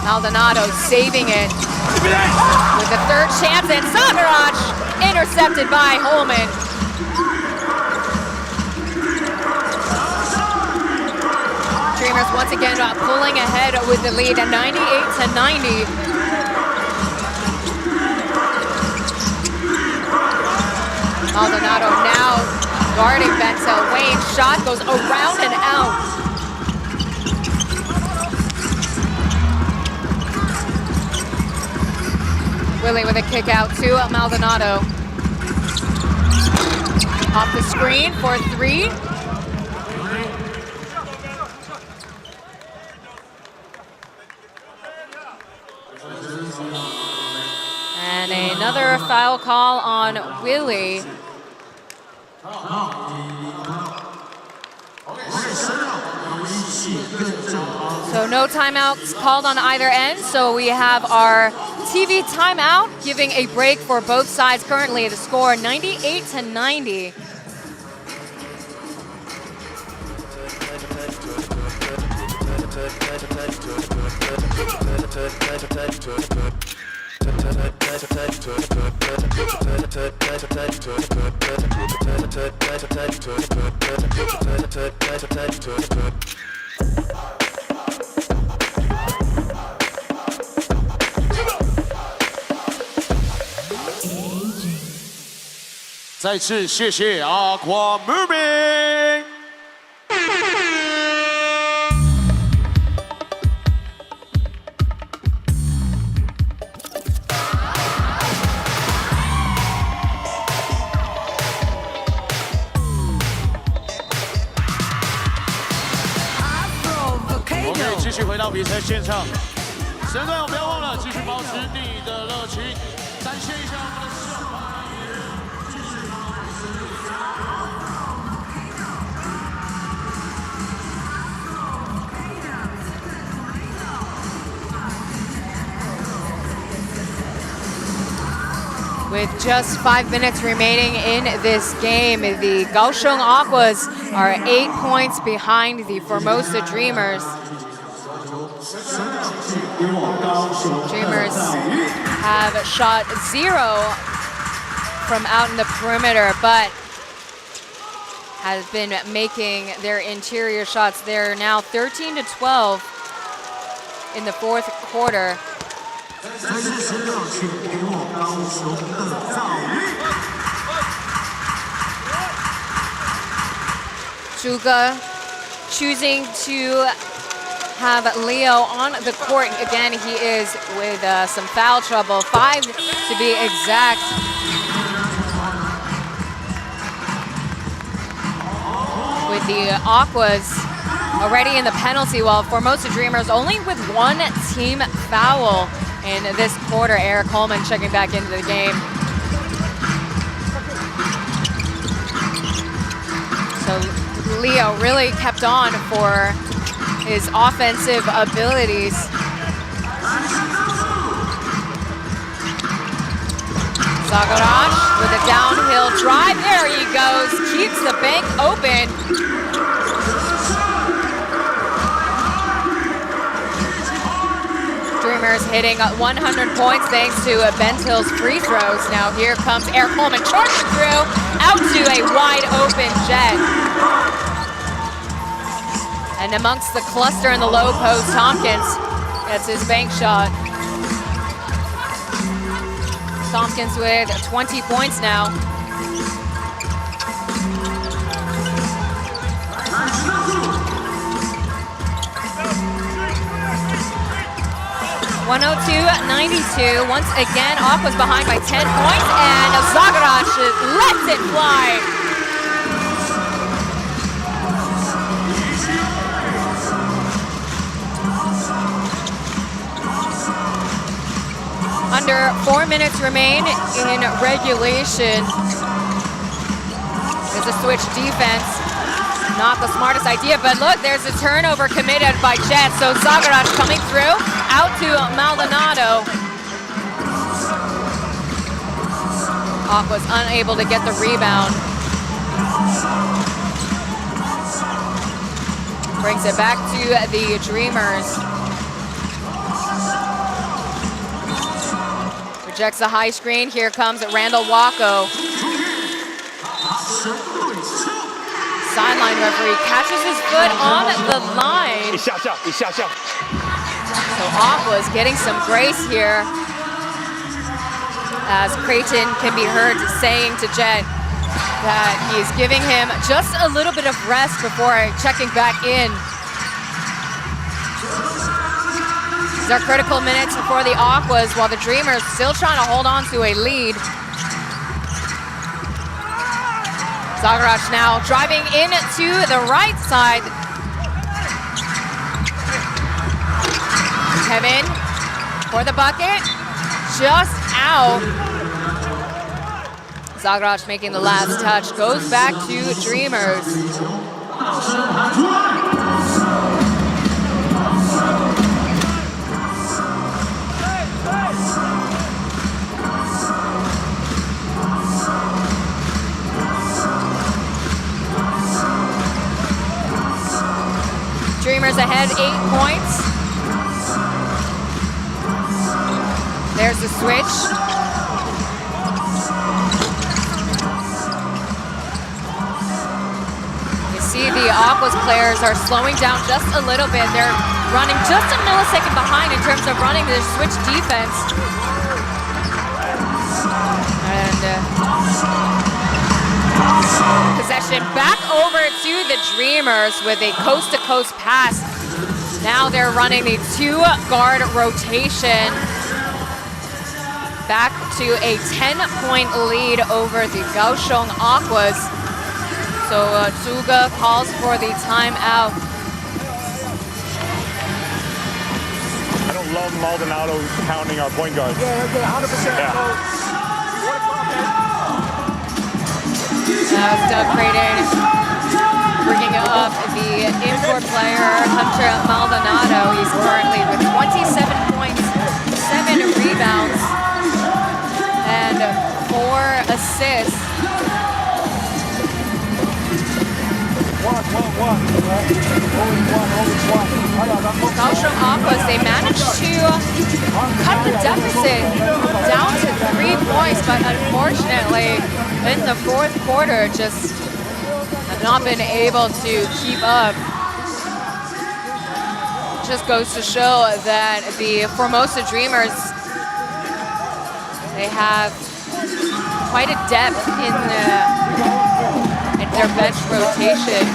J: Maldonado saving it with the 3rd chance, and Zagaraj intercepted by Holman. Dreamers once again pulling ahead with the lead at 98-90. Maldonado now guarding Bentil. Wayne's shot goes around and out. Willie with a kick out to Maldonado. Off the screen for 3. And another foul call on Willie. So no timeouts called on either end. So we have our TV timeout, giving a break for both sides. Currently the score 98-90.
H: 再次谢谢Aqua Moving。我们可以继续回到比赛现场，神队友不要忘了继续保持你的热情，展现一下我们的秀。
J: With just 5 minutes remaining in this game, the Kaohsiung Aquas are 8 points behind the Formosa Dreamers. Dreamers have shot 0 from out in the perimeter, but has been making their interior shots. They're now 13 to 12 in the fourth quarter. Zhuge choosing to have Leo on the court. Again, he is with some foul trouble, 5 to be exact. With the Aquas already in the penalty, while Formosa Dreamers only with 1 team foul in this quarter. Eric Holman checking back into the game. So Leo really kept on for his offensive abilities. Zagaraj with a downhill drive. There he goes. Keeps the bank open. Dreamers hitting 100 points thanks to Bentill's free throws. Now here comes Eric Coleman charging through, out to a wide open Jet. And amongst the cluster in the low post, Tompkins gets his bank shot. Tompkins with 20 points now. (102-92). Once again, Aquas behind by 10 points, and Zagaraj lets it fly. Under 4 minutes remain in regulation. There's a switch defense. Not the smartest idea, but look, there's a turnover committed by Jet. So Zagaraj coming through, out to Maldonado. Aquas unable to get the rebound. Brings it back to the Dreamers. Rejects the high screen. Here comes Randall Wacko. Sideline referee catches his foot on the line. So Aquas getting some grace here, as Creighton can be heard saying to Jet that he's giving him just a little bit of rest before checking back in. These are critical minutes for the Aquas, while the Dreamers still trying to hold on to a lead. Zagaraj now driving in to the right side. Kevin for the bucket, just out. Zagaraj making the last touch, goes back to Dreamers. Dreamers ahead 8 points. There's the switch. You see the Aquas players are slowing down just a little bit. They're running just a millisecond behind in terms of running their switch defense. And possession back over to the Dreamers with a coast-to-coast pass. Now they're running the 2-guard rotation. Back to a 10-point lead over the Kaohsiung Aquas. So Zhuge calls for the timeout.
M: I don't love Maldonado counting our point guard.
H: Yeah, 100%.
M: Yeah.
J: Now Doug Creighton bringing up the import player Hunter Maldonado. He's currently with 27 points, 7 rebounds, and 4 assists. Kaohsiung Aquas, they managed to cut the deficit down to 3 points, but unfortunately in the fourth quarter just have not been able to keep up. Just goes to show that the Formosa Dreamers, they have quite a depth in their bench rotation.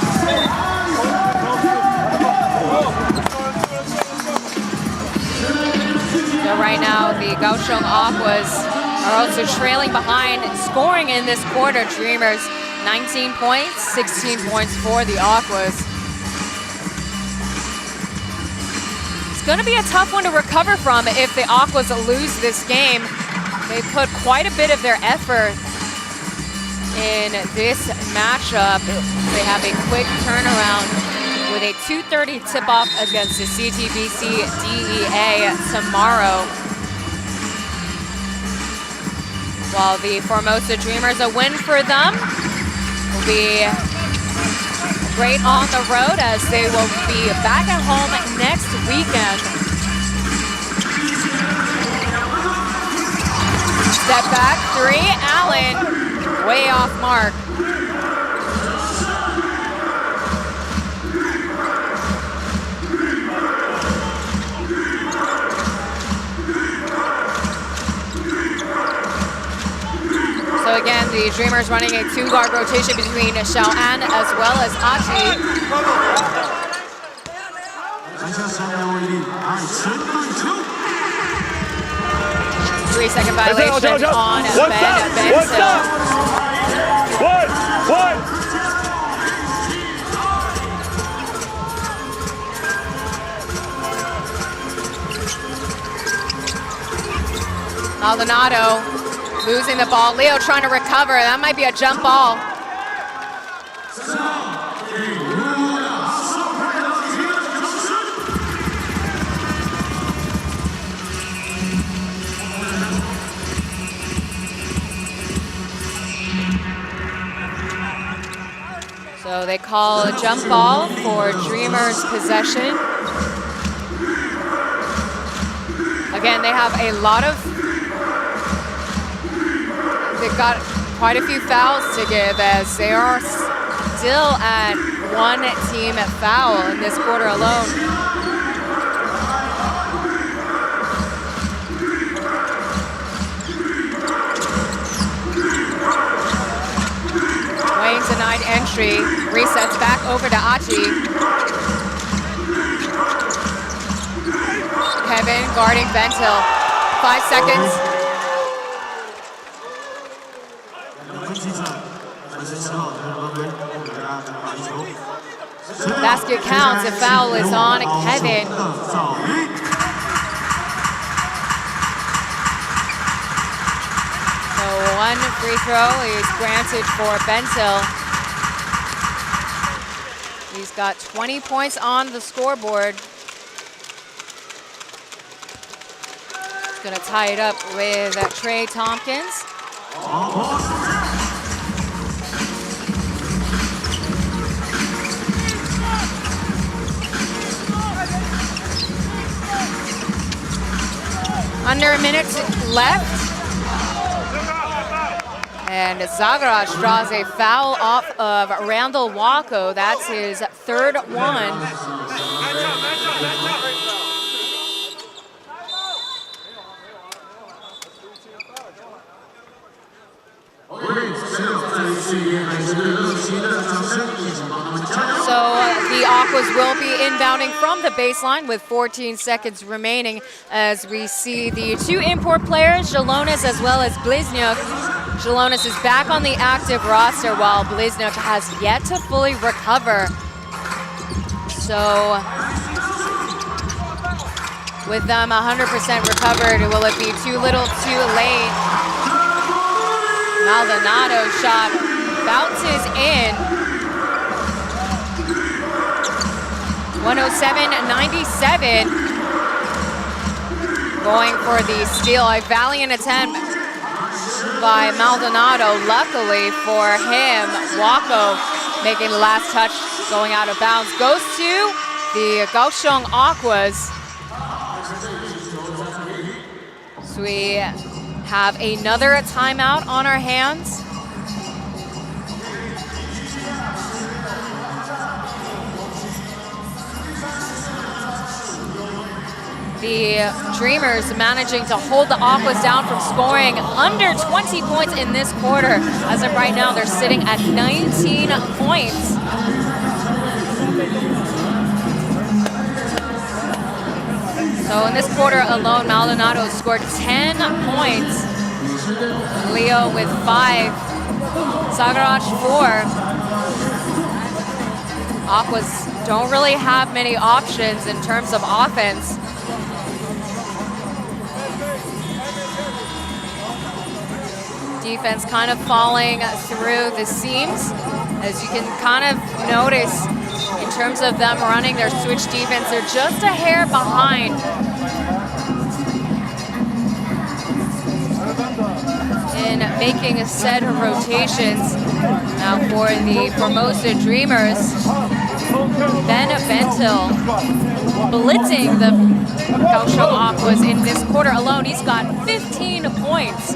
J: So right now the Kaohsiung Aquas are also trailing behind, scoring in this quarter. Dreamers 19 points, 16 points for the Aquas. It's going to be a tough one to recover from if the Aquas lose this game. They put quite a bit of their effort in this matchup. They have a quick turnaround with a 2:30 tip-off against the CTBC DEA tomorrow. While the Formosa Dreamers, a win for them will be great on the road as they will be back at home next weekend. Step back, 3, Allen, way off mark. So again, the Dreamers running a 2-guard rotation between Xiaoan as well as Achi. 3-second violation on Ben Bensil.
M: What?
J: Maldonado losing the ball. Leo trying to recover. That might be a jump ball. So they call a jump ball for Dreamers possession. Again, they have a lot of, they've got quite a few fouls to give as they are still at 1 team foul in this quarter alone. Wayne denied entry, resets back over to Achi. Kevin guarding Bentil. 5 seconds. Basket counts, the foul is on Kevin. So 1 free throw is granted for Bentil. He's got 20 points on the scoreboard. He's gonna tie it up with Trey Tompkins. under a minute left. And Zagaraj draws a foul off of Randall Wako. That's his third one. So the Aquas will be inbounding from the baseline with 14 seconds remaining as we see the two import players, Jalonis as well as Bliznyuk. Jalonis is back on the active roster while Bliznyuk has yet to fully recover. So with them 100% recovered, will it be too little too late? Maldonado shot bounces in. 107-97. Going for the steal, a valiant attempt by Maldonado. Luckily for him, Wako making the last touch, going out of bounds. Goes to the Kaohsiung Aquas. So we have another timeout on our hands. The Dreamers managing to hold the Aquas down from scoring under 20 points in this quarter. As of right now, they're sitting at 19 points. So in this quarter alone, Maldonado scored 10 points. Leo with 5. Zagaraj 4. Aquas don't really have many options in terms of offense. Defense kind of falling through the seams. As you can kind of notice in terms of them running their switch defense, they're just a hair behind. In making said rotations. Now for the Formosa Dreamers, Ben Bentil blitzing the Kaohsiung Aquas in this quarter alone. He's got 15 points.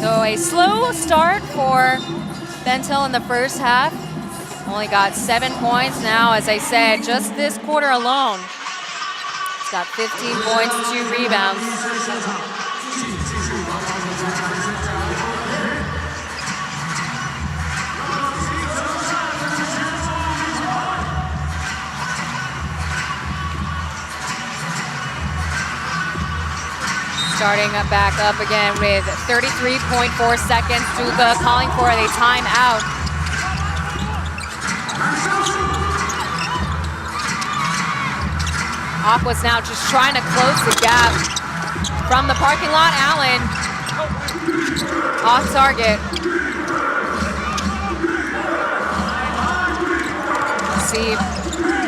J: So a slow start for Bentil in the first half. Only got 7 points now, as I said, just this quarter alone. He's got 15 points, 2 rebounds. Starting back up again with 33.4 seconds. Duga calling for a timeout. Aquas now just trying to close the gap. From the parking lot, Allen. Off target. See,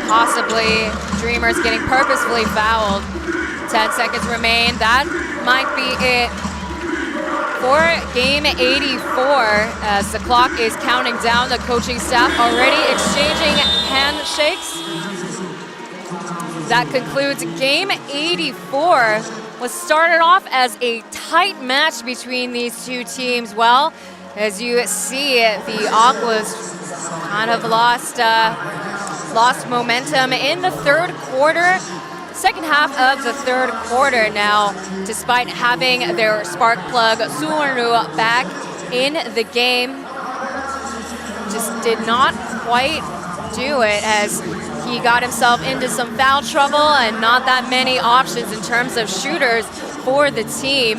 J: possibly Dreamers getting purposefully fouled. 10 seconds remain. That might be it for game 84 as the clock is counting down. The coaching staff already exchanging handshakes. That concludes game 84. Was started off as a tight match between these two teams. Well, as you see, the Aquas kind of lost momentum in the third quarter. Second half of the third quarter now, despite having their spark plug Suwarnu back in the game, just did not quite do it as he got himself into some foul trouble and not that many options in terms of shooters for the team.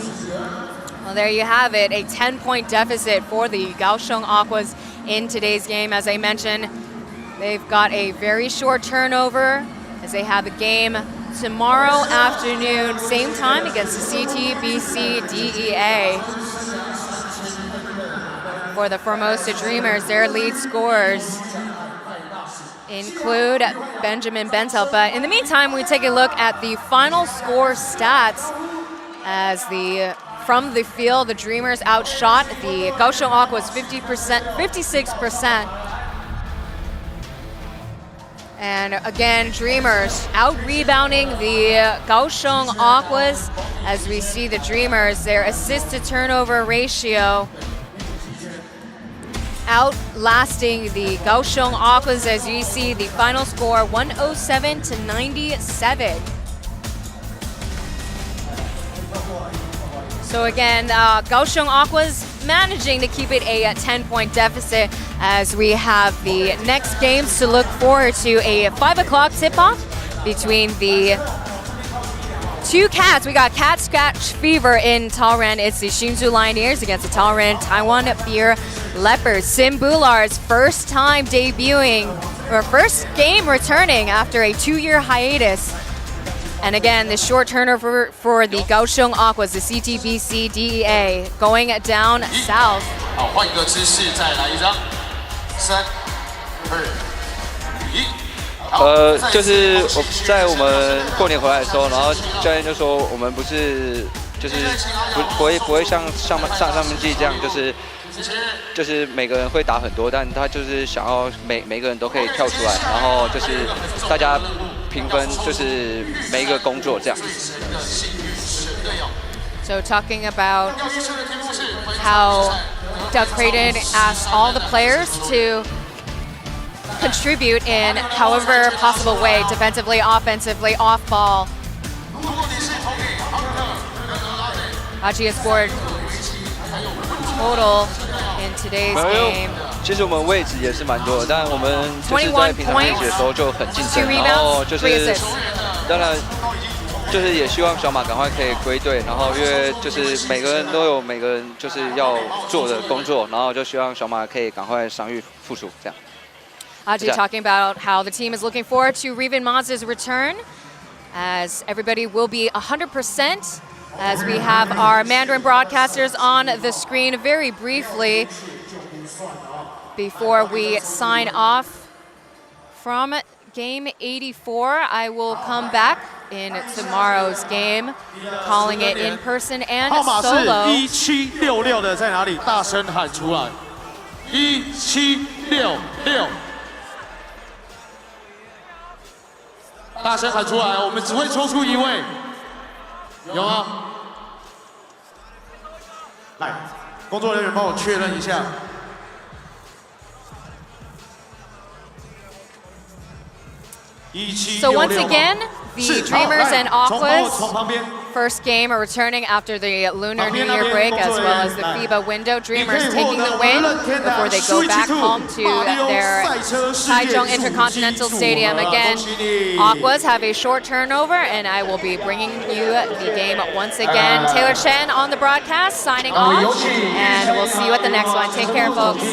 J: Well, there you have it, a 10-point deficit for the Kaohsiung Aquas in today's game. As I mentioned, they've got a very short turnover as they have a game tomorrow afternoon, same time against the CTBC DEA. For the Formosa Dreamers, their lead scorers include Benjamin Bentel. But in the meantime, we take a look at the final score stats as from the field, the Dreamers outshot the Kaohsiung Aquas 56%. And again, Dreamers out-rebounding the Kaohsiung Aquas. As we see the Dreamers, their assist-to-turnover ratio outlasting the Kaohsiung Aquas. As you see, the final score 107-97. So again, Kaohsiung Aquas managing to keep it a 10-point deficit, as we have the next games to look forward to. A 5 o'clock tip-off between the two Cats. We got Cat Scratch Fever in Talran. It's the Hsinchu Lioneers against the Talran Taiwan Beer Leopards. Sim Bular's first time debuting, or first game returning after a 2-year hiatus. And again, the short turnover for the Kaohsiung Aquas, the CTBC DEA, going down south.
P: 好，换一个姿势，再来一张。3、2、1。
Q: 就是在我们过年回来的时候，然后教练就说我们不是就是不会像上半季这样，就是每个人会打很多，但他就是想要每个人都可以跳出来，然后就是大家评分就是每一个工作这样。
J: So talking about how Doug Creighton asked all the players to contribute in however possible way, defensively, offensively, off ball. Aji scored total in today's game.
Q: 其实我们位置也是蛮多的，但我们就是在平常练习的时候就很竞争，然后就是当然就是也希望小马赶快可以归队，然后因为就是每个人都有每个人就是要做的工作，然后就希望小马可以赶快伤愈复出这样。
J: Aji talking about how the team is looking forward to Revan Maz's return, as everybody will be 100%, as we have our Mandarin broadcasters on the screen very briefly before we sign off from game 84. I will come back in tomorrow's game, calling it in person and solo.
H: 1766的在哪里？大声喊出来！1766。大声喊出来！我们只会抽出一位，有吗？来，工作人员帮我确认一下。
J: So once again, the Dreamers and Aquas first game are returning after the Lunar New Year break, as well as the FIBA window. Dreamers taking the win before they go back home to their Taichung Intercontinental Stadium. Again, Aquas have a short turnover, and I will be bringing you the game once again. Taylor Chen on the broadcast, signing off, and we'll see you at the next one. Take care, folks.